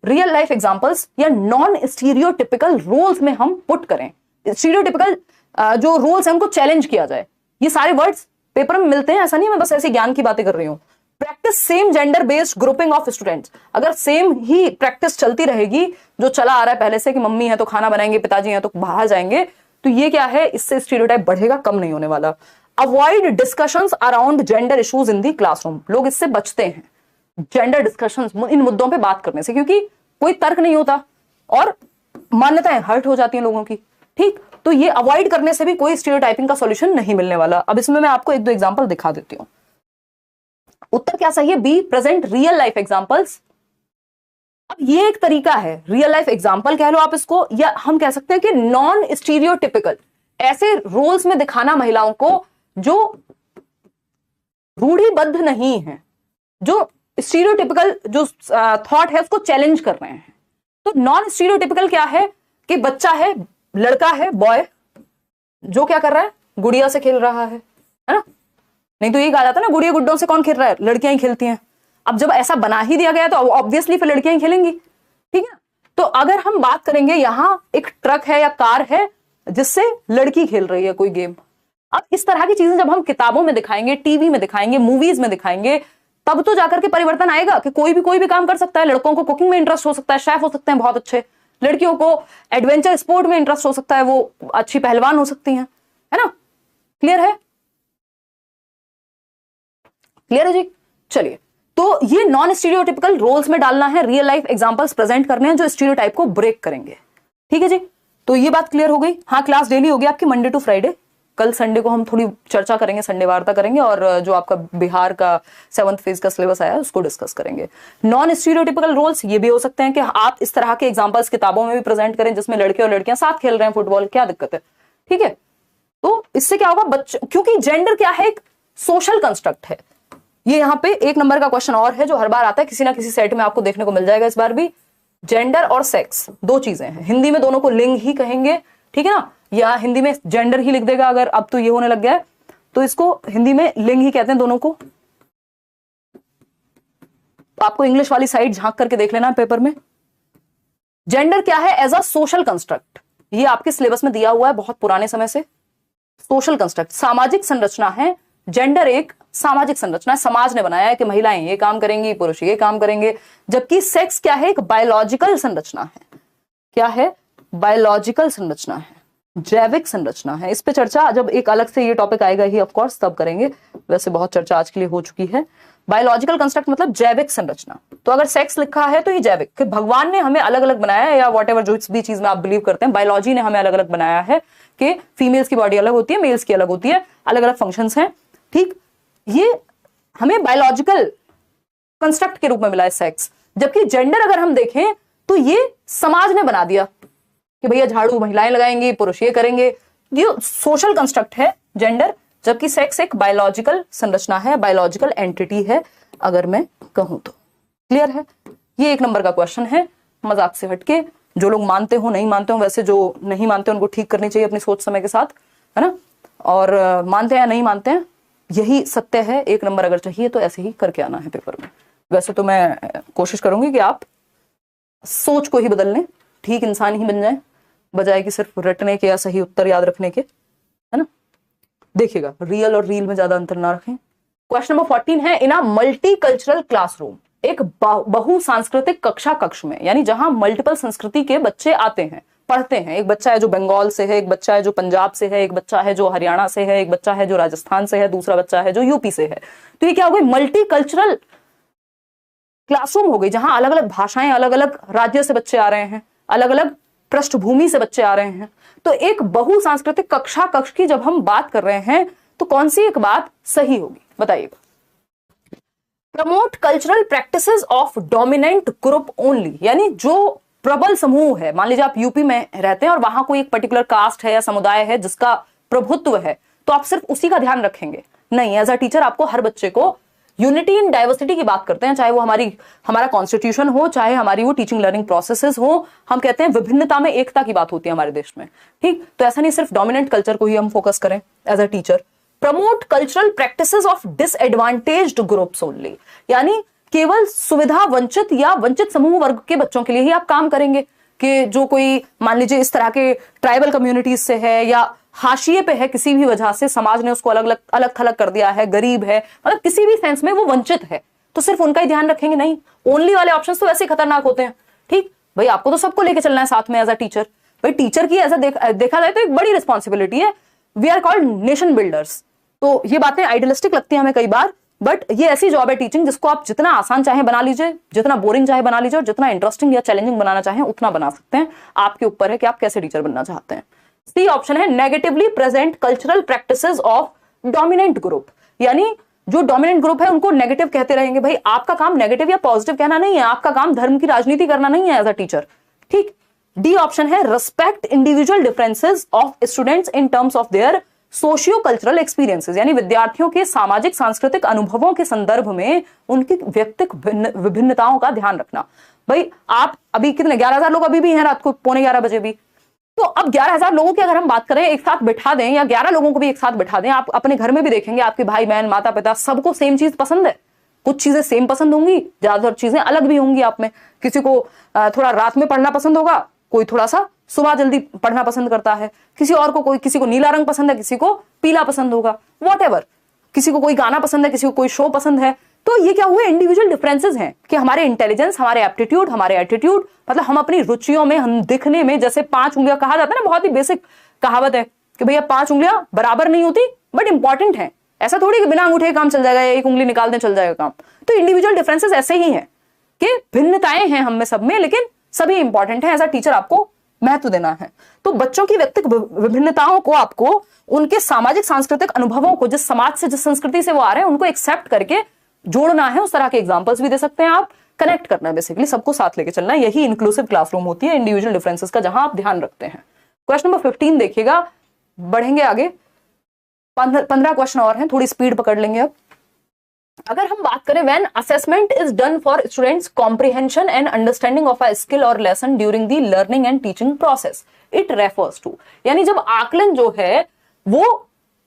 रियल लाइफ एग्जांपल्स या नॉन स्टीरियोटिपिकल रोल्स में हम पुट करें। स्टीरियोटिपिकल जो रोल्स हैं उनको चैलेंज किया जाए। ये सारे वर्ड्स पेपर में मिलते हैं, ऐसा नहीं मैं बस ऐसे ज्ञान की बातें कर रही हूं। Practice same gender based grouping of students. अगर सेम ही प्रैक्टिस चलती रहेगी जो चला आ रहा है पहले से कि मम्मी है तो खाना बनाएंगे, पिताजी हैं तो बाहर जाएंगे, तो ये क्या है, इससे स्टीरियोटाइप बढ़ेगा, कम नहीं होने वाला। Avoid discussions around gender issues in the classroom. लोग इससे बचते हैं जेंडर डिस्कशंस, इन मुद्दों पे बात करने से, क्योंकि कोई तर्क नहीं होता और मान्यताएं हर्ट हो जाती हैं लोगों की, ठीक। तो ये अवॉइड करने से भी कोई स्टीरियोटाइपिंग का सॉल्यूशन नहीं मिलने वाला। अब इसमें मैं आपको एक दो एग्जांपल दिखा देती हूं। उत्तर क्या सही है? B, present real life examples. अब ये एक तरीका है, रियल लाइफ एग्जांपल कह लो आप इसको, या हम कह सकते हैं कि नॉन स्टीरियोटिपिकल, ऐसे रोल्स में दिखाना महिलाओं को जो रूढ़िबद्ध नहीं है, जो स्टीरियोटिपिकल जो थॉट है उसको चैलेंज कर रहे हैं। तो नॉन स्टीरियोटिपिकल क्या है कि बच्चा है, लड़का है, बॉय, जो क्या कर रहा है? गुड़िया से खेल रहा है ना? नहीं तो ये कहा जाता है ना, गुड़िया गुड्डों से कौन खेल रहा है? लड़कियां ही खेलती हैं। अब जब ऐसा बना ही दिया गया तो ऑब्वियसली फिर लड़कियां ही खेलेंगी, ठीक है। तो अगर हम बात करेंगे, यहां एक ट्रक है या कार है जिससे लड़की खेल रही है कोई गेम। अब इस तरह की चीजें जब हम किताबों में दिखाएंगे, टीवी में दिखाएंगे, मूवीज में दिखाएंगे, तब तो जाकर के परिवर्तन आएगा कि कोई भी काम कर सकता है। लड़कों को कुकिंग में इंटरेस्ट हो सकता है, शेफ हो सकते हैं बहुत अच्छे, लड़कियों को एडवेंचर स्पोर्ट में इंटरेस्ट हो सकता है, वो अच्छी पहलवान हो सकती हैं, है ना? क्लियर है? क्लियर है जी? चलिए, तो ये नॉन स्टीरियोटिपिकल रोल्स में डालना है, रियल लाइफ एग्जांपल्स प्रेजेंट करने हैं जो स्टीरियोटाइप को ब्रेक करेंगे। ठीक है जी, तो ये बात क्लियर हो गई। हाँ, क्लास डेली होगी आपकी मंडे टू फ्राइडे। कल संडे को हम थोड़ी चर्चा करेंगे, संडे वार्ता करेंगे, और जो आपका बिहार का 7th फेज का सिलेबस आया है उसको डिस्कस करेंगे। नॉन स्टीरियोटिपिकल रोल्स ये भी हो सकते हैं कि आप इस तरह के एग्जांपल्स किताबों में भी प्रेजेंट करें जिसमें लड़के और लड़कियां साथ खेल रहे हैं फुटबॉल, क्या दिक्कत है? ठीक है, तो इससे क्या होगा बच्चे, क्योंकि जेंडर क्या है? एक सोशल कंस्ट्रक्ट है। ये यहाँ पे 1 नंबर का क्वेश्चन और है जो हर बार आता है, किसी ना किसी सेट में आपको देखने को मिल जाएगा इस बार भी। जेंडर और सेक्स दो चीजें हैं, हिंदी में दोनों को लिंग ही कहेंगे, ठीक है ना, या हिंदी में जेंडर ही लिख देगा अगर, अब तो ये होने लग गया है, तो इसको हिंदी में लिंग ही कहते हैं दोनों को। तो आपको इंग्लिश वाली साइड झांक करके देख लेना पेपर में। जेंडर क्या है? एज अ सोशल कंस्ट्रक्ट, ये आपके सिलेबस में दिया हुआ है बहुत पुराने समय से। सोशल कंस्ट्रक्ट सामाजिक संरचना है। जेंडर एक सामाजिक संरचना है, समाज ने बनाया है कि महिलाएं ये काम करेंगी, पुरुष ये काम करेंगे। जबकि सेक्स क्या है? एक बायोलॉजिकल संरचना है। क्या है? बायोलॉजिकल संरचना है, जैविक संरचना है। इस पे चर्चा जब एक अलग से ये टॉपिक आएगा ही ऑफ कोर्स तब करेंगे, वैसे बहुत चर्चा आज के लिए हो चुकी है। बायोलॉजिकल कंस्ट्रक्ट मतलब जैविक संरचना। तो अगर सेक्स लिखा है तो ये जैविक, कि भगवान ने हमें अलग अलग बनाया है, या वॉट जो भी चीज में आप बिलीव करते हैं, बायोलॉजी ने हमें अलग अलग बनाया है कि फीमेल्स की बॉडी अलग होती है, मेल्स की अलग होती है, अलग अलग फंक्शंस हैं। ठीक, ये हमें बायोलॉजिकल कंस्ट्रक्ट के रूप में मिला है सेक्स। जबकि जेंडर अगर हम देखें तो ये समाज ने बना दिया कि भैया झाड़ू महिलाएं लगाएंगी, पुरुष ये करेंगे, ये सोशल कंस्ट्रक्ट है जेंडर। जबकि सेक्स एक बायोलॉजिकल संरचना है, बायोलॉजिकल एंटिटी है अगर मैं कहूं तो। क्लियर है? ये 1 नंबर का क्वेश्चन है, मजाक से हटके। जो लोग मानते हो नहीं मानते हो, वैसे जो नहीं मानते उनको ठीक करनी चाहिए अपनी सोच समय के साथ, है ना। और मानते हैं या नहीं मानते हैं, यही सत्य है। 1 नंबर अगर चाहिए तो ऐसे ही करके आना है पेपर में। वैसे तो मैं कोशिश करूंगी कि आप सोच को ही बदल लें, ठीक इंसान ही बन जाए, बजाय कि सिर्फ रटने के या सही उत्तर याद रखने के, है ना। देखिएगा, रियल और रील में ज्यादा अंतर ना रखें। क्वेश्चन नंबर 14 है, इन अ मल्टीकल्चरल क्लासरूम, एक बहु सांस्कृतिक कक्षा कक्ष में, यानी जहां मल्टीपल संस्कृति के बच्चे आते हैं, पढ़ते हैं। एक बच्चा है जो बंगाल से है, एक बच्चा है जो पंजाब से है, एक बच्चा है जो हरियाणा से है, एक बच्चा है जो राजस्थान से है, दूसरा बच्चा है जो यूपी से है। तो ये क्या हो गई? मल्टीकल्चरल क्लासरूम हो गई, जहां अलग अलग भाषाएं, अलग अलग राज्य से बच्चे आ रहे हैं, अलग अलग पृष्ठभूमि से बच्चे आ रहे हैं। तो एक बहु सांस्कृतिक कक्षा कक्ष की जब हम बात कर रहे हैं तो कौन सी एक बात सही होगी बताइएगा? Promote cultural practices of dominant group only, यानी जो प्रबल समूह है, मान लीजिए आप यूपी में रहते हैं और वहां कोई एक पर्टिकुलर कास्ट है या समुदाय है जिसका प्रभुत्व है, तो आप सिर्फ उसी का ध्यान रखेंगे? नहीं, एज अ टीचर आपको हर बच्चे को यूनिटी इन डाइवर्सिटी की बात करते हैं, चाहे वो हमारा कॉन्स्टिट्यूशन हो, चाहे हमारी वो टीचिंग लर्निंग प्रोसेसेस हो। हम कहते हैं विभिन्नता में एकता की बात होती है हमारे देश में, ठीक। तो ऐसा नहीं सिर्फ डोमिनेंट कल्चर को ही हम फोकस करें as a teacher. Promote cultural practices of disadvantaged groups only, यानी केवल सुविधा वंचित या वंचित समूह वर्ग के बच्चों के लिए ही आप काम करेंगे। कि जो कोई मान लीजिए इस तरह के ट्राइबल कम्युनिटीज से है या हाशिए पे है, किसी भी वजह से समाज ने उसको अलग थलग कर दिया है, गरीब है, मतलब किसी भी सेंस में वो वंचित है, तो सिर्फ उनका ही ध्यान रखेंगे? नहीं, ओनली वाले ऑप्शंस तो वैसे ही खतरनाक होते हैं, ठीक। भाई आपको तो सबको लेके चलना है साथ में एज अ टीचर। भाई टीचर की ऐसा देखा जाए तो एक बड़ी रिस्पॉन्सिबिलिटी है। We are called nation builders. तो ये बातें आइडियलिस्टिक लगती हैं हमें कई बार, बट ये ऐसी जॉब है टीचिंग जिसको आप जितना आसान चाहे बना लीजिए, जितना बोरिंग चाहे बना लीजिए, और जितना इंटरेस्टिंग या चैलेंजिंग बनाना चाहें उतना बना सकते हैं। आपके ऊपर है कि आप कैसे टीचर बनना चाहते हैं। सी ऑप्शन है, negatively present cultural practices of dominant group, यानी जो डोमिनेंट ग्रुप है उनको नेगेटिव कहते रहेंगे। भाई आपका काम नेगेटिव या पॉजिटिव कहना नहीं है, आपका काम धर्म की राजनीति करना नहीं है एज अ टीचर, ठीक। डी ऑप्शन है respect individual differences of students in terms of their socio cultural experiences, यानी विद्यार्थियों के सामाजिक सांस्कृतिक अनुभवों के संदर्भ में उनकी व्यक्तिगत विभिन्नताओं का ध्यान रखना। भाई आप अभी कितने 11,000 लोग अभी भी हैं रात को 11:15 बजे भी, तो अब 11,000 लोगों की अगर हम बात करें एक साथ बिठा दें, या 11 लोगों को भी एक साथ बिठा दें, आप अपने घर में भी देखेंगे आपके भाई बहन माता पिता सबको सेम चीज पसंद है। कुछ चीजें सेम पसंद होंगी, ज्यादातर चीजें अलग भी होंगी आप में। किसी को थोड़ा रात में पढ़ना पसंद होगा, कोई थोड़ा सा सुबह जल्दी पढ़ना पसंद करता है, किसी और को किसी को नीला रंग पसंद है, किसी को पीला पसंद होगा, वॉट, किसी को कोई गाना पसंद है, किसी को कोई शो पसंद है। तो ये क्या हुए, इंडिविजुअल डिफरेंसेस हैं कि हमारे इंटेलिजेंस, हमारे एप्टीट्यूड, हमारे एटीट्यूड, मतलब हम अपनी रुचियों में, हम दिखने में, जैसे 5 उंगलियां कहा जाता है ना, बहुत ही बेसिक कहावत है कि भैया 5 उंगलियां बराबर नहीं होती बट इंपॉर्टेंट है। ऐसा थोड़ी कि बिना अंगूठे काम चल जाएगा, एक उंगली निकाल दें चल जाएगा काम। तो इंडिविजुअल डिफरेंसेस ऐसे ही हैं कि भिन्नताएं हैं हम में सब में, लेकिन सभी इंपॉर्टेंट है। एज अ टीचर आपको महत्व देना है। तो बच्चों की व्यक्तिगत विभिन्नताओं को आपको उनके सामाजिक सांस्कृतिक अनुभवों को, जिस समाज से, जिस संस्कृति से वो आ रहे हैं, उनको एक्सेप्ट करके जोड़ना है। उस तरह के एग्जांपल्स भी दे सकते हैं आप, कनेक्ट करना है, बेसिकली सबको साथ लेके चलना है। यही इंक्लूसिव क्लासरूम होती है, इंडिविजुअल डिफरेंसेस का जहां आप ध्यान रखते हैं। क्वेश्चन नंबर 15 देखिएगा, बढ़ेंगे आगे, 15 क्वेश्चन और हैं, थोड़ी स्पीड पकड़ लेंगे अब। अगर हम बात करें when assessment is done for students comprehension and understanding of a skill और lesson during the learning and teaching process, it refers to, यानी जब आकलन जो है वो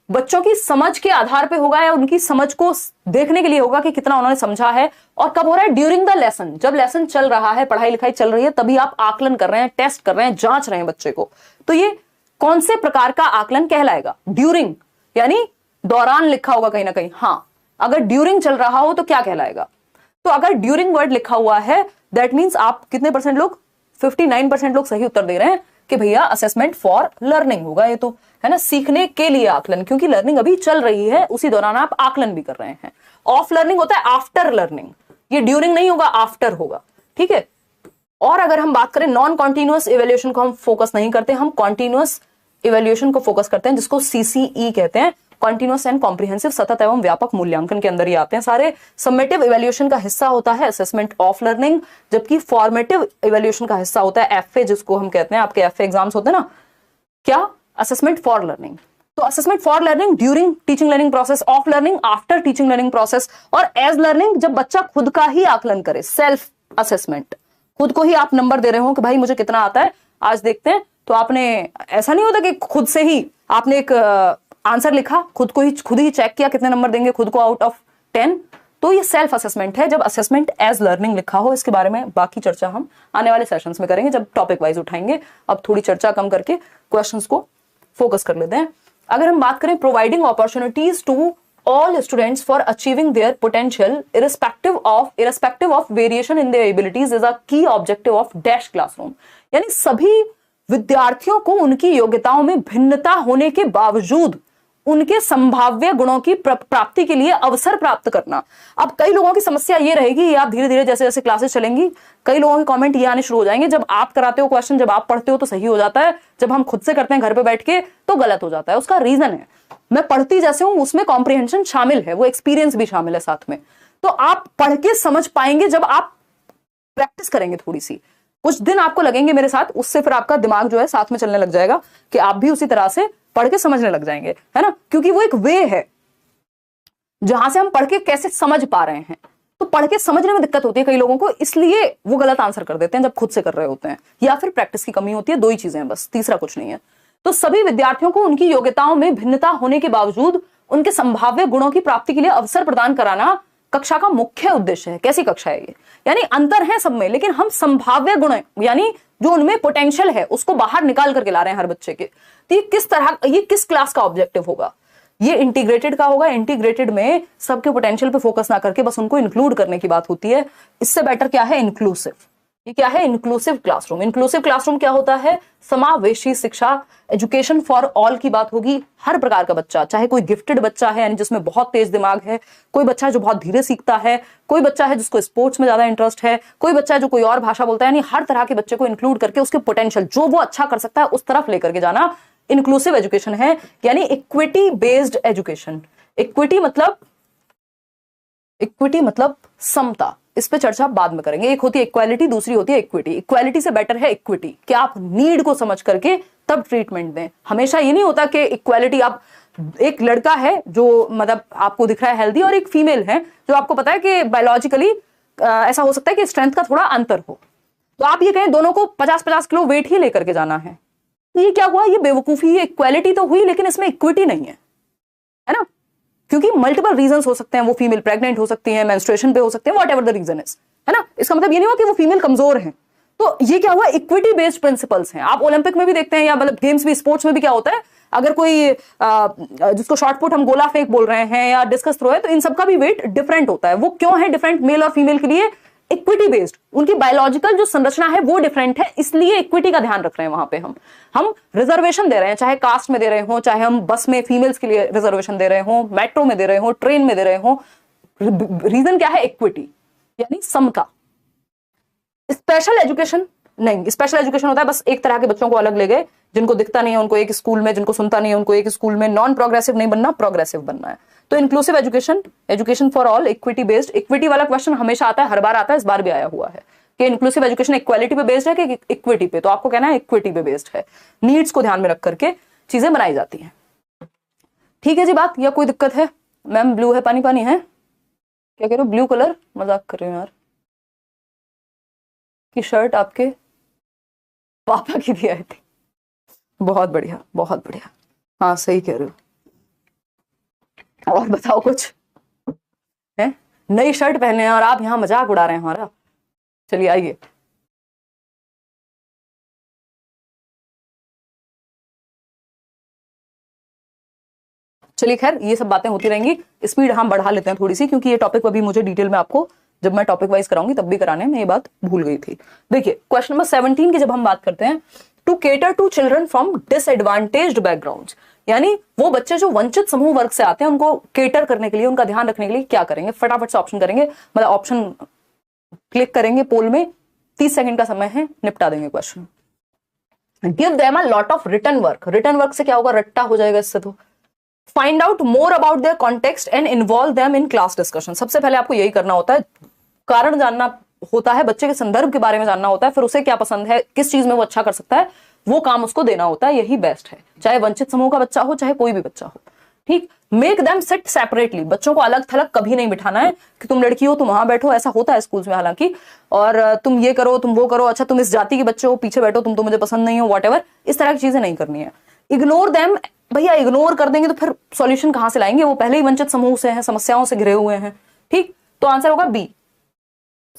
बच्चों की समझ के आधार पे होगा या उनकी समझ को देखने के लिए होगा कि कितना उन्होंने समझा है, और कब हो रहा है, ड्यूरिंग द लेसन, जब लेसन चल रहा है, पढ़ाई लिखाई चल रही है, तभी आप आकलन कर रहे हैं, टेस्ट कर रहे हैं, जांच रहे हैं बच्चे को। तो ये कौन से प्रकार का आकलन कहलाएगा? ड्यूरिंग, यानी दौरान लिखा होगा कहीं ना कहीं, हाँ, अगर ड्यूरिंग चल रहा हो तो क्या कहलाएगा? तो अगर ड्यूरिंग वर्ड लिखा हुआ है, दैट मीन्स आप कितने परसेंट लोग, 59% लोग सही उत्तर दे रहे हैं कि भैया असेसमेंट फॉर लर्निंग होगा, ये तो है ना, सीखने के लिए आकलन, क्योंकि लर्निंग अभी चल रही है, उसी दौरान आप आकलन भी कर रहे हैं। ऑफ लर्निंग होता है आफ्टर लर्निंग, ये ड्यूरिंग नहीं होगा, आफ्टर होगा, ठीक है। और अगर हम बात करें नॉन कॉन्टिन्यूअस इवेल्युएशन को हम फोकस नहीं करते, हम कॉन्टिन्यूअस इवेल्युएशन को फोकस करते हैं, जिसको CCE कहते हैं, कॉन्टिन्यूअस एंड कॉम्प्रिहेंसिव, सतत एवं व्यापक मूल्यांकन के अंदर ही आते हैं सारे। समेटिव इवेल्युएशन का हिस्सा होता है असेसमेंट ऑफ लर्निंग, जबकि फॉर्मेटिव इवेल्युएशन का हिस्सा होता है FA, जिसको हम कहते हैं, आपके FA एग्जाम्स होते हैं ना, क्या, असेसमेंट फॉर लर्निंग। तो assessment for learning during teaching learning process, of learning after teaching learning process, और एज लर्निंग जब बच्चा खुद का ही आकलन करे, सेल्फ असेसमेंट, खुद को ही आप नंबर दे रहे हो कि भाई मुझे कितना आता है, आज देखते हैं। तो आपने, ऐसा नहीं होता कि खुद से ही आपने एक आंसर लिखा, खुद ही चेक किया कितने नंबर देंगे खुद को आउट ऑफ 10, तो ये सेल्फ असेसमेंट है। जब असेसमेंट एज लर्निंग लिखा हो, इसके बारे में बाकी चर्चा हम आने वाले सेशंस में करेंगे, जब टॉपिक वाइज उठाएंगे। अब थोड़ी चर्चा कम करके क्वेश्चंस को फोकस कर लेते हैं। अगर हम बात करें providing opportunities to all students for achieving their potential irrespective of variation in their abilities is a key objective of dash classroom, यानी सभी विद्यार्थियों को उनकी योग्यताओं में भिन्नता होने के बावजूद उनके संभाव्य गुणों की प्राप्ति के लिए अवसर प्राप्त करना। अब कई लोगों की समस्या ये रहेगी, ये आप धीरे धीरे जैसे जैसे क्लासेस चलेंगी, कई लोगों के कमेंट ये आने शुरू हो जाएंगे, जब आप कराते हो क्वेश्चन, जब आप पढ़ते हो तो सही हो जाता है, जब हम खुद से करते हैं घर पे बैठ के तो गलत हो जाता है। उसका रीजन है, मैं पढ़ती जैसे हूं उसमें कॉम्प्रिहेंशन शामिल है, वो एक्सपीरियंस भी शामिल है साथ में। तो आप पढ़ के समझ पाएंगे जब आप प्रैक्टिस करेंगे, थोड़ी सी कुछ दिन आपको लगेंगे मेरे साथ, उससे फिर आपका दिमाग जो है साथ में चलने लग जाएगा कि आप भी उसी तरह से पढ़ के समझने लग जाएंगे, है ना, क्योंकि वो एक वे है जहां से हम पढ़ के कैसे समझ पा रहे हैं। तो पढ़ के समझने में दिक्कत होती है कई लोगों को, इसलिए वो गलत आंसर कर देते हैं जब खुद से कर रहे होते हैं, या फिर प्रैक्टिस की कमी होती है। 2 ही चीजें हैं बस, तीसरा कुछ नहीं है। तो सभी विद्यार्थियों को उनकी योग्यताओं में भिन्नता होने के बावजूद उनके संभाव्य गुणों की प्राप्ति के लिए अवसर प्रदान कराना कक्षा का मुख्य उद्देश्य है। कैसी कक्षा है ये? यानी अंतर है सब में, लेकिन हम संभाव्य गुण, यानी जो उनमें पोटेंशियल है, उसको बाहर निकाल करके ला रहे हैं हर बच्चे के। तो ये किस क्लास का ऑब्जेक्टिव होगा? ये इंटीग्रेटेड का होगा। इंटीग्रेटेड में सबके पोटेंशियल पे फोकस ना करके बस उनको इंक्लूड करने की बात होती है। इससे बेटर क्या है? इंक्लूसिव। ये क्या है? Inclusive classroom. इंक्लूसिव क्लासरूम क्या होता है? समावेशी शिक्षा, एजुकेशन फॉर ऑल की बात होगी। हर प्रकार का बच्चा, चाहे कोई गिफ्टेड बच्चा है यानी जिसमें बहुत तेज दिमाग है, कोई बच्चा है जो बहुत धीरे सीखता है, कोई बच्चा है जिसको स्पोर्ट्स में ज्यादा इंटरेस्ट है, कोई बच्चा है जो कोई और भाषा बोलता है, यानी हर तरह के बच्चे को इंक्लूड करके उसके पोटेंशियल जो वो अच्छा कर सकता है उस तरफ लेकर के जाना इंक्लूसिव एजुकेशन है। यानी इक्विटी बेस्ड एजुकेशन। इक्विटी मतलब इक्विटी मतलब समता, इस पे चर्चा बाद में करेंगे। एक होती है इक्वालिटी, दूसरी होती है इक्विटी। इक्वालिटी से बेटर है इक्विटी, कि आप नीड को समझ करके तब ट्रीटमेंट दें। हमेशा ये नहीं होता कि इक्वालिटी, आप एक लड़का है जो मतलब आपको दिख रहा है हेल्दी, और एक फीमेल है जो आपको पता है कि बायोलॉजिकली ऐसा हो सकता है कि स्ट्रेंथ का थोड़ा अंतर हो, तो आप ये कहें दोनों को 50-50 किलो वेट ही लेकर के जाना है, तो ये क्या हुआ, ये बेवकूफी है। इक्वालिटी तो हुई लेकिन इसमें इक्विटी नहीं है ना, क्योंकि मल्टीपल रीजंस हो सकते हैं। वो फीमेल प्रेग्नेंट हो सकती है, मेंस्ट्रुएशन पे हो सकते हैं, व्हाटएवर द रीजन इज, है ना। इसका मतलब ये नहीं हुआ कि वो फीमेल कमजोर है। तो ये क्या हुआ, इक्विटी बेस्ड प्रिंसिपल्स हैं। आप ओलंपिक में भी देखते हैं, या मतलब गेम्स भी, स्पोर्ट्स में भी क्या होता है, अगर कोई जिसको शॉर्ट पुट हम गोला फेंक बोल रहे हैं या डिस्कस थ्रो है, तो इन सबका भी वेट डिफरेंट होता है। वो क्यों है डिफरेंट मेल और फीमेल के लिए, इक्विटी बेस्ड, उनकी बायोलॉजिकल जो संरचना है वो डिफरेंट है, इसलिए इक्विटी का ध्यान रख रहे हैं। वहां पे हम रिजर्वेशन दे रहे हैं, चाहे कास्ट में दे रहे हो, चाहे हम बस में फीमेल्स के लिए रिजर्वेशन दे रहे हो, मेट्रो में दे रहे हो, ट्रेन में दे रहे हो। रीजन क्या है, इक्विटी यानी समता। स्पेशल एजुकेशन नहीं, स्पेशल एजुकेशन होता है बस एक तरह के बच्चों को अलग ले गए, जिनको दिखता नहीं है उनको एक स्कूल में, जिनको सुनता नहीं है उनको एक स्कूल में। नॉन प्रोग्रेसिव नहीं बनना, प्रोग्रेसिव बनना है। तो inclusive education, education for all, equity based. Equity वाला क्वेश्चन हमेशा आता है, हर बार आता है, इस बार भी आया हुआ है कि इंक्लूसिव एजुकेशन इक्वालिटी पे बेस्ड है कि इक्विटी पे, तो आपको कहना है इक्विटी पे बेस्ड है। नीड्स को ध्यान में रख करके चीजें बनाई जाती हैं। ठीक है जी बात, या कोई दिक्कत है? मैम ब्लू है, पानी पानी है, क्या कह रहे हो, ब्लू कलर? मजाक कर रहे हो यार, की शर्ट आपके पापा की भी आई थी। बहुत बढ़िया, बहुत बढ़िया, हाँ सही कह रहे हो। और बताओ कुछ है, नई शर्ट पहने हैं और आप यहां मजाक उड़ा रहे हैं हमारा। चलिए आइए, चलिए खैर ये सब बातें होती रहेंगी। स्पीड हम बढ़ा लेते हैं थोड़ी सी, क्योंकि ये टॉपिक अभी मुझे डिटेल में आपको जब मैं टॉपिक वाइज कराऊंगी तब भी कराने में, ये बात भूल गई थी। देखिए क्वेश्चन नंबर 17 की जब हम बात करते हैं, to cater to children from disadvantaged backgrounds, यानी वो बच्चे जो वंचित समूह वर्ग से आते हैं उनको केटर करने के लिए, उनका ध्यान रखने के लिए क्या करेंगे। फटाफट से ऑप्शन करेंगे, मतलब ऑप्शन क्लिक करेंगे पोल में, 30 सेकंड का समय है, निपटा देंगे question. Give them a lot of written work, written work से क्या होगा, रट्टा हो जाएगा इससे। तो find out more about their context and involve them in class discussion, सबसे पहले आपको यही करना होता है, कारण जानना होता है, बच्चे के संदर्भ के बारे में जानना होता है, फिर उसे क्या पसंद है, किस चीज में वो अच्छा कर सकता है, वो काम उसको देना होता है, यही बेस्ट है, चाहे वंचित समूह का बच्चा हो चाहे कोई भी बच्चा हो। ठीक, मेक देम सिट सेपरेटली, बच्चों को अलग थलग कभी नहीं बिठाना है कि तुम लड़की हो तुम वहां बैठो, ऐसा होता है स्कूल्स में हालांकि, और तुम ये करो तुम वो करो, अच्छा तुम इस जाति के बच्चे हो पीछे बैठो, तुम तो मुझे पसंद नहीं हो, व्हाटएवर, इस तरह की चीजें नहीं करनी है। इग्नोर देम, भैया इग्नोर कर देंगे तो फिर सॉल्यूशन कहां से लाएंगे, वो पहले ही वंचित समूह से हैं, समस्याओं से घिरे हुए हैं। ठीक, तो आंसर होगा बी,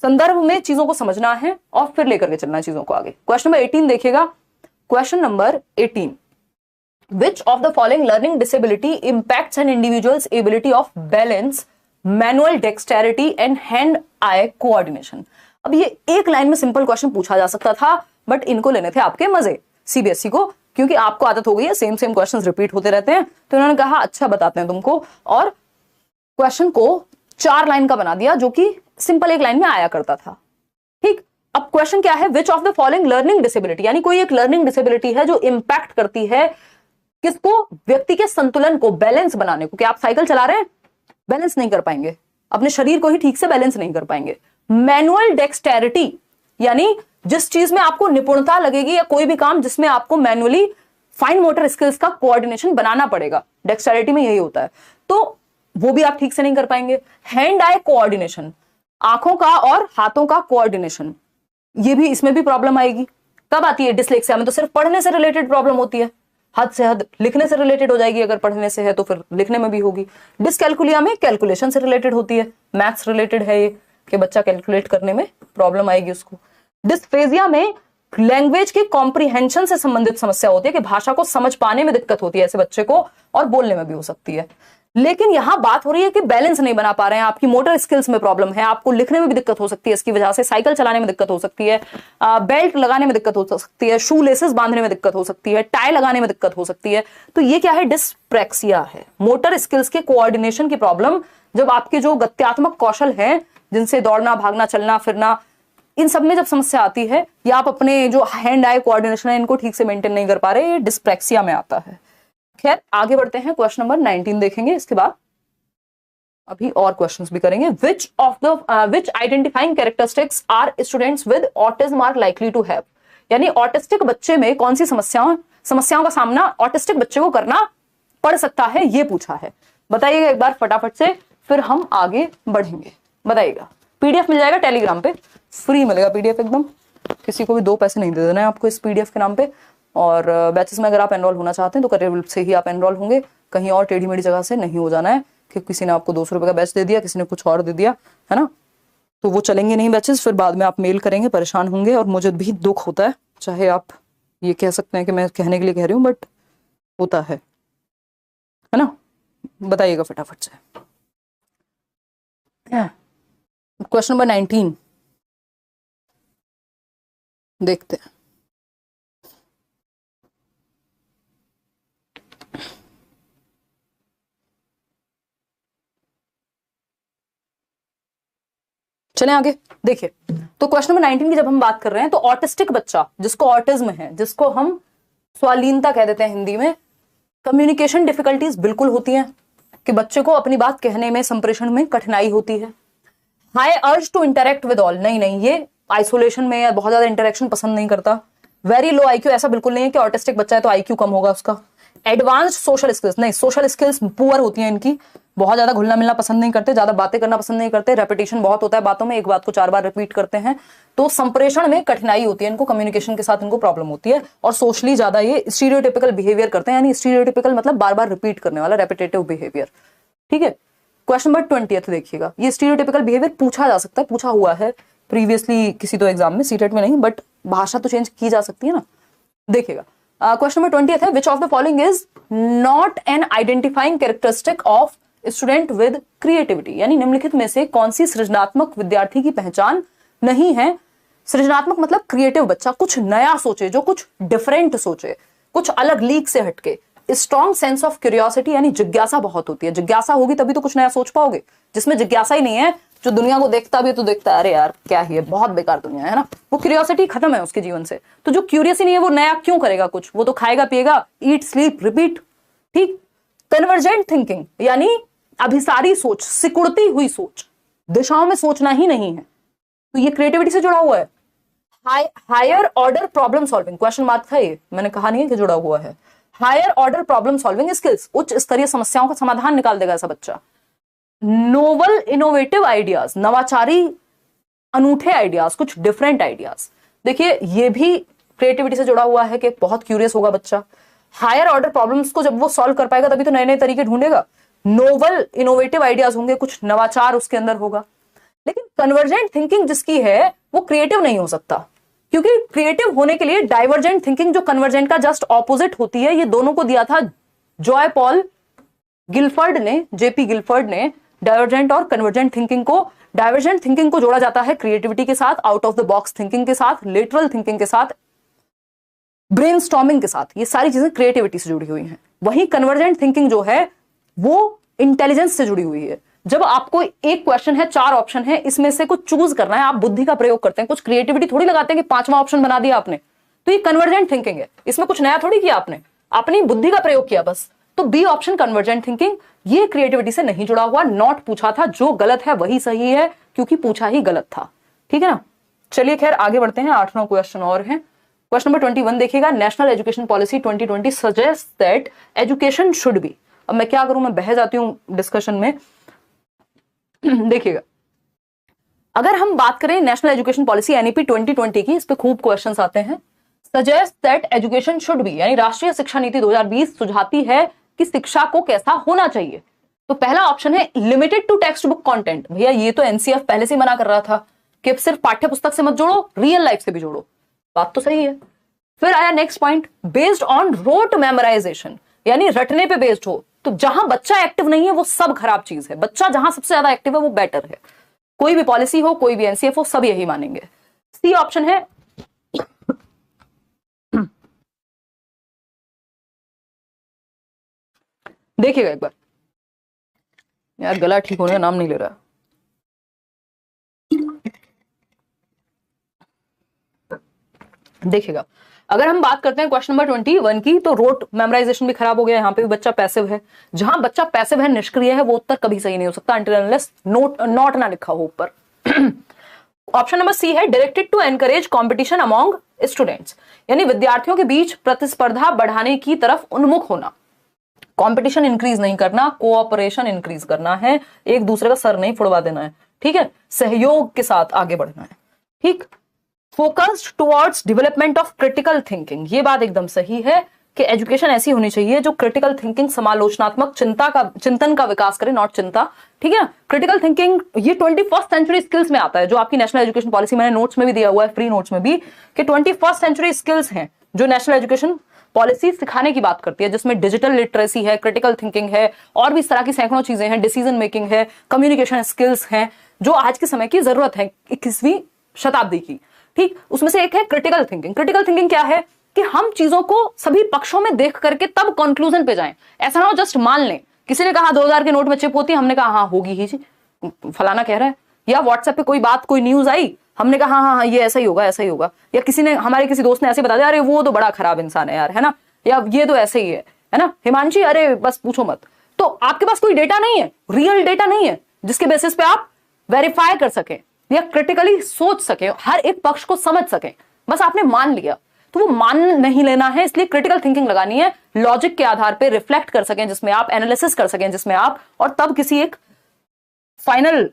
संदर्भ में चीजों को समझना है और फिर लेकर के चलना है चीजों को आगे। क्वेश्चन नंबर 18 देखिएगा, question number 18, which of the following learning disability impacts an individual's ability of balance, manual dexterity and hand eye coordination। अब ये एक लाइन में सिंपल क्वेश्चन पूछा जा सकता था, बट इनको लेने थे आपके मजे सीबीएसई को, क्योंकि आपको आदत हो गई है सेम सेम क्वेश्चंस रिपीट होते रहते हैं, तो इन्होंने कहा अच्छा बताते हैं तुमको, और क्वेश्चन को 4 लाइन का बना दिया जो कि सिंपल एक लाइन में आया करता था। ठीक, अब क्वेश्चन क्या है, which of the following learning disability, यानी कोई एक लर्निंग डिसेबिलिटी है जो इंपैक्ट करती है किसको, व्यक्ति के संतुलन को, बैलेंस बनाने को, कि आप साइकिल चला रहे हैं बैलेंस नहीं कर पाएंगे, अपने शरीर को ही ठीक से बैलेंस नहीं कर पाएंगे। मैनुअल डेक्सटेरिटी, यानी जिस चीज में आपको निपुणता लगेगी, या कोई भी काम जिसमें आपको मैनुअली फाइन मोटर स्किल्स का कोऑर्डिनेशन बनाना पड़ेगा, डेक्सटेरिटी में यही होता है, तो वो भी आप ठीक से नहीं कर पाएंगे। हैंड आई कोऑर्डिनेशन, आंखों का और हाथों का कोऑर्डिनेशन, ये भी, इसमें भी प्रॉब्लम आएगी। कब आती है, डिसलेक्सिया में तो सिर्फ पढ़ने से रिलेटेड प्रॉब्लम होती है, हद से हद लिखने से रिलेटेड हो जाएगी, अगर पढ़ने से है तो फिर लिखने में भी होगी। डिसकैलकुलिया में कैलकुलेशन से रिलेटेड होती है, मैथ्स रिलेटेड है ये, कि बच्चा कैलकुलेट करने में प्रॉब्लम आएगी उसको। डिस्फेजिया में लैंग्वेज के कॉम्प्रिहेंशन से संबंधित समस्या होती है, कि भाषा को समझ पाने में दिक्कत होती है ऐसे बच्चे को, और बोलने में भी हो सकती है। लेकिन यहां बात हो रही है कि बैलेंस नहीं बना पा रहे हैं, आपकी मोटर स्किल्स में प्रॉब्लम है, आपको लिखने में भी दिक्कत हो सकती है इसकी वजह से, साइकिल चलाने में दिक्कत हो सकती है, बेल्ट लगाने में दिक्कत हो सकती है, शू लेसेस बांधने में दिक्कत हो सकती है, टाई लगाने में दिक्कत हो सकती है। तो ये क्या है, डिस्प्रैक्सिया है, मोटर स्किल्स के कोऑर्डिनेशन की प्रॉब्लम। जब आपके जो गत्यात्मक कौशल हैं, जिनसे दौड़ना भागना चलना फिरना, इन सब में जब समस्या आती है, या आप अपने जो हैंड आई कोऑर्डिनेशन है इनको ठीक से मेंटेन नहीं कर पा रहे, ये डिस्प्रैक्सिया में आता है। खैर आगे बढ़ते हैं, क्वेश्चन नंबर 19 देखेंगे इसके बाद। अभी और क्वेश्चंस भी करेंगे। Which identifying characteristics are students with autism are likely to have, यानी ऑटिस्टिक बच्चे में कौन सी समस्याओं का सामना ऑटिस्टिक बच्चे को करना पड़ सकता है, ये पूछा है। बताइएगा एक बार फटाफट से, फिर हम आगे बढ़ेंगे। बताइएगा। पीडीएफ मिल जाएगा टेलीग्राम पे, फ्री मिलेगा पीडीएफ एकदम, किसी को भी 2 पैसे नहीं दे देना है आपको इस पीडीएफ के नाम पे। और बैचेस में अगर आप एनरोल होना चाहते हैं तो करियर से ही आप एनरोल होंगे, कहीं और टेढ़ी मेढ़ी जगह से नहीं हो जाना है कि किसी ने आपको 200 रुपए का बैच दे दिया, किसी ने कुछ और दे दिया, है ना, तो वो चलेंगे नहीं बैचेस, फिर बाद में आप मेल करेंगे, परेशान होंगे। और मुझे भी दुख होता है, चाहे आप ये कह सकते हैं कि मैं कहने के लिए कह रही हूँ, बट होता है ना। बताइएगा फटाफट से। क्वेश्चन नंबर 19 देखते हैं। चलें आगे। देखिए, तो क्वेश्चन नंबर 19 की जब हम बात कर रहे हैं तो ऑटिस्टिक बच्चा जिसको ऑटिज्म है, जिसको हम स्वालीनता कह देते हैं हिंदी में, कम्युनिकेशन डिफिकल्टीज बिल्कुल होती हैं कि बच्चे को अपनी बात कहने में, संप्रेषण में कठिनाई होती है। High urge to interact with all, नहीं, ये आइसोलेशन में या बहुत ज्यादा इंटरेक्शन पसंद नहीं करता। वेरी लो आईक्यू, ऐसा बिल्कुल नहीं है कि ऑटिस्टिक बच्चा है तो आईक्यू कम होगा उसका। एडवांस्ड सोशल स्किल्स, नहीं, सोशल स्किल्स पुअर होती हैं इनकी, बहुत ज्यादा घुलना मिलना पसंद नहीं करते, ज्यादा बातें करना पसंद नहीं करते, रेपिटेशन बहुत होता है बातों में, एक बात को 4 बार रिपीट करते हैं, तो संप्रेषण में कठिनाई होती है इनको, कम्युनिकेशन के साथ इनको प्रॉब्लम होती है। और सोशली ज्यादा ये स्टीरियोटिपिकल बिहेवियर करते हैं, यानी स्टीरियोटिपिकल मतलब बार बार रिपीट करने वाला, रेपिटेटिव बिहेवियर। ठीक है। क्वेश्चन नंबर 20 देखिएगा। ये स्टीरियोटिपिकल बिहेवियर पूछा जा सकता है, पूछा हुआ है प्रीवियसली किसी तो एग्जाम में, सीटेट में नहीं, बट भाषा तो चेंज की जा सकती है ना। देखिएगा, क्वेश्चन नंबर 20 है, which of the following is not an identifying characteristic of student with creativity, यानी निम्नलिखित में से कौन सी सृजनात्मक विद्यार्थी की पहचान नहीं है। सृजनात्मक मतलब क्रिएटिव बच्चा, कुछ नया सोचे, जो कुछ डिफरेंट सोचे, कुछ अलग लीक से हटके। स्ट्रॉन्ग सेंस ऑफ क्यूरियोसिटी, यानी जिज्ञासा बहुत होती है, जिज्ञासा होगी तभी तो कुछ नया सोच पाओगे। जिसमें जिज्ञासा ही नहीं है, जो दुनिया को देखता भी तो देखता है अरे यार क्या ही है, बहुत बेकार दुनिया है ना, वो क्यूरियोसिटी खत्म है उसके जीवन से। तो जो क्यूरियस ही नहीं है वो नया क्यों करेगा कुछ, वो तो खाएगा पिएगा, ईट स्लीप रिपीट। ठीक। कन्वर्जेंट थिंकिंग, यानी अभिसारी सोच, सिकुड़ती हुई सोच, दिशाओं में सोचना ही नहीं है, तो ये क्रिएटिविटी से जुड़ा हुआ है। Higher order problem solving, question mark था ये, मैंने कहा नहीं है कि जुड़ा हुआ है। Higher order problem solving skills, उच्च स्तरीय समस्याओं का समाधान निकाल देगा ऐसा बच्चा। नोवल इनोवेटिव आइडियाज, नवाचारी अनूठे आइडियाज, कुछ डिफरेंट आइडियाज। देखिए ये भी क्रिएटिविटी से जुड़ा हुआ है कि बहुत क्यूरियस होगा बच्चा। हायर ऑर्डर प्रॉब्लम्स को जब वो सॉल्व कर पाएगा तभी तो नए नए तरीके ढूंढेगा। नोवल इनोवेटिव आइडियाज होंगे, कुछ नवाचार उसके अंदर होगा। लेकिन कन्वर्जेंट थिंकिंग जिसकी है वो क्रिएटिव नहीं हो सकता, क्योंकि क्रिएटिव होने के लिए डाइवर्जेंट थिंकिंग, जो कन्वर्जेंट का जस्ट ऑपोजिट होती है, ये दोनों को दिया था जॉय पॉल गिलफर्ड ने, जेपी गिलफर्ड ने, डाइवर्जेंट और कन्वर्जेंट थिंकिंग को। डाइवर्जेंट थिंकिंग को जोड़ा जाता है क्रिएटिविटी के साथ, out of the box thinking के साथ, लेटरल थिंकिंग के साथ, ब्रेनस्टॉर्मिंग के साथ, ये सारी चीजें क्रिएटिविटी से जुड़ी हुई हैं। वहीं कन्वर्जेंट थिंकिंग जो है वो इंटेलिजेंस से जुड़ी हुई है। जब आपको एक क्वेश्चन है, 4 ऑप्शन है, इसमें से कुछ चूज करना है, आप बुद्धि का प्रयोग करते हैं, कुछ क्रिएटिविटी थोड़ी लगाते हैं कि 5वां ऑप्शन बना दिया आपने, तो ये कन्वर्जेंट थिंकिंग है, इसमें कुछ नया थोड़ी किया आपने, अपनी बुद्धि का प्रयोग किया बस। तो बी ऑप्शन कन्वर्जेंट थिंकिंग, ये क्रिएटिविटी से नहीं जुड़ा हुआ, नॉट पूछा था, जो गलत है वही सही है क्योंकि पूछा ही गलत था। ठीक है ना। चलिए खैर आगे बढ़ते हैं, 8-9 क्वेश्चन और हैं। क्वेश्चन नंबर 21 देखिएगा। National education policy 2020 suggest that education should be, अब मैं क्या करूं, मैं बह जाती हूं डिस्कशन में। देखिएगा, अगर हम बात करें नेशनल एजुकेशन पॉलिसी एनईपी 2020 की, इस पे खूब क्वेश्चंस आते हैं। Suggest that education should be, यानी राष्ट्रीय शिक्षा नीति 2020 सुझाती है कि शिक्षा को कैसा होना चाहिए। तो पहला ऑप्शन है limited to textbook content. भैया ये तो एनसीएफ पहले से मना कर रहा था कि सिर्फ पाठ्य पुस्तक से मत जोड़ो, रियल लाइफ से भी जोड़ो, बात तो सही है। फिर आया next point, based on rote memorisation, यानी रटने पे बेस्ड हो। तो जहां बच्चा एक्टिव नहीं है वो सब खराब चीज है, बच्चा जहां सबसे ज्यादा एक्टिव है वो बेटर है। कोई भी पॉलिसी हो, कोई भी एनसीएफ हो, सब यही मानेंगे। सी ऑप्शन है देखिएगा एक बार, यार गला ठीक होने का नाम नहीं ले रहा। देखिएगा, अगर हम बात करते हैं क्वेश्चन नंबर 21 की, तो रोट मेमोराइजेशन भी खराब हो गया, यहाँ पे भी बच्चा पैसिव है। जहां बच्चा पैसिव है, निष्क्रिय है, वो उत्तर कभी सही नहीं हो सकता until unless नोट ना लिखा हो ऊपर। ऑप्शन नंबर सी है directed to encourage competition among students, यानी विद्यार्थियों के बीच प्रतिस्पर्धा बढ़ाने की तरफ उन्मुख होना। कंपटीशन इंक्रीज नहीं करना, कोऑपरेशन इंक्रीज करना है, एक दूसरे का सर नहीं फुड़वा देना है, ठीक है, सहयोग के साथ आगे बढ़ना है, ठीक। Focused towards development of critical thinking, ये बात एकदम सही है कि एजुकेशन ऐसी होनी चाहिए जो क्रिटिकल थिंकिंग, समालोचनात्मक चिंतन का विकास करे, नॉट चिंता, ठीक है ना। क्रिटिकल थिंकिंग ये 21st सेंचुरी स्किल्स में आता है, जो आपकी नेशनल एजुकेशन पॉलिसी मैंने नोट्स में भी दिया हुआ है, फ्री नोट्स में भी, कि 21st सेंचुरी स्किल्स हैं जो नेशनल एजुकेशन पॉलिसी सिखाने की बात करती है, जिसमें डिजिटल लिटरेसी है, क्रिटिकल थिंकिंग है, और भी इस तरह की सैकड़ों चीजें हैं, डिसीजन मेकिंग है, कम्युनिकेशन स्किल्स हैं, जो आज के समय की जरूरत है 21वीं शताब्दी की, ठीक। उसमें से एक है क्रिटिकल थिंकिंग। क्रिटिकल थिंकिंग क्या है कि हम चीजों को सभी पक्षों में देख करके तब कंक्लूजन पे जाएं, ऐसा ना हो जस्ट मान लें, किसी ने कहा 2000 के नोट में चिप होती है, हमने कहा हाँ होगी ही जी, फलाना कह रहा है, या व्हाट्सएप पे कोई बात, कोई न्यूज आई, हमने कहा हाँ हाँ ये ऐसा ही होगा, ऐसा ही होगा, या किसी ने, हमारे किसी दोस्त ने ऐसे बता दिया, अरे वो तो बड़ा खराब इंसान है यार, है ना, या ये तो ऐसे ही है ना, हिमांशी अरे बस पूछो मत। तो आपके पास कोई डेटा नहीं है, रियल डेटा नहीं है, जिसके बेसिस पे आप वेरीफाई कर सके या क्रिटिकली सोच सके, हर एक पक्ष को समझ सके, बस आपने मान लिया, तो वो मान नहीं लेना है, इसलिए क्रिटिकल थिंकिंग लगानी है, लॉजिक के आधार पे रिफ्लेक्ट कर सकें, जिसमें आप एनालिसिस कर सकें, जिसमें आप, और तब किसी एक फाइनल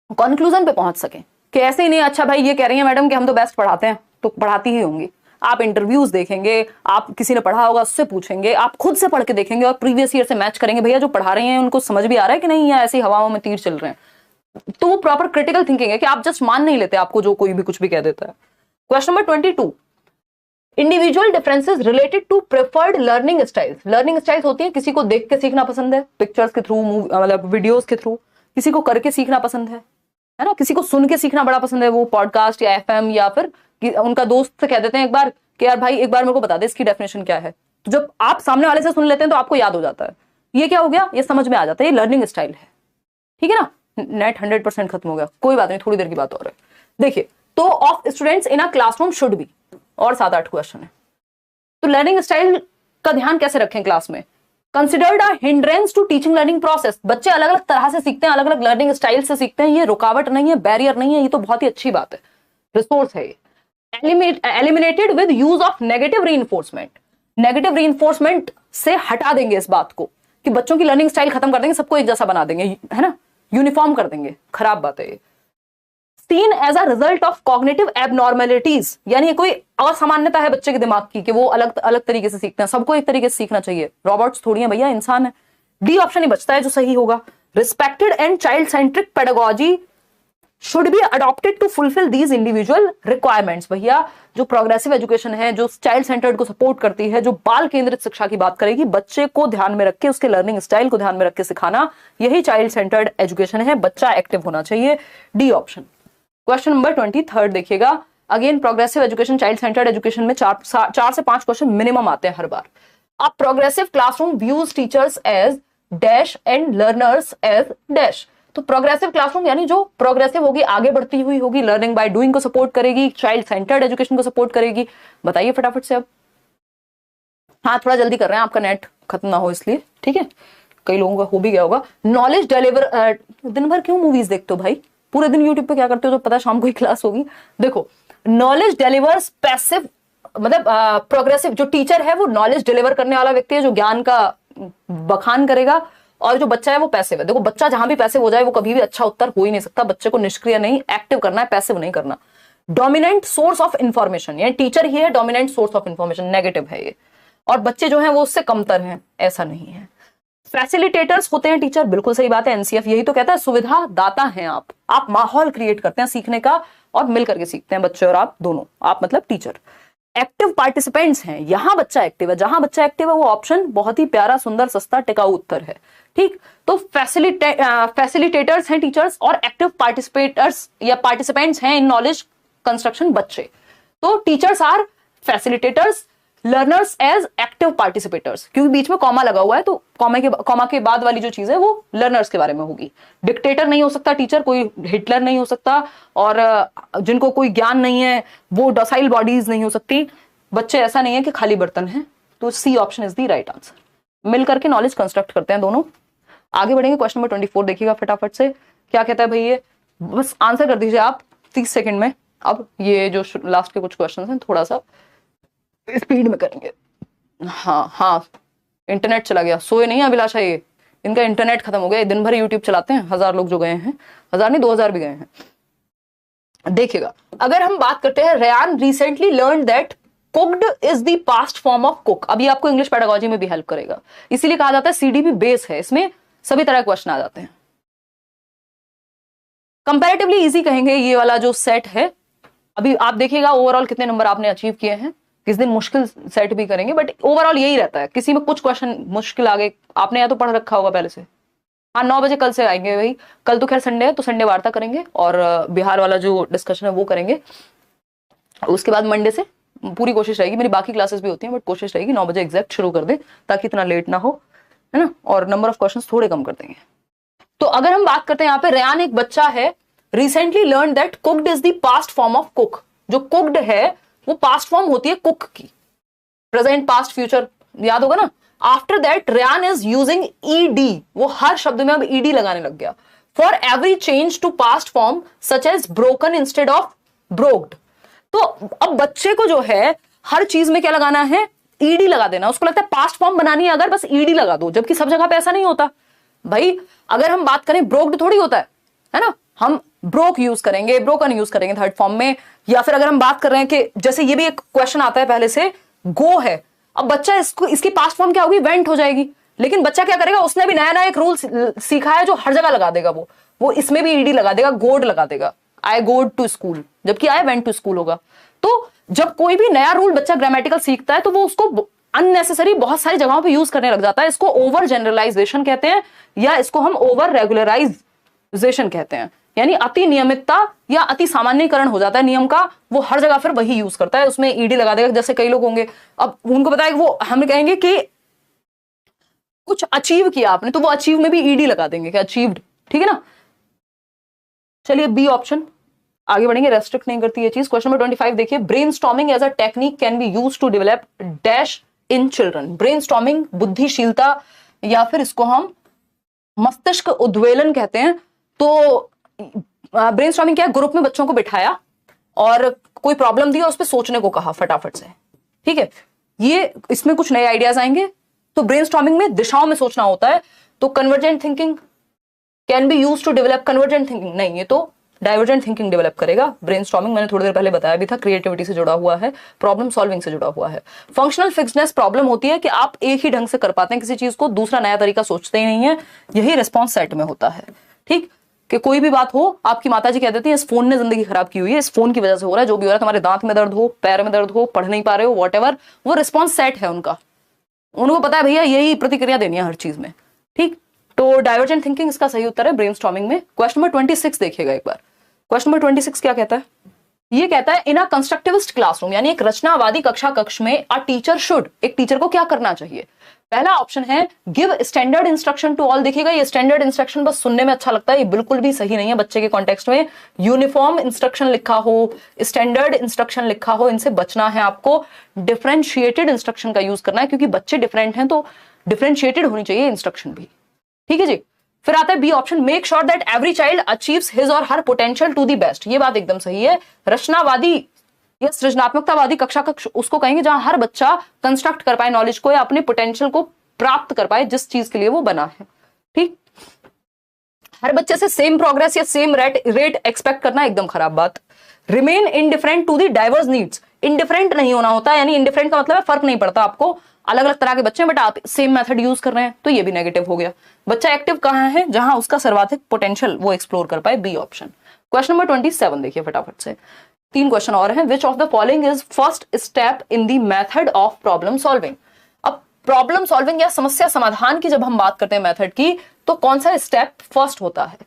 कंक्लूजन पे पहुंच सकें, कि ऐसे ही नहीं अच्छा भाई ये कह रही है मैडम कि हम तो बेस्ट पढ़ाते हैं, तो पढ़ाती ही होंगी, आप इंटरव्यूज देखेंगे, आप किसी ने पढ़ा होगा उससे पूछेंगे, आप खुद से पढ़ के देखेंगे और प्रीवियस ईयर से मैच करेंगे, भैया जो पढ़ा रहे हैं उनको समझ भी आ रहा है कि नहीं, या ऐसी हवाओं में तीर चल रहे हैं। तो वो प्रॉपर क्रिटिकल थिंकिंग है कि आप जस्ट मान नहीं लेते आपको जो कोई भी कुछ भी कह देता है। Question number 22, individual differences related to preferred learning styles. Learning styles होती है, किसी को देख के सीखना पसंद है, पिक्चर्स के थ्रू, मतलब वीडियोस के थ्रू, किसी को करके सीखना पसंद है ना, किसी को सुन के सीखना बड़ा पसंद है, वो पॉडकास्ट या एफएम, या फिर उनका दोस्त से कह देते हैं एक बार कि यार भाई एक बार मेरे को बता दे इसकी डेफिनेशन क्या है, तो जब आप सामने वाले से सुन लेते हैं तो आपको याद हो जाता है, ये क्या हो गया, ये समझ में आ जाता है, ये लर्निंग स्टाइल है, ठीक है ना। नेट 100% खत्म हो गया, कोई बात नहीं, थोड़ी देर की बात और है। देखिए, तो of students in a classroom should be, और 7-8 क्वेश्चन है। तो लर्निंग स्टाइल का ध्यान कैसे रखें क्लास में, considered a hindrance to teaching learning process. बच्चे अलग अलग तरह से सीखते हैं, अलग अलग लर्निंग स्टाइल से सीखते हैं, ये रुकावट नहीं है, बैरियर नहीं है, ये तो बहुत ही अच्छी बात है, रिसोर्स है ये। Eliminated with use of negative reinforcement. Negative reinforcement से हटा देंगे इस बात को कि बच्चों की लर्निंग स्टाइल खत्म कर देंगे, सबको एक जैसा बना देंगे, है ना, यूनिफॉर्म कर देंगे, खराब बात है ये। Seen as a result of cognitive abnormalities, यानी कोई असामान्यता है बच्चे के दिमाग की कि वो अलग अलग तरीके से सीखते हैं, सबको एक तरीके से सीखना चाहिए, रॉबोट्स थोड़ी है भैया, इंसान है। डी ऑप्शन ही बचता है जो सही होगा। Respected and child centric pedagogy should be adopted to fulfil these individual requirements. भैया जो प्रोग्रेसिव एजुकेशन है, जो चाइल्ड सेंटर्ड को सपोर्ट करती है, जो बाल केंद्रित शिक्षा की बात करेगी, बच्चे को ध्यान में रख के, उसके लर्निंग स्टाइल को ध्यान में रख के सिखाना, यही चाइल्ड सेंटर्ड एजुकेशन है, बच्चा एक्टिव होना चाहिए, डी ऑप्शन। क्वेश्चन नंबर 23 देखिएगा, again progressive education, child centred education में 4 से 5 क्वेश्चन मिनिमम आते हैं हर बार। अब progressive classroom views teachers as dash and learners as dash. तो प्रोग्रेसिव क्लासरूम यानी जो प्रोग्रेसिव होगी, आगे बढ़ती हुई होगी, लर्निंग बाय डूइंग को सपोर्ट करेगी, चाइल्ड सेंटर्ड एजुकेशन को सपोर्ट करेगी। बताइए फटाफट से अब। हाँ थोड़ा जल्दी कर रहे हैं, आपका नेट खत्म ना हो इसलिए, ठीक है, कई लोगों का हो भी गया होगा। नॉलेज डिलीवर, दिन भर क्यों मूवीज देखते हो भाई, पूरे दिन यूट्यूब पे क्या करते हो, तो पता शाम को ही क्लास होगी। देखो, नॉलेज डिलीवर्स पैसिव, मतलब प्रोग्रेसिव जो टीचर है वो नॉलेज डिलीवर करने वाला व्यक्ति है, जो ज्ञान का बखान करेगा, और जो बच्चा है वो पैसिव है। देखो बच्चा जहां भी पैसिव हो जाए वो कभी भी अच्छा उत्तर हो ही नहीं सकता, बच्चे को निष्क्रिय नहीं, एक्टिव करना है, पैसिव नहीं करना। डोमिनेंट सोर्स ऑफ इंफॉर्मेशन, यानी टीचर ही है dominant source of information, negative है ये, और बच्चे जो हैं वो उससे कमतर हैं, ऐसा नहीं है। फैसिलिटेटर्स होते हैं टीचर, बिल्कुल सही बात है, एनसीएफ यही तो कहता है, सुविधा दाता हैं आप माहौल क्रिएट करते हैं सीखने का, और मिल करके सीखते हैं बच्चे और आप दोनों, आप मतलब टीचर। एक्टिव पार्टिसिपेंट्स हैं, यहां बच्चा एक्टिव है, जहां बच्चा एक्टिव है वो ऑप्शन बहुत ही प्यारा, सुंदर, सस्ता, टिकाऊ उत्तर है, ठीक। तो फैसिलिटेटर्स हैं टीचर्स, और एक्टिव पार्टिसिपेटर्स या पार्टिसिपेंट्स हैं इन नॉलेज कंस्ट्रक्शन बच्चे। तो teachers are facilitators, learners as active participators, क्योंकि बीच में कॉमा लगा हुआ है, तो कॉमा के बाद वाली जो चीज है वो लर्नर्स के बारे में होगी। डिक्टेटर नहीं हो सकता टीचर, कोई हिटलर नहीं हो सकता, और जिनको कोई ज्ञान नहीं है वो डॉसाइल बॉडीज नहीं हो सकती, बच्चे ऐसा नहीं है कि खाली बर्तन है, तो C option is the right answer. मिल करके नॉलेज कंस्ट्रक्ट करते हैं दोनों। आगे बढ़ेंगे, क्वेश्चन नंबर 24 देखिएगा फटाफट से, क्या कहता है भाई ये, बस आंसर कर दीजिए आप 30 सेकंड में। अब ये जो लास्ट के कुछ क्वेश्चन हैं थोड़ा सा स्पीड में करेंगे। हाँ, इंटरनेट चला गया, सोए नहीं अभिलाषा, ये इनका इंटरनेट खत्म हो गया, दिन भर यूट्यूब चलाते हैं, 1000 लोग जो गए हैं, 1000 नहीं 2000 भी गए हैं। देखिएगा, अगर हम बात करते हैं, Ryan recently learn that cooked is the past form of cook. अभी आपको इंग्लिश पेडागोजी में भी हेल्प करेगा, इसीलिए कहा जाता है सीडीबी बेस है, इसमें सभी तरह के क्वेश्चन आ जाते हैं। कंपैरेटिवली इजी कहेंगे ये वाला जो सेट है। अभी आप देखिएगा ओवरऑल कितने नंबर आपने अचीव किए हैं, किस दिन मुश्किल सेट भी करेंगे, बट ओवरऑल यही रहता है, किसी में कुछ क्वेश्चन मुश्किल आ गए, आपने या तो पढ़ रखा होगा पहले से। हाँ 9 बजे कल से आएंगे भाई, कल तो खैर संडे है तो संडे वार्ता करेंगे और बिहार वाला जो डिस्कशन है वो करेंगे। उसके बाद मंडे से पूरी कोशिश रहेगी, मेरी बाकी क्लासेस भी होती हैं बट कोशिश रहेगी 9 बजे एग्जैक्ट शुरू कर दे ताकि इतना लेट ना हो, है ना, और नंबर ऑफ क्वेश्चंस थोड़े कम कर देंगे। तो अगर हम बात करते हैं यहाँ पे, रेयान एक बच्चा है, recently learn that cooked is the past form of cook. जो कुक्ड है वो पास्ट फॉर्म होती है कुक की, प्रेजेंट पास्ट फ्यूचर याद होगा ना। After that Ryan is using ED, वो हर शब्द में अब ईडी लगाने लग गया, for every change to past form such as broken instead of broked. तो अब बच्चे को जो है हर चीज में क्या लगाना है, ईडी लगा देना। उसको लगता है पास्ट फॉर्म बनानी है अगर, बस ईडी लगा दो, जबकि सब जगह पे ऐसा नहीं होता भाई। अगर हम बात करें ब्रोक्ड थोड़ी होता है ना, हम ब्रोक यूज करेंगे, ब्रोकन यूज करेंगे थर्ड फॉर्म में। या फिर अगर हम बात कर रहे हैं कि जैसे ये भी एक क्वेश्चन आता है पहले से, गो है, अब बच्चा इसको, इसकी पास्ट फॉर्म क्या होगी, वेंट हो जाएगी। लेकिन बच्चा क्या करेगा, उसने भी नया नया एक रूल सीखा है जो हर जगह लगा देगा, वो इसमें भी ईडी लगा देगा, गोड लगा देगा, आई गोड टू स्कूल, जबकि आई वेंट टू स्कूल होगा। तो जब कोई भी नया रूल बच्चा ग्रामेटिकल सीखता है तो वो उसको अननेसेसरी बहुत सारी जगहों पे यूज करने लग जाता है। इसको ओवर जनरलाइजेशन कहते हैं, या इसको हम ओवर रेगुलराइजेशन कहते हैं, यानी अति नियमितता या अति सामान्यकरण हो जाता है नियम का, वो हर जगह फिर वही यूज करता है, उसमें ईडी लगा देगा। जैसे कई लोग होंगे, अब उनको पता है वो, हम कहेंगे कि कुछ अचीव किया आपने, तो वो अचीव में भी ईडी लगा देंगे कि अचीव्ड, ठीक है ना। चलिए बी ऑप्शन, आगे बढ़ेंगे, रेस्ट्रिक्ट नहीं करती ये चीज। क्वेश्चन नंबर 25 देखिए, brainstorming as a technique can be used to develop dash in children. Brainstorming बुद्धिशीलता, या फिर इसको हम मस्तिष्क उद्वेलन कहते हैं। तो ब्रेनस्टॉर्मिंग क्या है, ग्रुप में बच्चों को बिठाया और कोई प्रॉब्लम दी और उस पर सोचने को कहा फटाफट से, ठीक है, ये इसमें कुछ नए आइडियाज आएंगे। तो ब्रेनस्टॉर्मिंग में दिशाओं में सोचना होता है। तो convergent thinking can be used to develop convergent thinking, नहीं, ये तो डाइवर्जेंट थिंकिंग डेवलप करेगा। ब्रेनस्टॉर्मिंग मैंने थोड़ी देर पहले बताया भी था, क्रिएटिविटी से जुड़ा हुआ है, प्रॉब्लम सॉल्विंग से जुड़ा हुआ है। फंक्शनल फिक्सनेस प्रॉब्लम होती है कि आप एक ही ढंग से कर पाते हैं किसी चीज को, दूसरा नया तरीका सोचते ही नहीं है, यही रिस्पॉन्स सेट में होता है। ठीक, कि कोई भी बात हो, आपकी माताजी कह देती है इस फोन ने जिंदगी खराब की हुई है, इस फोन की वजह से हो रहा है, जो भी हो रहा है, तुम्हारे दांत में दर्द हो, पैर में दर्द हो, पढ़ नहीं पा रहे हो, व्हाटएवर, वो रिस्पॉन्स सेट है उनका, उनको पता है भैया यही प्रतिक्रिया देनी है हर चीज में। ठीक, तो डाइवर्जेंट थिंकिंग इसका सही उत्तर है ब्रेनस्टॉर्मिंग में। क्वेश्चन नंबर 26 देखिएगा एक बार। क्वेश्चन नंबर 26 क्या कहता है, ये कहता है इन अ कंस्ट्रक्टिविस्ट क्लासरूम, यानी एक रचनावादी कक्षा कक्ष में अ टीचर शुड, एक टीचर को क्या करना चाहिए। पहला ऑप्शन है give standard instruction to all. देखिएगा ये स्टैंडर्ड इंस्ट्रक्शन बस सुनने में अच्छा लगता है, ये बिल्कुल भी सही नहीं है बच्चे के कॉन्टेक्स्ट में। यूनिफॉर्म इंस्ट्रक्शन लिखा हो, स्टैंडर्ड इंस्ट्रक्शन लिखा हो, इनसे बचना है आपको। डिफरेंशिएटेड इंस्ट्रक्शन का यूज करना है, क्योंकि बच्चे डिफरेंट हैं तो डिफरेंशिएटेड होनी चाहिए इंस्ट्रक्शन भी। ठीक है जी। फिर आता है B option, make sure that every child achieves his or her potential to the best. ये बात एकदम सही है। रचनावादी या सृजनात्मकतावादी कक्षा कक्ष उसको कहेंगे जहां हर बच्चा कंस्ट्रक्ट कर पाए नॉलेज को या अपने पोटेंशियल को प्राप्त कर पाए जिस चीज के लिए वो बना है। ठीक, हर बच्चे से सेम प्रोग्रेस या सेम रेट एक्सपेक्ट करना एकदम खराब बात। Remain indifferent to the diverse needs, indifferent नहीं होना होता, यानी इनडिफरेंट का मतलब है फर्क नहीं पड़ता आपको, अलग अलग तरह के बच्चे हैं बट आप सेम मेथड यूज कर रहे हैं, तो ये भी नेगेटिव हो गया। बच्चा एक्टिव कहां है, जहां उसका सर्वाधिक पोटेंशियल वो एक्सप्लोर कर पाए, बी ऑप्शन। क्वेश्चन नंबर 27 देखिए फटाफट से, 3 क्वेश्चन और हैं। Which of the following is first step in the method of problem solving. अब प्रॉब्लम सॉल्विंग या समस्या समाधान की जब हम बात करते हैं मेथड की, तो कौन सा स्टेप फर्स्ट होता है।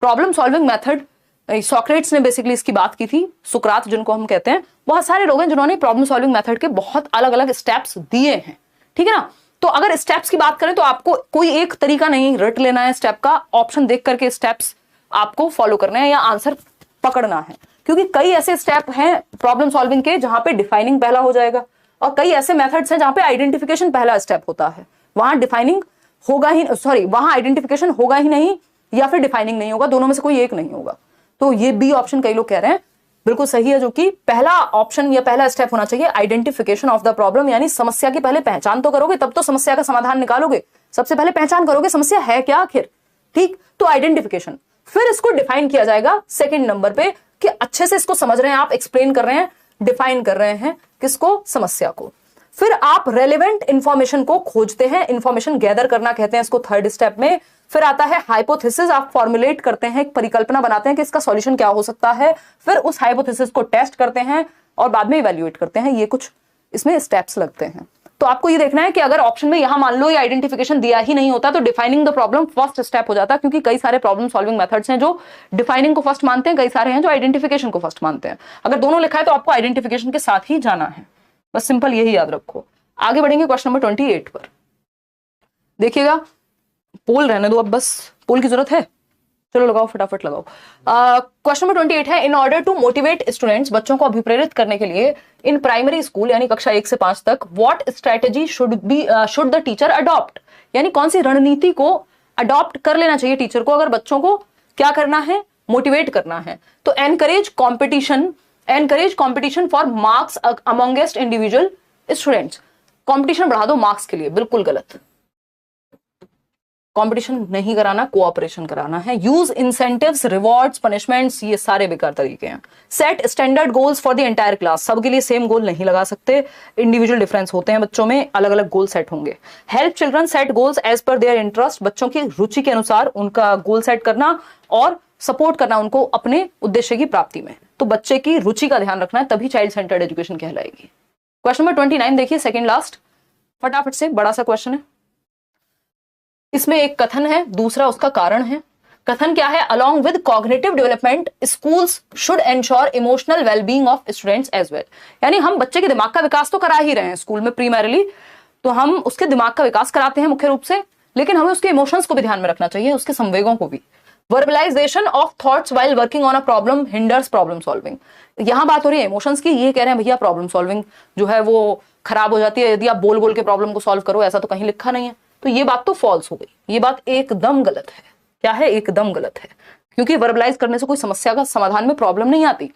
प्रॉब्लम सॉल्विंग मेथड सोक्रेट्स ने बेसिकली इसकी बात की थी, सुकरात जिनको हम कहते हैं। बहुत सारे लोग हैं जिन्होंने प्रॉब्लम सॉल्विंग मेथड के बहुत अलग अलग स्टेप्स दिए हैं, ठीक है ना। तो अगर स्टेप्स की बात करें तो आपको कोई एक तरीका नहीं रट लेना है स्टेप का, ऑप्शन देख करके स्टेप्स आपको फॉलो करने हैं या आंसर पकड़ना है, क्योंकि कई ऐसे स्टेप हैं प्रॉब्लम सॉल्विंग के जहां पे डिफाइनिंग पहला हो जाएगा, और कई ऐसे मेथड्स हैं जहां पे आइडेंटिफिकेशन पहला स्टेप होता है, वहां डिफाइनिंग होगा ही, सॉरी वहां आइडेंटिफिकेशन होगा ही नहीं या फिर डिफाइनिंग नहीं होगा, दोनों में से कोई एक नहीं होगा। तो ये बी ऑप्शन कई लोग कह रहे हैं बिल्कुल सही है, जो कि पहला ऑप्शन या पहला स्टेप होना चाहिए आइडेंटिफिकेशन ऑफ द प्रॉब्लम, यानी समस्या की पहले पहचान तो करोगे तब तो समस्या का समाधान निकालोगे, सबसे पहले पहचान करोगे समस्या है क्या आखिर, ठीक। तो आइडेंटिफिकेशन, फिर इसको डिफाइन किया जाएगा सेकंड नंबर पे कि अच्छे से इसको समझ रहे हैं आप, एक्सप्लेन कर रहे हैं, डिफाइन कर रहे हैं किसको, समस्या को। फिर आप रेलेवेंट इंफॉर्मेशन को खोजते हैं, इंफॉर्मेशन गैदर करना कहते हैं इसको थर्ड स्टेप में। फिर आता है हाइपोथेसिस, आप फॉर्मुलेट करते हैं, एक परिकल्पना बनाते हैं कि इसका सॉल्यूशन क्या हो सकता है, फिर उस हाइपोथेसिस को टेस्ट करते हैं और बाद में इवैल्यूएट करते हैं। ये कुछ इसमें स्टेप्स लगते हैं। तो आपको ये देखना है कि अगर ऑप्शन में यहां मान लो ये आइडेंटिफिकेशन दिया ही नहीं होता तो defining the problem first step हो जाता, क्योंकि कई सारे प्रॉब्लम सॉल्विंग मेथड्स हैं जो डिफाइनिंग को फर्स्ट मानते हैं, कई सारे हैं जो आइडेंटिफिकेशन को फर्स्ट मानते हैं। अगर दोनों लिखा है तो आपको आइडेंटिफिकेशन के साथ ही जाना है, बस सिंपल यही याद रखो। आगे बढ़ेंगे क्वेश्चन नंबर 28 पर। देखिएगा, पोल रहने दो अब, बस पोल की जरूरत है, चलो लगाओ फटाफट लगाओ। क्वेश्चन नंबर 28 है, in order to motivate students, बच्चों को अभिप्रेरित करने के लिए इन प्राइमरी स्कूल यानी कक्षा 1 से 5 तक, what strategy should the teacher adopt, यानी कौन सी रणनीति को अडॉप्ट कर लेना चाहिए टीचर को अगर बच्चों को क्या करना है, मोटिवेट करना है। तो encourage competition for marks amongst individual students, competition बढ़ा दो मार्क्स के लिए, बिल्कुल गलत। कंपटीशन नहीं कराना, कोऑपरेशन कराना है। यूज इंसेंटिव्स, रिवॉर्ड्स, पनिशमेंट्स, ये सारे बेकार तरीके हैं। Set standard goals for the entire class, सबके लिए सेम गोल नहीं लगा सकते, इंडिविजुअल डिफरेंस होते हैं बच्चों में, अलग अलग गोल सेट होंगे। Help children set goals as per their interest, बच्चों की रुचि के अनुसार उनका गोल सेट करना और सपोर्ट करना उनको अपने उद्देश्य की प्राप्ति में। तो बच्चे की रुचि का ध्यान रखना है, तभी चाइल्ड सेंटर्ड एजुकेशन कहलाएगी। क्वेश्चन नंबर 29 देखिए, सेकंड लास्ट, फटाफट से, बड़ा सा क्वेश्चन है। इसमें एक कथन है, दूसरा उसका कारण है। कथन क्या है, along with cognitive development schools should ensure emotional wellbeing of students as well, यानी हम बच्चे के दिमाग का विकास तो करा ही रहे हैं स्कूल में प्राइमरीली, तो हम उसके दिमाग का विकास कराते हैं मुख्य रूप से, लेकिन हमें उसके इमोशंस को भी ध्यान में रखना चाहिए, उसके संवेगों को भी। Verbalisation of thoughts while working on a problem hinders problem solving, यहां बात हो रही है इमोशंस की, ये कह रहे हैं भैया प्रॉब्लम सॉल्विंग जो है वो खराब हो जाती है यदि आप बोल बोल के प्रॉब्लम को सॉल्व करो, ऐसा तो कहीं लिखा नहीं है। तो ये बात तो फॉल्स हो गई, ये बात एकदम गलत है। क्या है, एकदम गलत है, क्योंकि वर्बलाइज करने से कोई समस्या का समाधान में प्रॉब्लम नहीं आती।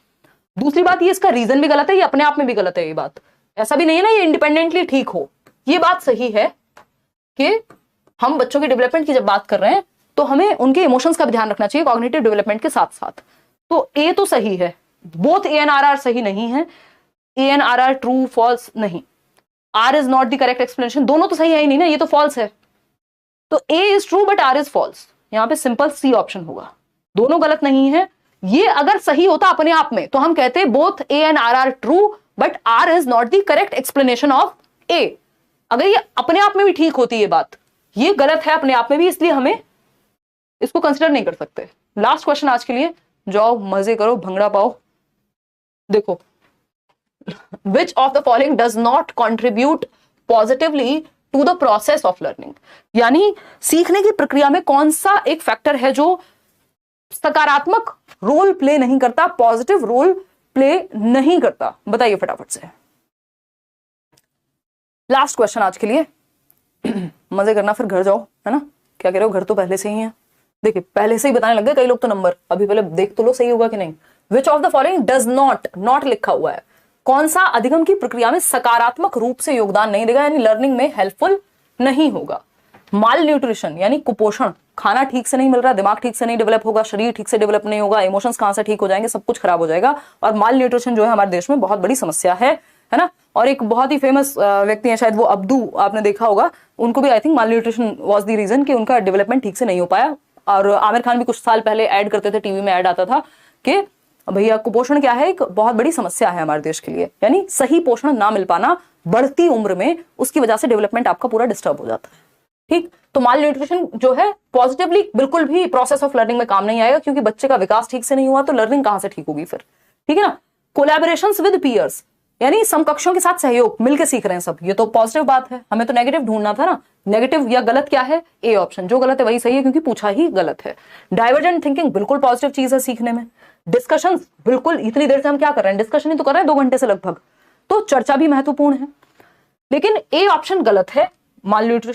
दूसरी बात, ये इसका रीजन भी गलत है, ये अपने आप में भी गलत है। ये बात ऐसा भी नहीं है ना ये इंडिपेंडेंटली ठीक हो, ये बात सही है कि हम बच्चों के डेवलपमेंट की जब बात कर रहे हैं तो हमें उनके इमोशंस का भी ध्यान रखना चाहिए कॉग्निटिव डेवलपमेंट के साथ साथ। तो ए तो सही है, बोथ ANRR सही नहीं है, ANRR ट्रू फॉल्स नहीं, R is not the correct explanation, दोनों तो सही है ही नहीं ना, ये तो फॉल्स है। तो A is true but R is false, यहां पे सिंपल C ऑप्शन होगा, दोनों गलत नहीं है। ये अगर सही होता अपने आप में तो हम कहते both ANRR true but R is not the correct explanation of A, अगर ये अपने आप में भी ठीक होती ये बात, ये गलत है अपने आप में भी, इसलिए हमें इसको कंसिडर नहीं कर सकते। लास्ट क्वेश्चन आज के लिए, जाओ मजे करो, भंगड़ा पाओ। देखो, which of the following does not contribute positively to the process of learning, यानी सीखने की प्रक्रिया में कौन सा एक फैक्टर है जो सकारात्मक रोल प्ले नहीं करता, पॉजिटिव रोल प्ले नहीं करता, बताइए फटाफट से। लास्ट क्वेश्चन आज के लिए, मजे करना फिर घर जाओ, है ना, क्या कह रहे हो, घर तो पहले से ही है। देखिए पहले से ही बताने लग गए कई लोग तो नंबर, अभी पहले देख तो लो सही होगा कि नहीं। Which of the following does not लिखा हुआ है, कौन सा अधिगम की प्रक्रिया में सकारात्मक रूप से योगदान नहीं देगा, यानी लर्निंग में हेल्पफुल नहीं होगा। माल न्यूट्रिशन यानी कुपोषण, खाना ठीक से नहीं मिल रहा, दिमाग ठीक से नहीं डेवलप होगा, शरीर ठीक से डेवलप नहीं होगा, इमोशंस कहां से ठीक हो जाएंगे, सब कुछ खराब हो जाएगा। और माल न्यूट्रिशन जो है हमारे देश में बहुत बड़ी समस्या है ना। और एक बहुत ही फेमस व्यक्ति है, शायद वो अब्दू, आपने देखा होगा, उनको भी I think malnutrition was the reason कि उनका डेवलपमेंट ठीक से नहीं हो पाया। और आमिर खान भी कुछ साल पहले ऐड करते थे, टीवी में ऐड आता था कि भैया कुपोषण क्या है, एक बहुत बड़ी समस्या है हमारे देश के लिए, यानी सही पोषण ना मिल पाना बढ़ती उम्र में, उसकी वजह से डेवलपमेंट आपका पूरा डिस्टर्ब हो जाता है। ठीक, तो माल न्यूट्रिशन जो है पॉजिटिवली बिल्कुल भी प्रोसेस ऑफ लर्निंग में काम नहीं आएगा, क्योंकि बच्चे का विकास ठीक से नहीं हुआ तो लर्निंग कहां से ठीक होगी फिर, ठीक है ना। कोलैबोरेशंस विद पीयर्स, यानी समकक्षों के साथ सहयोग, मिलकर सीख रहे हैं सब, ये तो पॉजिटिव बात है, हमें तो नेगेटिव ढूंढना था ना। नेगेटिव या गलत क्या है, ए ऑप्शन, जो गलत है वही सही है क्योंकि पूछा ही गलत है। डाइवर्जेंट थिंकिंग बिल्कुल पॉजिटिव चीज है सीखने में। डिस्कशन, बिल्कुल इतनी देर से हम क्या कर रहे हैं, डिस्कशन ही तो कर रहे हैं 2 घंटे से लगभग, तो चर्चा भी महत्वपूर्ण है। लेकिन ए ऑप्शन गलत है, माल न्यूट्रिशन